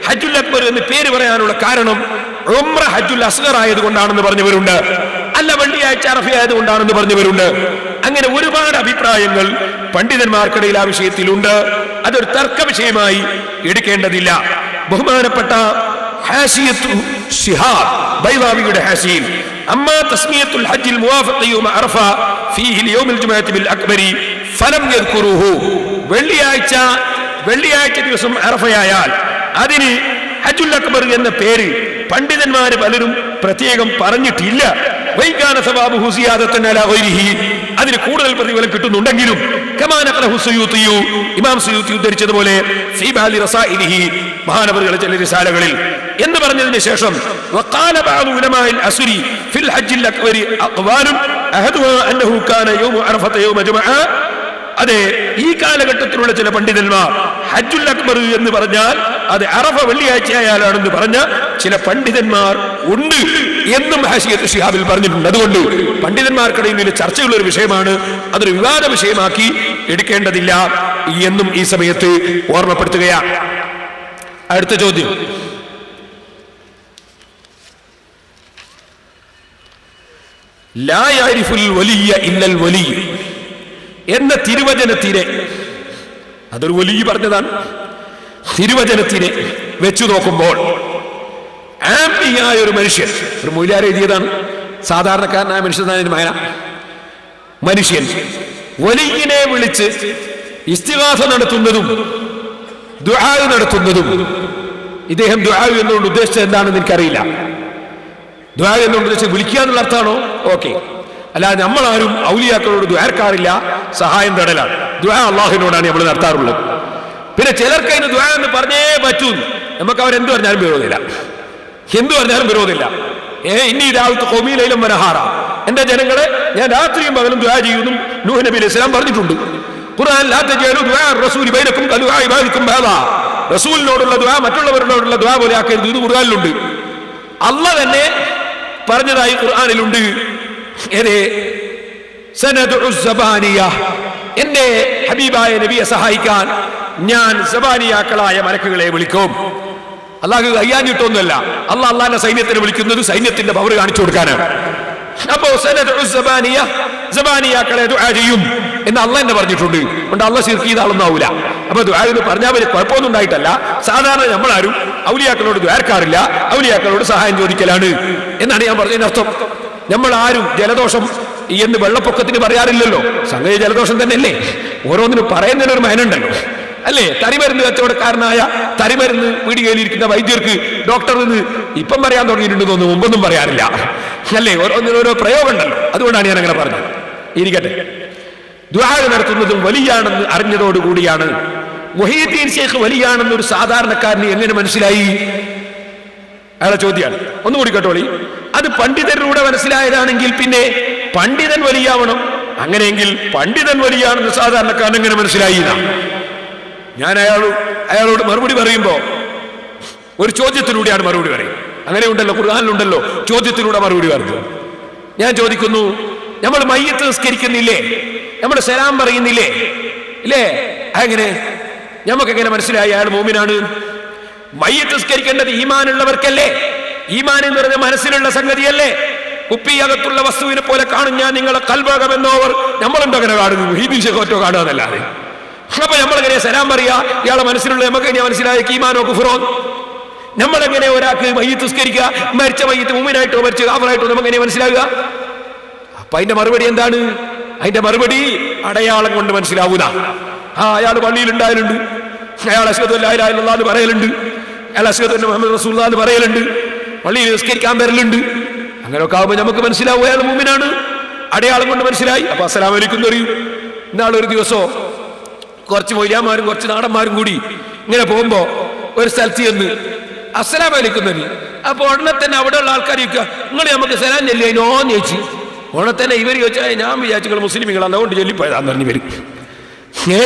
ഹജ്ജുൽ അക്ബർ എന്ന് പേര് പറയാനുള്ള കാരണം ഉംറ ഹജ്ജുൽ അസ്ഗർ ആയതുകൊണ്ടാണെന്ന് പറഞ്ഞവരുണ്ട്, അല്ല വെള്ളിയാഴ്ച അറഫ ആയതുകൊണ്ടാണെന്ന് പറഞ്ഞവരുണ്ട്. അങ്ങനെ ഒരുപാട് അഭിപ്രായങ്ങൾ പണ്ഡിതന്മാർക്കിടയിൽ ആ വിഷയത്തിലുണ്ട്. അതൊരു തർക്ക വിഷയമായി എടുക്കേണ്ടതില്ല. ബഹുമാനപ്പെട്ട ഹാസിയത്തു ശിഹാബ് ബൈളാവിയുടെ ഹാസിയിൽ അമ്മാ തസ്മിയത്തുൽ ഹജ്ജിൽ മുവാഫഖ യൗമ അറഫ ഫീഹി ലിയൗമിൽ ജുമുഅത്തി ബിൽ അക്ബരി ഫലം യദ്കുറുഹു, വെള്ളിയാഴ്ച ദിവസം അറഫയായാൽ അതിന് ഹജ്ജുൽ അക്ബർ എന്ന പേര് പണ്ഡിതന്മാര് പലരും പ്രത്യേകം പറഞ്ഞിട്ടില്ല. വൈകാന സവാബുഹു സിയാദത്തൻ അലാ ഗൈരിഹി, അതിന് കൂടുതൽ പ്രതിഫലം കിട്ടുന്നുണ്ടെങ്കിലും കമാ നഖലഹു സുയൂത്തി, ഇമാം സുയൂത്തി ഉദ്ധരിച്ചതുപോലെ ഫീ ബഅദി റസായിലിഹി, മഹാനവറുകളുടെ ചില റിസാലകളിൽ എന്ന് പറഞ്ഞതിന് ശേഷം വഖാല ബഅദു ഉലമാഇൽ അസ്രി ഫിൽ ഹജ്ജിൽ അക്ബരി അഖ്വാലുൻ അഹദുഹാ അന്നഹു കാന യൗമു അറഫത യൗമ ജുമുഅ, അതെ ഈ കാലഘട്ടത്തിലുള്ള ചില പണ്ഡിതന്മാർ ഹജ്ജുൽ അക്ബർ എന്ന് പറഞ്ഞാൽ അത് അറഫ വെള്ളിയാഴ്ചയായാലാണെന്ന് പറഞ്ഞ ചില പണ്ഡിതന്മാർ ഉണ്ട് എന്നും ഹാസിയത്ത് ശിഹാബിൽ പറഞ്ഞിട്ടുണ്ട്. അതുകൊണ്ട് പണ്ഡിതന്മാർക്കിടയിൽ ചർച്ചയുള്ള ഒരു വിഷയമാണ്, അതൊരു വിവാദ വിഷയമാക്കി എടുക്കേണ്ടതില്ല എന്നും ഈ സമയത്ത് ഓർമ്മപ്പെടുത്തുകയാണ്. അടുത്ത ചോദ്യം, ലാ യഅരിഫുൽ വലിയ ഇല്ലൽ വലി എന്ന തിരുവചനത്തിനെ, അതൊരു വലിയ പറഞ്ഞതാണ്, തിരുവചനത്തിനെ വെച്ചു നോക്കുമ്പോൾ ആംബിയായ ഒരു മനുഷ്യൻ, ഒരു മൗലിയാർ എഴുതിയതാണ്, സാധാരണക്കാരനായ മനുഷ്യനായ മനുഷ്യൻ വലിയനെ വിളിച്ച് ഇസ്തിഗാസ നടത്തുന്നതും ദുആ നടത്തുന്നതും, ഇദ്ദേഹം ദുആ എന്നുകൊണ്ട് ഉദ്ദേശിച്ചത് എന്താണെന്ന് എനിക്കറിയില്ല. ദുആ എന്നുകൊണ്ട് ഉദ്ദേശിച്ച് വിളിക്കുക എന്നുള്ള അർത്ഥമാണോ? ഓക്കെ, അല്ലാതെ നമ്മളാരും ഔലിയാക്കളോട് ദുആർക്കാറില്ല, സഹായം തേടലാണ്. ദുആ അള്ളാഹുവിനോടാണ് നമ്മൾ നടത്താറുള്ളത്. പിന്നെ ചിലർക്ക് അതിന് ദുആ എന്ന് പറഞ്ഞേ പറ്റൂ, നമുക്ക് അവരെന്ത് പറഞ്ഞാലും വിരോധമില്ല, എന്ത് പറഞ്ഞാലും വിരോധമില്ല. ഇന്നീ രാവിലത്തെ ഖൗമിയിലും മനഹാറ, എന്റെ ജനങ്ങളെ ഞാൻ രാത്രിയും പകലും ദുആ ചെയ്യുന്നു നൂഹ് നബി അലൈഹി സ്വലാം പറഞ്ഞിട്ടുണ്ട്. ഖുർആൻ ലാ തജഅലു ദുആ റസൂലി ബൈനക്കും കദുആ ഇബാദിക്കും ബഅദാ, റസൂലിനോടുള്ള ദുആ മറ്റുള്ളവരോടുള്ള ദുആ പോലെ ആക്കരുത്, ഇത് ഖുർആനിലുണ്ട്. അല്ലാഹ് തന്നെ പറഞ്ഞതായി ഖുർആനിലുണ്ട്. എന്റെ ഹബീബായ നബിയെ സഹായിക്കാൻ ഞാൻ സബാനിയാക്കളായ മലക്കുകളെ വിളിക്കും. അള്ളാഹ് കയ്യാഞ്ഞിട്ടൊന്നുമല്ല, അള്ളാഹിന്റെ സൈന്യത്തിനെ വിളിക്കുന്നത് സൈന്യത്തിന്റെ പവർ കാണിച്ചു കൊടുക്കാനാണ്. അപ്പോ സബാനിയാക്കളെ ദുആ ചെയ്യും എന്ന് അള്ളാഹ് തന്നെ പറഞ്ഞിട്ടുണ്ട്. കൊണ്ട് അള്ളാഹ് ശിർക്ക് ചെയ്ത ആളൊന്നാവൂല. അപ്പൊ ദുആ എന്ന് പറഞ്ഞാൽ വലിയ കുഴപ്പമൊന്നും ഉണ്ടായിട്ടല്ല, സാധാരണ നമ്മളാരും ഔലിയാക്കളോട് ദുആർക്കാറില്ല, ഔലിയാക്കളോട് സഹായം ചോദിക്കലാണ് എന്നാണ് ഞാൻ പറഞ്ഞതിന്റെ അർത്ഥം. നമ്മൾ ആരും ജലദോഷം എന്ന് വെള്ളപ്പൊക്കത്തിന് പറയാറില്ലല്ലോ, സംഗതി ജലദോഷം തന്നെയല്ലേ, ഓരോന്നിനും പറയുന്നതിനൊരു മയനുണ്ടല്ലോ അല്ലേ. തരിമരുന്ന് കച്ചവടക്കാരനായ തരിമരുന്ന് പീടികയിലിരിക്കുന്ന വൈദ്യർക്ക് ഡോക്ടർ എന്ന് ഇപ്പം പറയാൻ തുടങ്ങിയിട്ടുണ്ടെന്ന് തോന്നുന്നു, മുമ്പൊന്നും പറയാറില്ല അല്ലേ. ഓരോന്നിനും ഓരോ പ്രയോഗം ഉണ്ടല്ലോ, അതുകൊണ്ടാണ് ഞാൻ അങ്ങനെ പറഞ്ഞത്. ഇരിക്കട്ടെ, ദുആ നടത്തുന്നതും വലിയാണെന്ന് അറിഞ്ഞതോടുകൂടിയാണ്. മുഹീദ്ദീൻ ശൈഖ് വലിയാണെന്ന് ഒരു സാധാരണക്കാരന് എങ്ങനെ മനസ്സിലായി? അയാളെ ചോദ്യമാണ്. ഒന്നുകൂടി കേട്ടോളി. അത് പണ്ഡിതരിലൂടെ മനസ്സിലായതാണെങ്കിൽ പിന്നെ പണ്ഡിതൻ വലിയാവണം. അങ്ങനെയെങ്കിൽ പണ്ഡിതൻ വലിയാണെന്ന് സാധാരണക്കാരൻ എങ്ങനെ മനസ്സിലായി? ഞാൻ അയാളോട് മറുപടി പറയുമ്പോ ഒരു ചോദ്യത്തിലൂടെയാണ് മറുപടി പറയും. അങ്ങനെ ഉണ്ടല്ലോ, ഖുർആനിലുണ്ടല്ലോ ചോദ്യത്തിലൂടെ മറുപടി പറയുന്നത്. ഞാൻ ചോദിക്കുന്നു, നമ്മൾ മയ്യത്ത് നിസ്കരിക്കുന്നില്ലേ, നമ്മൾ സലാം പറയുന്നില്ലേ ഇല്ലേ? അങ്ങനെ നമുക്കെങ്ങനെ മനസ്സിലായി അയാൾ മുഅ്മിനാണ്? മയ്യത്ത് നിസ്കരിക്കേണ്ടത് ഈമാനുള്ളവർക്കല്ലേ? ഈമാൻ എന്ന് പറഞ്ഞ മനസ്സിലുള്ള സംഗതിയല്ലേ? കുപ്പിയകത്തുള്ള വസ്തുവിനെ പോലെ കാണും ഞാൻ നിങ്ങളെ കൽബകമെന്നോവർ, നമ്മളുണ്ടോ അങ്ങനെ കാണുന്നു? ഹീബിൻ ശേഖോറ്റോ കാണുക എന്നല്ലാതെ. അപ്പൊ നമ്മളെങ്ങനെ സലാം പറയാ? ഇയാളെ മനസ്സിലുള്ള നമുക്ക് എങ്ങനെ മനസ്സിലായ ഈമാനോ കുഫ്റോ? നമ്മളെങ്ങനെ ഒരാൾക്ക് മയ്യത്ത് നിസ്കരിക്കുക, മരിച്ച മയ്യത്ത് മുഅ്മിനായിട്ടോ മരിച്ച കാഫിറായിട്ടോ നമുക്കെങ്ങനെ മനസ്സിലാവുക? അപ്പൊ അതിന്റെ മറുപടി എന്താണ്? അതിന്റെ മറുപടി അടയാളം കൊണ്ട് മനസ്സിലാവൂല. അയാൾ പള്ളിയിൽ ഉണ്ടായാലുണ്ട്, അയാൾ അശ്ഹദു അല്ലാ ഇലാഹ ഇല്ലല്ലാഹ് എന്ന് പറയലുണ്ട്, അയാൾ അശ്ഹദു അന്ന മുഹമ്മദ് റസൂലുള്ളാഹ് എന്ന് പറയലുണ്ട്, പള്ളിയിൽ നിസ്കരിക്കാൻ വരലുണ്ട്. അങ്ങനെയൊക്കെ ആവുമ്പോൾ നമുക്ക് മനസ്സിലാവും അയാൾ മുഅ്മിനാണ്. അടയാളം കൊണ്ട് മനസ്സിലായി. അപ്പൊ അസ്സലാമു അലൈക്കും എന്ന് പറയും. ഇന്നാളൊരു ദിവസോ കുറച്ച് മൊയ്ലാമാരും കുറച്ച് നാടന്മാരും കൂടി ഇങ്ങനെ പോകുമ്പോ ഒരു സ്ഥലത്ത് ചെന്ന് അസ്സലാമു അലൈക്കും എന്ന് പറയും. അപ്പൊ ഉടനെ തന്നെ അവിടെയുള്ള ആൾക്കാർ ചോദിക്കുക, നിങ്ങൾ നമുക്ക് സലാം ചെല്ലിയോന്ന് ചോദിച്ചു. ഉടനെ തന്നെ ഇവർ ചോദിച്ചാൽ ഞാൻ വിചാരിച്ചു നിങ്ങൾ മുസ്ലിമികളാണ്, അതുകൊണ്ട് ചൊല്ലിപ്പോയതാന്ന് പറഞ്ഞു വരും.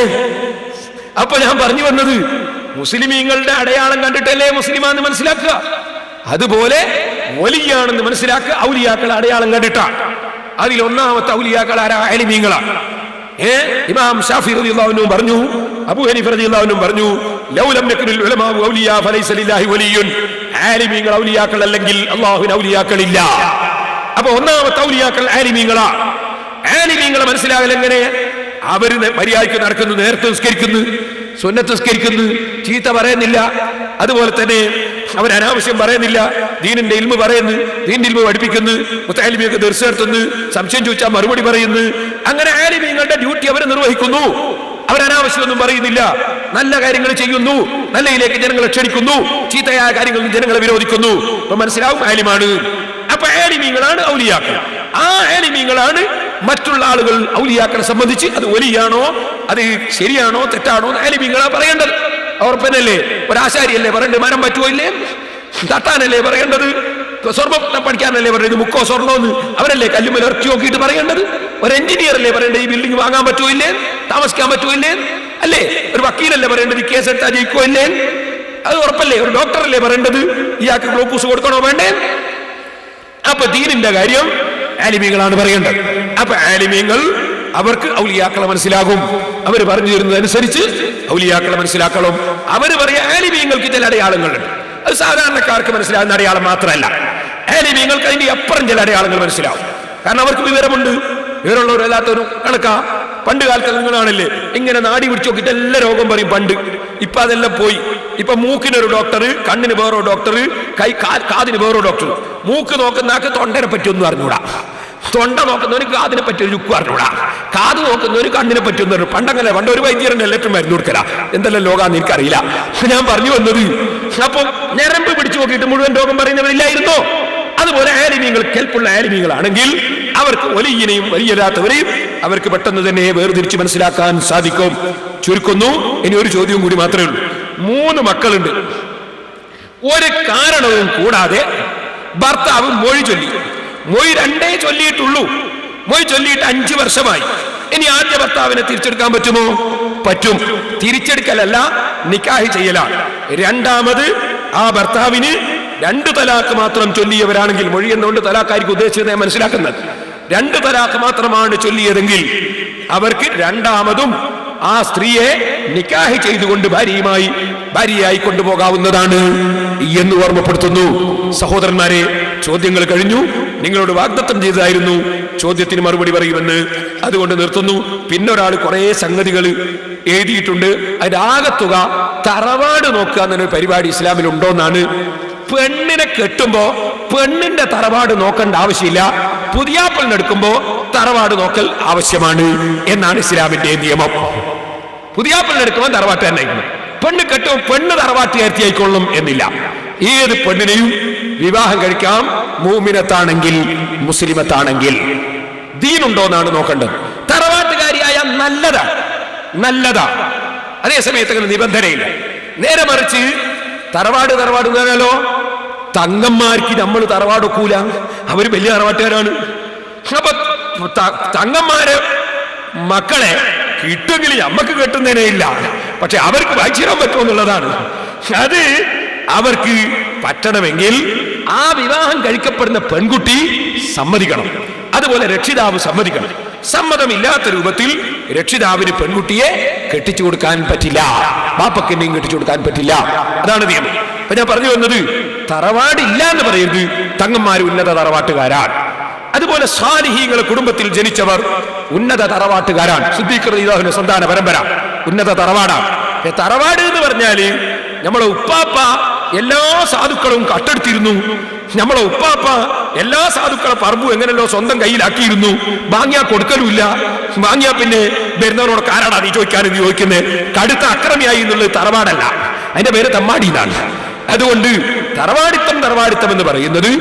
അപ്പൊ ഞാൻ പറഞ്ഞു വന്നത്, മുസ്ലിമീങ്ങളുടെ അടയാളം കണ്ടിട്ടല്ലേ മുസ്ലിമാന്ന് മനസ്സിലാക്കുക. അതുപോലെ വലിയാണെന്ന് മനസ്സിലാക്കുക ഔലിയാക്കളെ അടയാളം കണ്ടിട്ടാണ്. അതിൽ ഒന്നാമത്തെ ഔലിയാക്കൾ ആരാ? ആലിമീങ്ങളാണ്. ഇമാം ഷാഫി റളിയല്ലാഹു അൻഹു പറഞ്ഞു, അബൂ ഹനീഫ റളിയല്ലാഹു അൻഹു പറഞ്ഞു, ലൗ ലം യകുനിൽ ഉലമാഉ ഔലിയാ ഫലൈസ ലില്ലാഹി വലിയ്യുൻ. ആലിമീങ്ങൾ ഔലിയാക്കൾ അല്ലെങ്കിൽ അല്ലാഹുവിന് ഔലിയാക്കളില്ല. അപ്പൊ ഒന്നാമത്തെ ഔലിയാക്കൾ ആലിമീങ്ങളാണ്. ആലിമീങ്ങളെ മനസ്സിലാകൽ എങ്ങനെ? അവര് മര്യാദയ്ക്ക് നടക്കുന്നു, നേരത്തെ നിസ്കരിക്കുന്നു, സുന്നത്ത് നിസ്കരിക്കുന്നു, ചീത്ത പറയുന്നില്ല. അതുപോലെ തന്നെ അവർ അനാവശ്യം പറയുന്നില്ല, ദീനിന്റെ ഇൽമു പറയുന്നു, ദീനിന്റെ ഇൽമു പഠിപ്പിക്കുന്നു, മുത്തഅല്ലിമിയൊക്കെ ദർസ് നടത്തുന്നു, സംശയം ചോദിച്ചാൽ മറുപടി പറയുന്നു. അങ്ങനെ ആലിമീങ്ങളുടെ ഡ്യൂട്ടി അവർ നിർവഹിക്കുന്നു. അവർ അനാവശ്യമൊന്നും പറയുന്നില്ല, നല്ല കാര്യങ്ങൾ ചെയ്യുന്നു, നല്ലതിലേക്ക് ജനങ്ങളെ ക്ഷണിക്കുന്നു, ചീത്തയായ കാര്യങ്ങളിൽ ജനങ്ങളെ വിരോധിക്കുന്നു. അപ്പൊ മനസ്സിലാവും ആലിമാണ്. അപ്പൊ ആലിമീങ്ങളാണ് ഔലിയാക്കൾ. ആ ആലിമീങ്ങളാണ് മറ്റുള്ള ആളുകൾ ഔലിയാക്കളെ സംബന്ധിച്ച് അത് വലിയാണോ, അത് ശരിയാണോ തെറ്റാണോ ആലിമീങ്ങളാ പറയേണ്ടത്. ഉറപ്പനല്ലേ? ഒരാശാരിയല്ലേ പറയേണ്ടത് മരം പറ്റുമോ ഇല്ലേ? തട്ടാനല്ലേ പറയേണ്ടത്? സ്വർണ്ണം പഠിക്കാനല്ലേ പറയുന്നത് മുക്കോ സ്വർണ്ണമെന്ന്? അവരല്ലേ കല്ലുമേൽ ഇറച്ചി നോക്കിയിട്ട് പറയേണ്ടത്? ഒരു എഞ്ചിനീയർ അല്ലേ പറയേണ്ടത് ഈ ബിൽഡിംഗ് വാങ്ങാൻ പറ്റുമോ ഇല്ലേ, താമസിക്കാൻ പറ്റുമോ ഇല്ലേ? അല്ലേ? ഒരു വക്കീലല്ലേ പറയേണ്ടത് കേസ് എടുത്താൽ ജയിക്കോ ഇല്ലേ? അത് ഉറപ്പല്ലേ? ഒരു ഡോക്ടറല്ലേ പറയേണ്ടത് ഇയാൾക്ക് ഗ്ലൂക്കോസ് കൊടുക്കണോ വേണ്ടേ? അപ്പൊ ദീനിന്റെ കാര്യം ആലിമീങ്ങളാണ് പറയേണ്ടത്. അപ്പൊ ആലിമീങ്ങൾ അവർക്ക് ഔലിയാക്കളെ മനസ്സിലാകും. അവർ പറഞ്ഞു തരുന്നതനുസരിച്ച് ഔലിയാക്കളെ മനസ്സിലാക്കണം. അവർ പറയാ ആലിമീങ്ങൾക്ക് ചില അടയാളങ്ങളുണ്ട്. അത് സാധാരണക്കാർക്ക് മനസ്സിലാകുന്ന അടയാളം മാത്രമല്ല, ആലിമീങ്ങൾക്ക് അതിന്റെ അപ്പുറം ചില അടയാളങ്ങൾ മനസ്സിലാവും. കാരണം അവർക്ക് വിവരമുണ്ട്. വിവരമുള്ളവരല്ലാത്തൊരു കണക്കാ. പണ്ട് കാലത്ത് നിങ്ങളാണല്ലേ ഇങ്ങനെ നാടി പിടിച്ചു നോക്കിയിട്ട് എല്ലാ രോഗം പറയും പണ്ട്. ഇപ്പൊ അതെല്ലാം പോയി. ഇപ്പൊ മൂക്കിനൊരു ഡോക്ടർ, കണ്ണിന് വേറോ ഡോക്ടർ, കാതിന് വേറോ ഡോക്ടർ. മൂക്ക് നോക്കുന്ന ആൾക്ക് തൊണ്ടനെ പറ്റിയൊന്നും അറിഞ്ഞൂടാ, തൊണ്ട നോക്കുന്നവന് കാതിനെ പറ്റി ഒരു ചുക്ക് അറിഞ്ഞൂടാ, കാത് നോക്കുന്നവന് കണ്ണിനെ പറ്റിയൊന്നും അറിഞ്ഞു. പണ്ടങ്ങനെ പണ്ട് ഒരു വൈദ്യരൻ എല്ലാറ്റും മരുന്ന് കൊടുക്കല. എന്തെല്ലാം ലോകാന്ന് എനിക്കറിയില്ല. ഞാൻ പറഞ്ഞു വന്നത്, അപ്പൊ ഞരമ്പ് പിടിച്ചു നോക്കിയിട്ട് മുഴുവൻ രോഗം പറയുന്നവരില്ലായിരുന്നോ? അതുപോലെ ആലിമീങ്ങൾ കേൾപ്പുള്ള ആലിമീങ്ങളാണെങ്കിൽ അവർക്ക് വലിയനെയും വലിയല്ലാത്തവരെയും അവർക്ക് പെട്ടെന്ന് തന്നെ വേർതിരിച്ച് മനസ്സിലാക്കാൻ സാധിക്കും. ചുരുക്കുന്നു. ഇനി ഒരു ചോദ്യവും കൂടി മാത്രമേ ഉള്ളൂ. 3 മക്കളുണ്ട്. ഒരു കാരണവും കൂടാതെ ഭർത്താവ് മൊഴി ചൊല്ലി. മൊഴി 2 ചൊല്ലിയിട്ടുള്ളൂ. മൊഴി ചൊല്ലിയിട്ട് 5 വർഷമായി. ഇനി ആദ്യ ഭർത്താവിനെ തിരിച്ചെടുക്കാൻ പറ്റുമോ? പറ്റും. തിരിച്ചെടുക്കലല്ല, നിക്കാഹ് ചെയ്യലാണ്. രണ്ടാമത് ആ ഭർത്താവിന് 2 തലാഖ് മാത്രം ചൊല്ലിയവരാണെങ്കിൽ, മൊഴി എന്നുകൊണ്ട് തലാഖായിരിക്കും ഉദ്ദേശിച്ചത് മനസ്സിലാക്കുന്നത്, 2 തലാഖ് മാത്രമാണ് ചൊല്ലിയതെങ്കിൽ അവർക്ക് രണ്ടാമതും ആ സ്ത്രീയെ നിക്കാഹ് ചെയ്തുകൊണ്ട് ഭാര്യയായി കൊണ്ടുപോകാവുന്നതാണ് എന്ന് ഓർമ്മപ്പെടുത്തുന്നു. സഹോദരന്മാരെ, ചോദ്യങ്ങൾ കഴിഞ്ഞു. നിങ്ങളോട് വാഗ്ദത്തം ചെയ്തതായിരുന്നു ചോദ്യത്തിന് മറുപടി പറയുമെന്ന്. അതുകൊണ്ട് നിർത്തുന്നു. പിന്നെ ഒരാൾ കുറെ സംഗതികൾ എഴുതിയിട്ടുണ്ട്. അതിന്റെ ആകത്തുക തറവാട് നോക്കുക എന്നൊരു പരിപാടി ഇസ്ലാമിൽ ഉണ്ടോന്നാണ്. പെണ്ണിനെ കെട്ടുമ്പോ പെണ്ണിന്റെ തറവാട് നോക്കേണ്ട ആവശ്യമില്ല, പുതിയാപ്പിളിനെടുക്കുമ്പോ തറവാട് നോക്കൽ ആവശ്യമാണ് എന്നാണ് ഇസ്ലാമിന്റെ നിയമം. പുതിയാപ്പിളിനെടുക്കുമ്പോൾ തറവാട്ട് തന്നെ ആയിരിക്കണം. പെണ്ണ് കെട്ടുമ്പോൾ പെണ്ണ് തറവാട്ടുകാരത്തി ആയിക്കൊള്ളും എന്നില്ല. ഏത് പെണ്ണിനെയും വിവാഹം കഴിക്കാം, മൂമിനത്താണെങ്കിൽ മുസ്ലിമത്താണെങ്കിൽ. ദീനുണ്ടോന്നാണ് നോക്കേണ്ടത്. തറവാട്ടുകാരിയായ നല്ലതാ, അതേസമയത്ത് അങ്ങനെ നിബന്ധനയില്ല. നേരെ മറിച്ച് തറവാട് പറഞ്ഞാലോ തങ്ങന്മാർക്ക് നമ്മൾ തറവാട് ഒക്കൂല, അവര് വലിയ തറവാട്ടുകാരാണ്. അപ്പൊ തങ്ങന്മാരെ മക്കളെ കിട്ടുമെങ്കിൽ നമ്മക്ക് കെട്ടുന്നതിനേ ഇല്ല, പക്ഷെ അവർക്ക് വായിച്ചിടാൻ പറ്റുമെന്നുള്ളതാണ്. അത് അവർക്ക് പറ്റണമെങ്കിൽ ആ വിവാഹം കഴിക്കപ്പെടുന്ന പെൺകുട്ടി സമ്മതിക്കണം. അതുപോലെ രക്ഷിതാവ് സമ്മതിക്കണം. സമ്മതമില്ലാത്ത രൂപത്തിൽ രക്ഷിതാവിന് പെൺകുട്ടിയെ കെട്ടിച്ചു കൊടുക്കാൻ പറ്റില്ല, ബാപ്പക്കെന്നെയും കെട്ടിച്ചു കൊടുക്കാൻ പറ്റില്ല. അതാണ് നിയമം. അപ്പൊ ഞാൻ പറഞ്ഞു വന്നത്, തറവാടില്ല എന്ന് പറയുന്നത് തങ്ങന്മാർ ഉന്നത തറവാട്ടുകാരാണ്. അതുപോലെ സാലിഹീങ്ങളെ കുടുംബത്തിൽ ജനിച്ചവർ ഉന്നത തറവാട്ടുകാരാണ്. സിദ്ദീഖ് റളിയല്ലാഹുവിന്റെ സന്താന പരമ്പര ഉന്നത തറവാടാണ്. തറവാട് എന്ന് പറഞ്ഞാല് നമ്മളെ ഉപ്പാപ്പ എല്ലാ സാധുക്കളും കട്ടെടുത്തിരുന്നു. നമ്മളെ ഉപ്പാപ്പ എല്ലാ സാധുക്കളെ പറമ്പും എങ്ങനെയല്ലോ സ്വന്തം കയ്യിലാക്കിയിരുന്നു. വാങ്ങിയാ കൊടുക്കലുമില്ല. വാങ്ങിയാ പിന്നെ വരുന്നവരോട് ആരാടാ നീ ചോദിക്കുന്നത്? കടുത്ത അക്രമിയായി എന്നുള്ളത് തറവാടല്ല, അതിന്റെ പേര് തമ്മാടി എന്നാണ്. അതുകൊണ്ട് തറവാടിത്തം എന്ന് പറയുന്നത്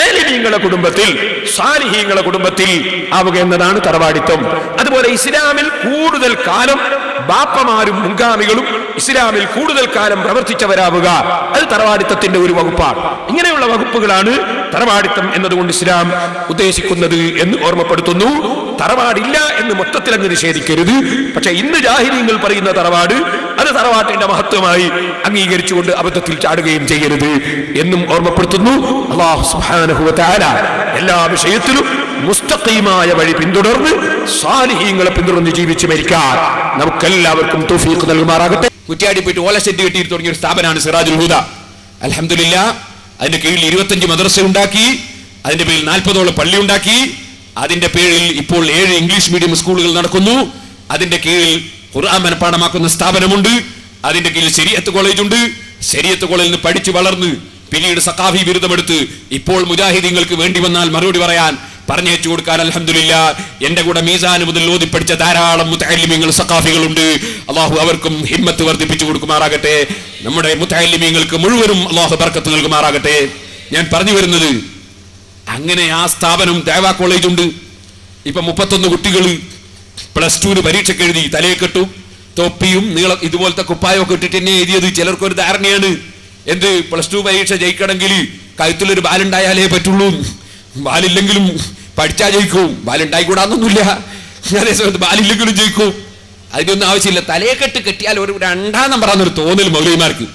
ആലിമീങ്ങളുടെ കുടുംബത്തിൽ, സാലിഹീങ്ങളുടെ കുടുംബത്തിൽ ആവുക എന്നതാണ് തറവാടിത്തം. അതുപോലെ ഇസ്ലാമിൽ കൂടുതൽ കാലം ബാപ്പമാരും മുൻഗാമികളും ഇസ്ലാമിൽ കൂടുതൽ കാലം പ്രവർത്തിച്ചവരാവുക, അത് തറവാടിത്തത്തിന്റെ ഒരു വകുപ്പാണ്. ഇങ്ങനെയുള്ള വകുപ്പുകളാണ് തറവാടിത്തം എന്നതുകൊണ്ട് ഇസ്ലാം ഉദ്ദേശിക്കുന്നത് എന്ന് ഓർമ്മപ്പെടുത്തുന്നു. തറവാടില്ല എന്ന് മൊത്തത്തിൽ അങ്ങ് നിഷേധിക്കരുത്. പക്ഷെ ഇന്ന് ജാഹിലീങ്ങൾ പറയുന്ന തറവാട്, അത് തറവാട്ടിന്റെ മഹത്വമായി അംഗീകരിച്ചുകൊണ്ട് അബദ്ധത്തിൽ ചാടുകയും ചെയ്യരുത് എന്നും ഓർമ്മപ്പെടുത്തുന്നു. അല്ലാഹു സുബ്ഹാനഹു വ തആല എല്ലാ വിഷയത്തിലും മുസ്തഖീമായ വഴി പിന്തുടർന്ന് സാലിഹീങ്ങളെ പിന്തുടർന്ന് ജീവിച്ച് മരിക്കാൻ നമുക്കെല്ലാവർക്കും തൗഫീഖ് നൽകുമാറാകട്ടെ. കുറ്റ്യാടി പോയിട്ട് ഓല ഷെഡ് കെട്ടിയിട്ട് തുടങ്ങിയ ഒരു സ്ഥാപനമാണ് സിറാജുൽ ഹുദ. അൽഹംദുലില്ലാ, അതിന്റെ കീഴിൽ 25 മദ്രസ ഉണ്ടാക്കി, അതിന്റെ പേരിൽ 40ഓളം പള്ളി ഉണ്ടാക്കി, അതിന്റെ പേരിൽ ഇപ്പോൾ 7 ഇംഗ്ലീഷ് മീഡിയം സ്കൂളുകൾ നടക്കുന്നു. അതിന്റെ കീഴിൽ ഖുർആൻ മനഃപ്പാഠമാക്കുന്ന സ്ഥാപനമുണ്ട്. അതിന്റെ കീഴിൽ ശരീഅത്ത് കോളേജ് ഉണ്ട്. ശരീഅത്ത് കോളേജിൽ നിന്ന് പഠിച്ചു വളർന്ന് പിന്നീട് സഖാഫി ബിരുദമെടുത്ത് ഇപ്പോൾ മുജാഹിദീങ്ങൾക്ക് വേണ്ടി വന്നാൽ മറുപടി പറയാൻ പറഞ്ഞേച്ചു കൊടുക്കാൻ അൽഹംദുലില്ലാ എന്റെ കൂടെ മീസാൻ മുതൽ ഓതി പഠിച്ച ധാരാളം മുതഅല്ലിമീങ്ങൾ സഖാഫികളുണ്ട്. അള്ളാഹു അവർക്കും ഹിമ്മത്ത് വർദ്ധിപ്പിച്ചു കൊടുക്കുമാറാകട്ടെ. നമ്മുടെ മുതഅല്ലിമീങ്ങൾക്ക് മുഴുവനും അള്ളാഹു ബർക്കത്ത് നൽകുമാറാകട്ടെ. ഞാൻ പറഞ്ഞു വരുന്നത്, അങ്ങനെ ആ സ്ഥാപനം ദഅവാ കോളേജ് ഉണ്ട്. ഇപ്പൊ 31 കുട്ടികൾ +2 പരീക്ഷയ്ക്ക് എഴുതി. തലയെ കെട്ടും തൊപ്പിയും നീളം ഇതുപോലത്തെ കുപ്പായൊക്കെ ഇട്ടിട്ട് എന്നെ എഴുതിയത്. ചിലർക്കൊരു ധാരണയാണ്, എന്ത് +2 പരീക്ഷ ജയിക്കണമെങ്കിൽ കഴുത്തിലൊരു ബാലുണ്ടായാലേ പറ്റുള്ളൂ, ബാലില്ലെങ്കിലും പഠിച്ചാൽ ജയിക്കും. ബാലുണ്ടായിക്കൂടാന്നൊന്നുമില്ല, അതേസമയത്ത് ബാലില്ലെങ്കിലും ജയിക്കും. അതിനൊന്നും ആവശ്യമില്ല. തലയെ കെട്ടിയാൽ ഒരു 2ാം നമ്പറാന്നൊരു തോന്നൽ മൗലവിമാർക്ക്.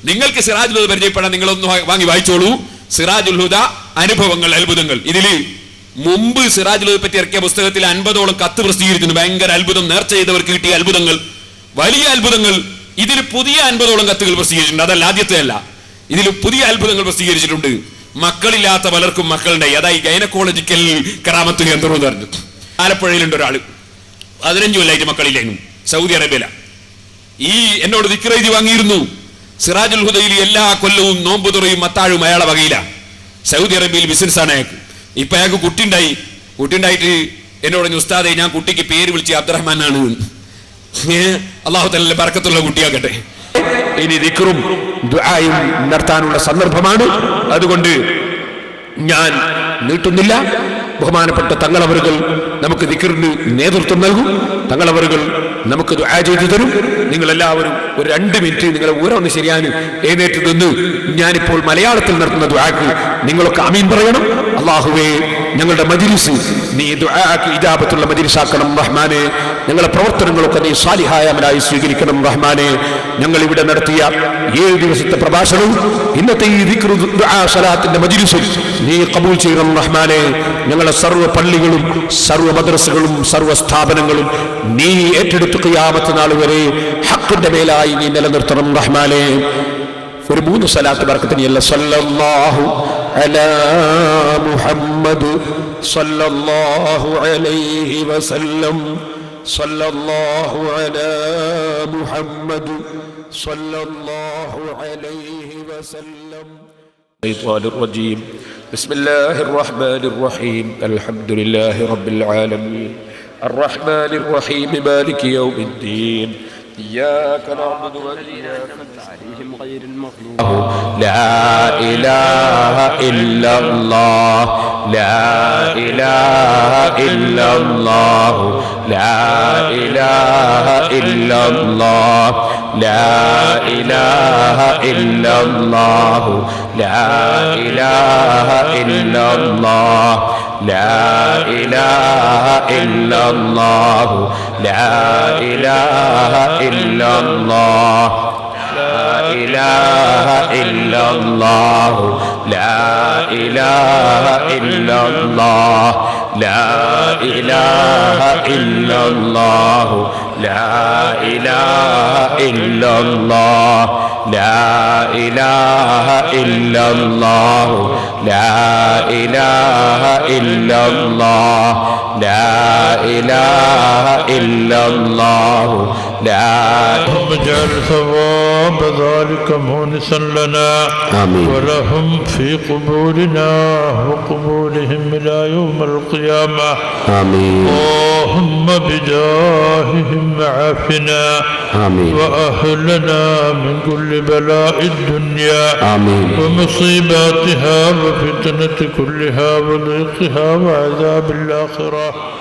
നിങ്ങൾക്ക് സിറാജുൽ ഹുദ പരിചയപ്പെടാൻ നിങ്ങളൊന്ന് വാങ്ങി വായിച്ചോളൂ. സിറാജുൽ ഹുദ അനുഭവങ്ങൾ, അത്ഭുതങ്ങൾ. ഇതില് മുമ്പ് സിറാജുൽ ഹുദയെ പറ്റി ഇറക്കിയ പുസ്തകത്തിൽ 50ഓളം കത്ത് പ്രസിദ്ധീകരിച്ചിട്ടുണ്ട്. ഭയങ്കര അത്ഭുതം, നേർച്ച ചെയ്തവർക്ക് കിട്ടിയ അത്ഭുതങ്ങൾ, വലിയ അത്ഭുതങ്ങൾ. ഇതിൽ പുതിയ 50ഓളം കത്തുകൾ പ്രസിദ്ധീകരിച്ചിട്ടുണ്ട്. അതല്ല, ആദ്യത്തെ അല്ല. ഇതിൽ പുതിയ അത്ഭുതങ്ങൾ പ്രസിദ്ധീകരിച്ചിട്ടുണ്ട്. മക്കളില്ലാത്ത പലർക്കും മക്കളുണ്ടായി. അതായി ഗൈനക്കോളജിക്കൽ കറാമത്ത് കേന്ദ്രം എന്ന് പറഞ്ഞു. ആലപ്പുഴയിലുണ്ട് ഒരാള്, 15 കൊല്ലമായിട്ട് മക്കളില്ലായിരുന്നു, സൗദി അറേബ്യയില. ഈ എന്നോട് ദിക്ർ എഴുതി വാങ്ങിയിരുന്നു. സിറാജുൽ ഹുദയിൽ എല്ലാ കൊല്ലവും നോമ്പ് തുറയും അത്താഴും അയാളെ വകയില. സൗദി അറേബ്യയിൽ ബിസിനസ്സാണ് അയാൾക്ക്. ഇപ്പൊ അയാൾക്ക് കുട്ടിയുണ്ടായിട്ട് എന്നോട് ഉസ്താദെ, ഞാൻ കുട്ടിക്ക് പേര് വിളിച്ച് അബ്ദുറഹ്മാനാണ്. അല്ലാഹു തആല ബർക്കത്തുള്ള കുട്ടിയാകട്ടെ. ഇനി ദിക്റും ദുആയും നടത്താനുള്ള സന്ദർഭമാണ്. അതുകൊണ്ട് ഞാൻ നീട്ടുന്നില്ല. ബഹുമാനപ്പെട്ട തങ്ങളവറുകൾ നമുക്ക് ദിക്റിന് നേതൃത്വം നൽകും. തങ്ങളവറുകൾ നമുക്ക് ദുആ ചെയ്തു തരും. നിങ്ങളെല്ലാവരും ഒരു 2 മിനിറ്റ് നിങ്ങളെ ഊരൊന്ന് ശരിയാന് എഴുന്നേറ്റ് നിന്ന് ഞാനിപ്പോൾ മലയാളത്തിൽ നടത്തുന്ന ദുആക്ക് നിങ്ങളൊക്കെ ആമീൻ പറയണം. അല്ലാഹുവേ, ഞങ്ങളുടെ മജ്ലിസ് നീ ദുആക്ക് ഇജാബത്തുള്ള മജ്ലിസാക്കണം റഹ്മാനെ. ഞങ്ങളുടെ പ്രവർത്തനങ്ങളൊക്കെ നീ സാലിഹായ അമലായി സ്വീകരിക്കണം റഹ്മാനെ. ഞങ്ങൾ ഇവിടെ നടത്തിയ 7 ദിവസത്തെ പ്രഭാഷണവും ഇന്നത്തെ ഈ ദിക്ർ ദുആ സലാത്തിന്റെ മജ്ലിസും നീ ഖബൂൽ ചെയ്യണം റഹ്മാനെ. ഞങ്ങളുടെ സർവ്വ പള്ളികളും സർവ്വ മദ്രസകളും സർവ്വ സ്ഥാപനങ്ങളും നീ ഏറ്റെടുത്ത് ഖിയാമത്ത് നാൾ വരെ ഹഖിന്റെ മേലായി നീ നിലനിർത്തണം റഹ്മാനെ. ഒരു 3 സലാത്ത് ബർക്കത്തിനിയല്ല. സല്ലല്ലാഹു അലാ മുഹമ്മദ് സല്ലല്ലാഹു അലൈഹി വസല്ലം. സല്ലല്ലാഹു അലാ മുഹമ്മദ് സല്ലല്ലാഹു അലൈഹി വസല്ലം. الرجيم بسم الله الرحمن الرحيم الحمد لله رب العالمين الرحمن الرحيم مالك يوم الدين إياك نعبد وإياك نستعين غير المغضوب. لا إله إلا الله لا إله إلا الله لا إله إلا الله لا إله إلا الله لا إله إلا الله لا إله إلا الله لا إله إلا الله لا إله إلا الله لا إله إلا الله لا إله إلا الله لا إله إلا الله لا إله إلا الله لا إله إلا الله لا إله إلا الله لا اللهم اجعل ثواب ذلك مونسا لنا آمين. ولهم في قبولنا وقبولهم إلى يوم القيامة. آمين. اللهم بجاههم عافنا آمين. وأهلنا من كل بلاء الدنيا آمين. ومصيباتها وفتنة كلها وضيقها وعذاب الآخرة.